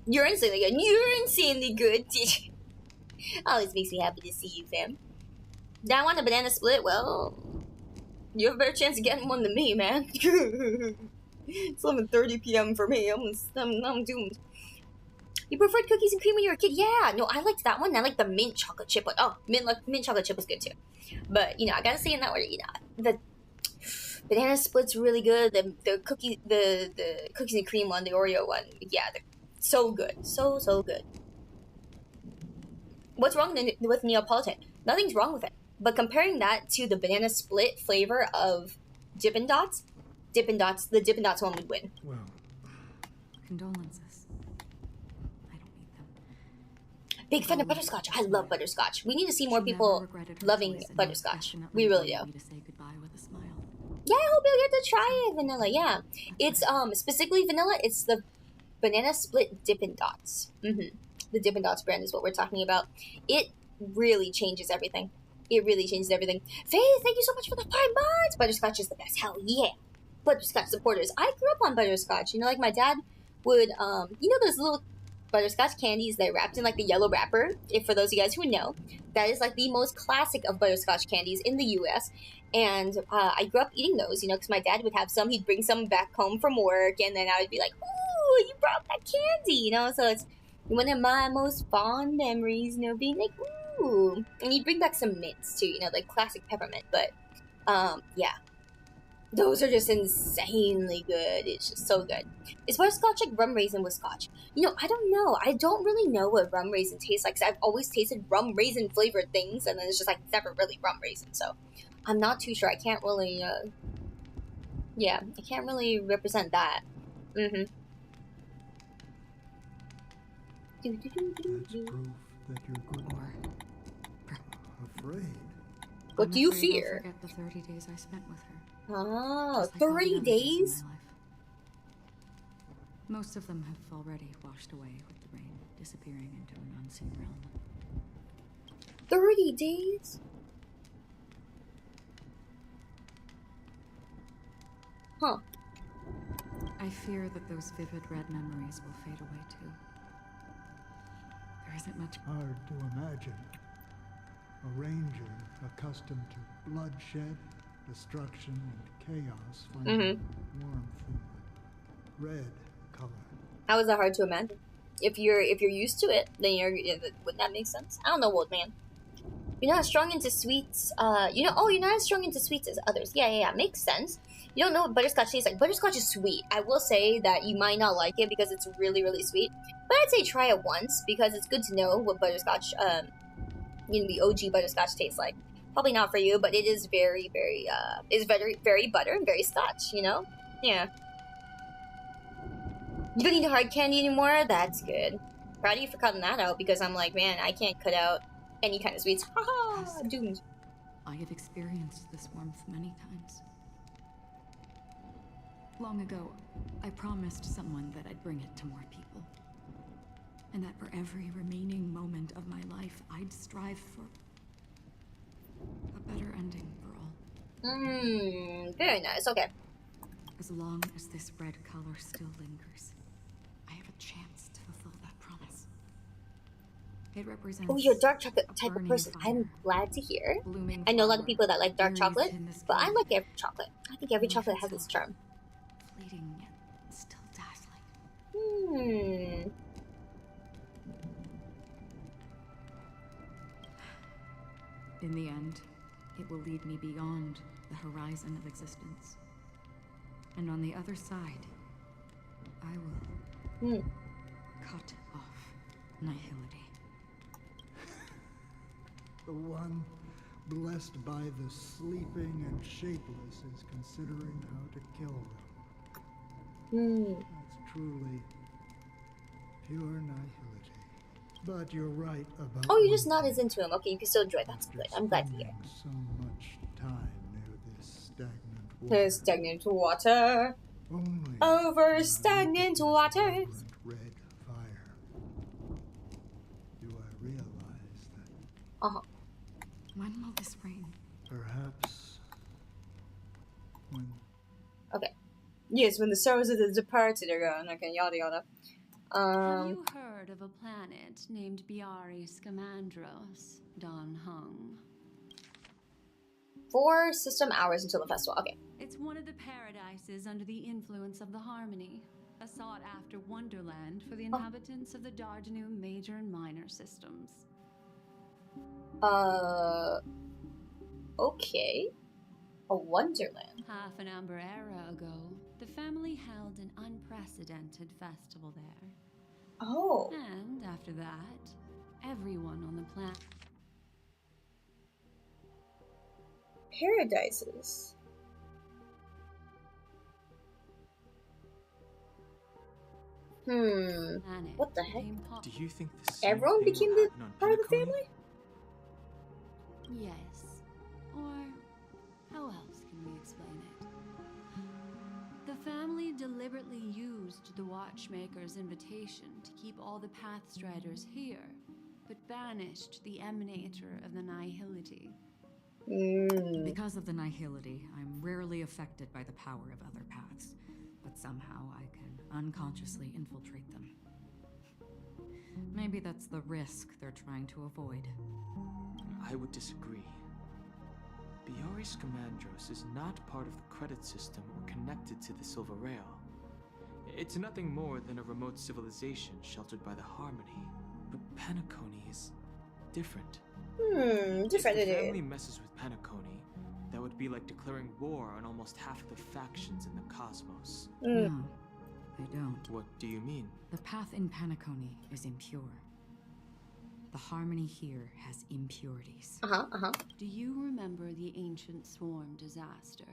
You're insanely good. You're insanely good. Always makes me happy to see you, fam. Now I want a banana split. Well, you have a better chance of getting one than me, man. It's 11:30 p.m. for me. I'm doomed. You preferred cookies and cream when you were a kid? Yeah, no, I liked that one. I like the mint chocolate chip one. Oh, mint chocolate chip was good too. But you know, I gotta say in that order, you know, the banana split's really good. The cookies and cream one, the Oreo one, yeah, they're so good, so good. What's wrong with Neapolitan? Nothing's wrong with it. But comparing that to the banana split flavor of Dippin' Dots, the Dippin' Dots one would win. Well, condolences. Big fan of butterscotch. I love butterscotch. We need to see more people loving butterscotch. We really do. Yeah, I hope you'll get to try it, Vanilla. Yeah, it's specifically vanilla. It's the banana split Dippin' Dots. The Dippin' Dots brand is what we're talking about. It really changes everything. It really changes everything. Faith, thank you so much for the 5 months. Butterscotch is the best. Hell yeah. Butterscotch supporters. I grew up on butterscotch. You know, like my dad would, you know those little butterscotch candies that are wrapped in like the yellow wrapper? If for those of you guys who know, that is like the most classic of butterscotch candies in the US. And I grew up eating those, you know, because my dad would have some. He'd bring some back home from work, and then I would be like, ooh, you brought that candy, you know? So it's one of my most fond memories, you know, being like, ooh. And he'd bring back some mints too, you know, like classic peppermint. But, yeah. Those are just insanely good. It's just so good. Is butterscotch like rum raisin with scotch? You know, I don't know. I don't really know what rum raisin tastes like. 'Cause I've always tasted rum raisin flavored things, and then it's just like never really rum raisin. So I'm not too sure. I can't really, yeah, I can't really represent that. That's proof that you're good. Afraid. What do you fear? I'll forget the 30 days I spent with her. Oh, 30 days? Most of them have already washed away with the rain, disappearing into an unseen realm. 30 days? Huh. I fear that those vivid red memories will fade away too. There isn't much. Hard to imagine. A ranger accustomed to bloodshed, destruction, and chaos finding warmth in the red color. How is that hard to imagine? If you're used to it, then wouldn't that make sense? I don't know, old man. You're not as strong into sweets. You're not as strong into sweets as others. Yeah. Makes sense. You don't know what butterscotch tastes like. Butterscotch is sweet. I will say that you might not like it because it's really, really sweet. But I'd say try it once because it's good to know what butterscotch, the OG butterscotch tastes like. Probably not for you, but it is very, very, very butter and very scotch, you know? Yeah. You don't need hard candy anymore? That's good. Proud of you for cutting that out because I'm like, man, I can't cut out any kind of sweets. Haha, doomed. I have experienced this warmth many times. Long ago, I promised someone that I'd bring it to more people. And that for every remaining moment of my life, I'd strive for a better ending for all. Very nice, okay. As long as this red color still lingers, I have a chance to fulfill that promise. It represents. Oh, you're a dark chocolate type of person. I'm glad to hear. I know a lot of people that like dark chocolate, but I like every chocolate. I think every chocolate has its charm. Fleeting yet still dazzling. In the end, it will lead me beyond the horizon of existence. And on the other side, I will cut off nihility. The one blessed by the sleeping and shapeless is considering how to kill them. That's truly pure nihility. But you're right about. Oh, you're just not as into him. Okay, you can still enjoy. That's good. I'm glad to hear. So much time near this stagnant water. There's stagnant water. Only over stagnant waters. Red fire. Do I realize that? When will this rain? Perhaps when. Okay. Yes, when the sorrows of the departed are gone. Okay, yada yada. Have you heard of a planet named Biari Scamandros, Don Hung? 4 system hours until the festival. Okay. It's one of the paradises under the influence of the Harmony, a sought-after wonderland for the inhabitants of the Dardanu major and minor systems. Okay. A wonderland. Half an amber era ago, the family held an unprecedented festival there. Oh. And after that, everyone on the planet. Paradises. What the heck? Do you think the same Everyone thing became will the happen on part of the Penacony? family? Yes. Or how else can we explain it? The family deliberately used the Watchmaker's invitation to keep all the Pathstriders here, but banished the Emanator of the Nihility. Because of the Nihility, I'm rarely affected by the power of other paths, but somehow I can unconsciously infiltrate them. Maybe that's the risk they're trying to avoid. I would disagree. Biori's Commandros is not part of the credit system or connected to the Silver Rail. It's nothing more than a remote civilization sheltered by the Harmony. But Penacony is different. Different If it the is. family messes with Penacony, that would be like declaring war on almost half of the factions in the cosmos. No, they don't. What do you mean? The path in Penacony is impure. The Harmony here has impurities. Do you remember the Ancient Swarm disaster?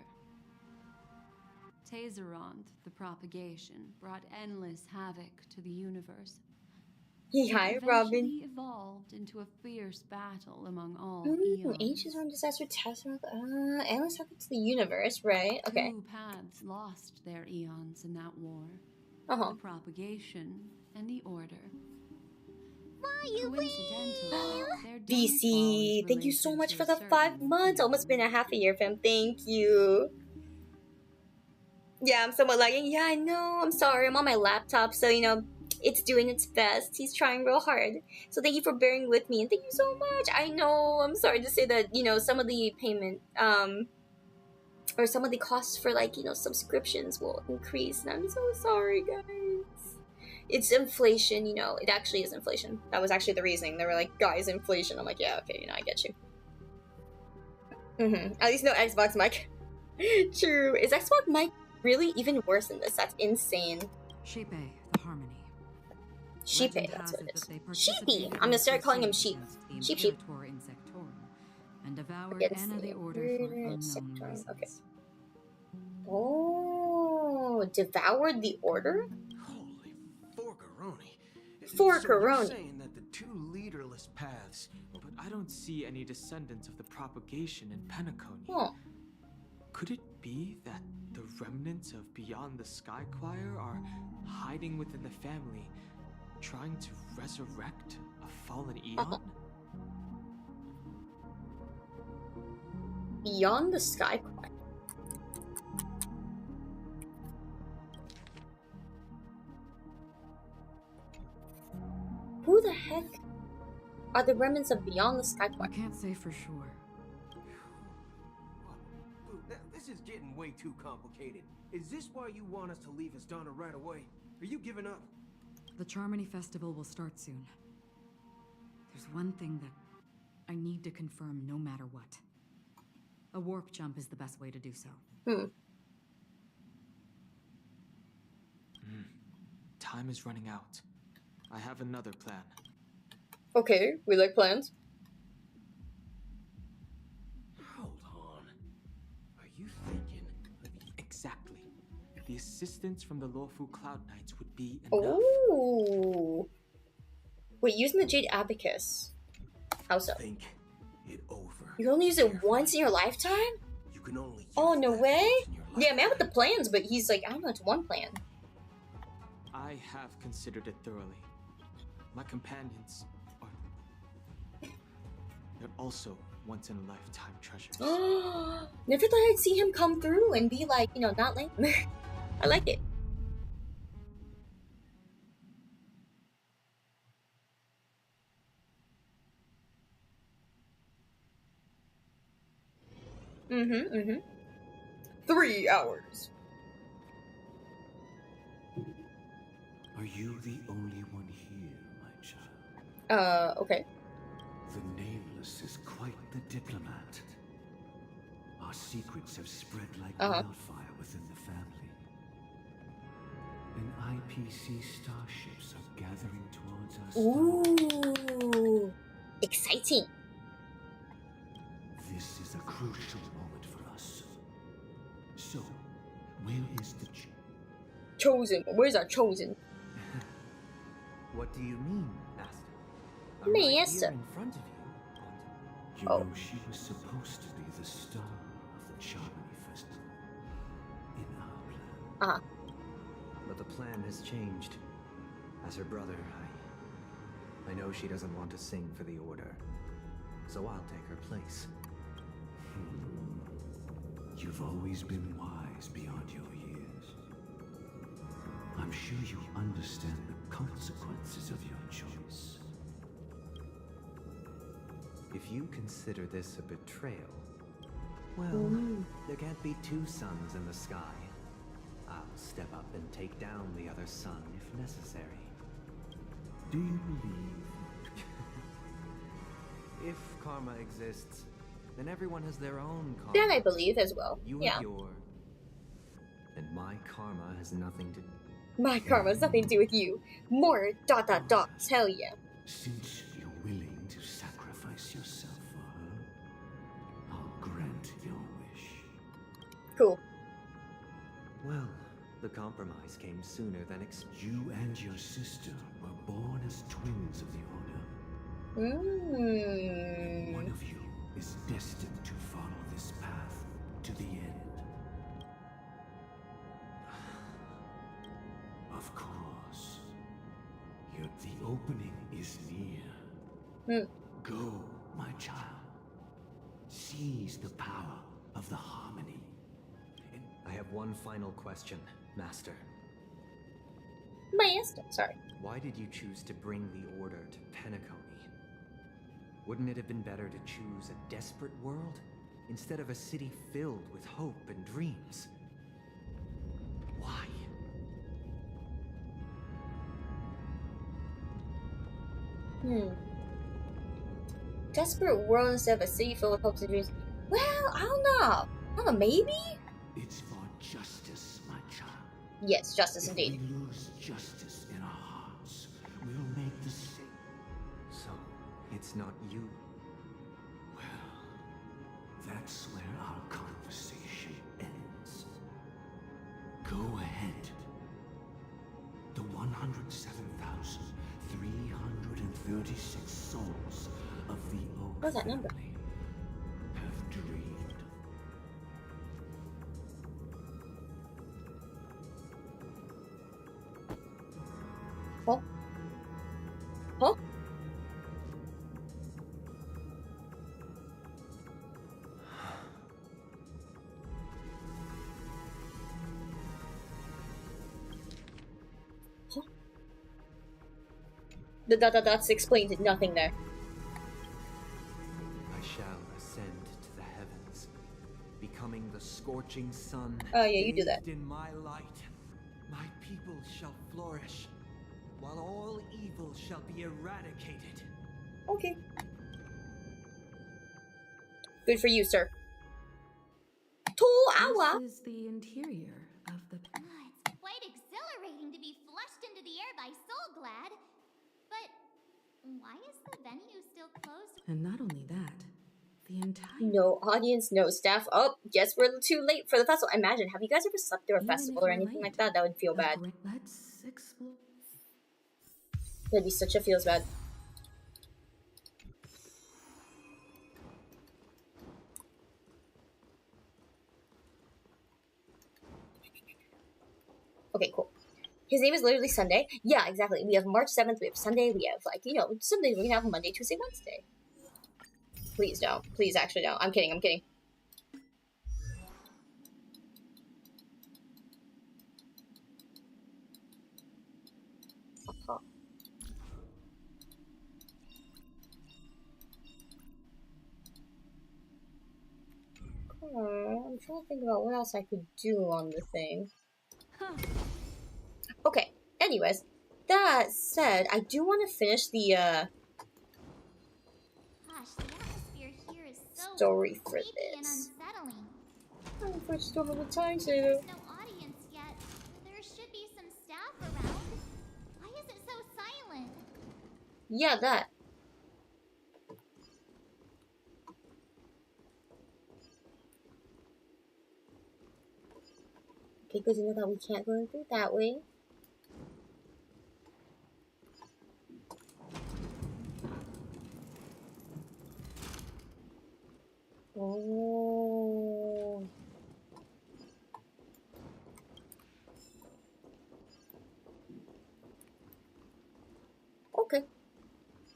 Tayzeronth, the propagation, brought endless havoc to the universe. Hi, It Robin. eventually evolved into a fierce battle among all eons. Ancient Swarm disaster Tesseract. Endless happened to the universe, right? Okay. Two paths lost their eons in that war. Uh-huh. The propagation and the order. WAYU, Coincidentally, their VC, thank you so much for the 5 months. Almost been a half a year, fam. Thank you. Yeah, I'm somewhat lagging. Yeah, I know. I'm sorry. I'm on my laptop, so, you know, it's doing its best. He's trying real hard. So thank you for bearing with me, and thank you so much. I know. I'm sorry to say that, you know, some of the payment, or some of the costs for, like, you know, subscriptions will increase, and I'm so sorry, guys. It's inflation, you know. It actually is inflation. That was actually the reasoning. They were like, guys, inflation. I'm like, yeah, okay, you know, I get you. At least no Xbox mic. True. Is Xbox mic really even worse than this? That's insane. Sheep, the Harmony. Sheep, that's what it is. Sheepy! I'm gonna start calling him Sheep. Sheep, sheep. And devoured Against Anna the Order for unknown reasons. Okay. Oh, devoured the Order? Holy forgaroni. Forgaroni. So you're saying that the two leaderless paths, But I don't see any descendants of the propagation in Penacony. Oh. Could it be that the remnants of Beyond the Sky Choir are hiding within the family, trying to resurrect a fallen eon? Beyond the Sky Choir. Who the heck are the remnants of Beyond the Sky Choir? I can't say for sure. This is getting way too complicated. Is this why you want us to leave Astana right away? Are you giving up? The Charmony Festival will start soon. There's one thing that I need to confirm no matter what. A warp jump is the best way to do so. Time is running out. I have another plan. Okay, we like plans. Hold on. Are you thinking? Exactly. The assistance from the Lawful Cloud Knights would be enough. Oh. Wait, using the Jade Abacus. How so? Think it over. You can only use it once in your lifetime? You can only use Oh, no that way? once in your Yeah, man with the plans, but he's like, I don't know, it's one plan. I have considered it thoroughly. My companions are... They're also once-in-a-lifetime treasures. Never thought I'd see him come through and be like, you know, not lame. I like it. Mm-hmm. 3 hours. Are you the only one here, my child? Okay. The Nameless is quite the diplomat. Our secrets have spread like wildfire within the family. And IPC starships are gathering towards us. Ooh. Exciting. This is a crucial moment for us. So, where is the Chosen? Where's our Chosen? What do you mean, Master? I'm right here in front of you. You know, she was supposed to be the star of the Charmony Festival. In our plan. But the plan has changed. As her brother, I know she doesn't want to sing for the Order. So I'll take her place. You've always been wise beyond your years. I'm sure you understand the consequences of your choice. If you consider this a betrayal, well, there can't be two suns in the sky. I'll step up and take down the other sun if necessary. Do you believe? If karma exists, then everyone has their own karma. That I believe as well. You have yours, and my karma has nothing to. My karma has nothing to do with you. More ... Hell yeah. Since you're willing to sacrifice yourself for her, I'll grant your wish. Cool. Well, the compromise came sooner than expected. You and your sister were born as twins of the Order. One of you is destined to follow this path to the end. Of course. The opening is near. Go, my child. Seize the power of the harmony. I have one final question, Master. Master, sorry. Why did you choose to bring the Order to Penacony? Wouldn't it have been better to choose a desperate world instead of a city filled with hope and dreams? Why? Desperate world instead of a city filled with hopes and dreams. Well, I don't know. Maybe? It's for justice, my child. Yes, justice indeed. If we lose justice in our hearts, we'll make the same. So, it's not you. Well, that's where our conversation ends. Go ahead. The 107,336 souls of the Oak What's that number? family have dreamed. Huh? Huh? The ... explains nothing there. I shall ascend to the heavens, becoming the scorching sun. Oh yeah, you do that. In my light, my people shall flourish, while all evil shall be eradicated. Okay. Good for you, sir. This is the interior of the... It's quite exhilarating to be flushed into the air by Soul Glad. But why is the venue still closed? And not only that, the entire... No audience, no staff. Oh, guess we're too late for the festival. Imagine, have you guys ever slept through a festival or anything like that? That would feel bad. Let's explore. That'd be such a feels bad. Okay, cool. His name is literally Sunday. Yeah, exactly. We have March 7th, we have Sunday, we have, like, you know, Sunday, we can have Monday, Tuesday, Wednesday. Please don't. Please, actually don't. I'm kidding, I'm kidding. I'm trying to think about what else I could do on the thing. Okay, anyways, that said, I do want to finish the, Gosh, the atmosphere here is so story for creepy and this. unsettling. I just don't have the time to. There's no audience yet. There should be some staff around. Why is it so silent? Yeah, that. Okay, good to know that we can't go through that way.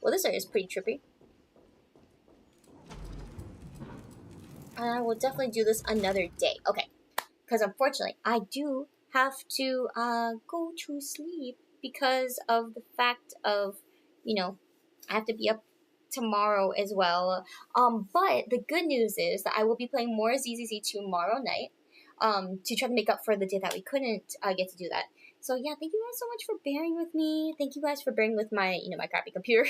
Well, this area is pretty trippy. And I will definitely do this another day. Okay. Because unfortunately, I do have to go to sleep because of the fact of, you know, I have to be up tomorrow as well. But the good news is that I will be playing more ZZZ tomorrow night to try to make up for the day that we couldn't get to do that. So yeah, thank you guys so much for bearing with me. Thank you guys for bearing with my, my crappy computer.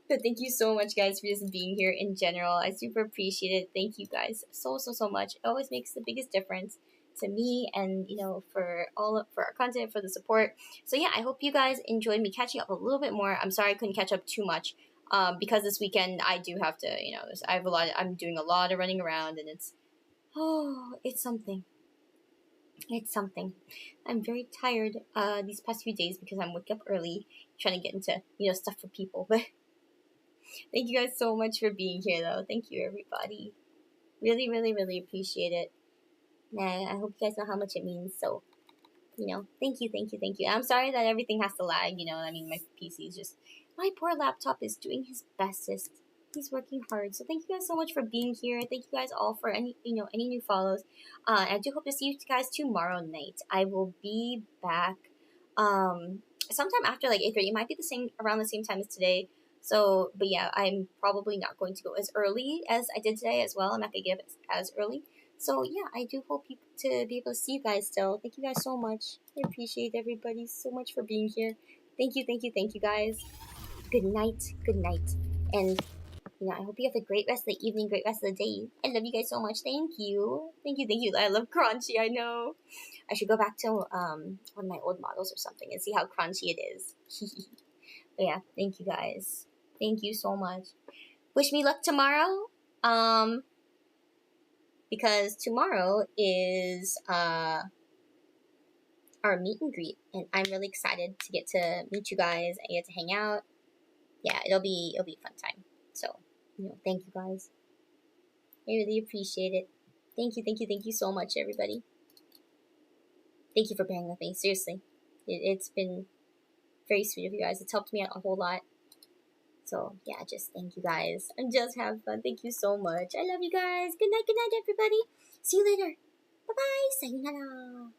But thank you so much, guys, for just being here in general. I super appreciate it. Thank you guys so much. It always makes the biggest difference to me and, for our content, for the support. So yeah, I hope you guys enjoyed me catching up a little bit more. I'm sorry I couldn't catch up too much because this weekend I do have to, I'm doing a lot of running around and it's something. It's something. I'm very tired these past few days because I'm waking up early trying to get into, stuff for people. But thank you guys so much for being here, though. Thank you, everybody. Really, really, really appreciate it. And I hope you guys know how much it means. So, thank you. I'm sorry that everything has to lag, my PC is just... My poor laptop is doing his bestest. He's working hard. So thank you guys so much for being here. Thank you guys all for any new follows. I do hope to see you guys tomorrow night. I will be back sometime after like 8:30. It might be around the same time as today. So, but yeah, I'm probably not going to go as early as I did today as well. I'm not going to get as early. So, yeah, I do hope to be able to see you guys still. Thank you guys so much. I appreciate everybody so much for being here. Thank you, guys. Good night. And, I hope you have a great rest of the evening, great rest of the day. I love you guys so much. Thank you. I love crunchy, I know. I should go back to one of my old models or something and see how crunchy it is. But yeah, thank you guys. Thank you so much. Wish me luck tomorrow. Because tomorrow is our meet and greet, and I'm really excited to get to meet you guys and get to hang out. Yeah, it'll be a fun time. So, thank you guys. I really appreciate it. Thank you so much, everybody. Thank you for bearing with me. Seriously, it's been very sweet of you guys. It's helped me out a whole lot. So, yeah, just thank you guys. And just have fun. Thank you so much. I love you guys. Good night, everybody. See you later. Bye-bye. Sayonara.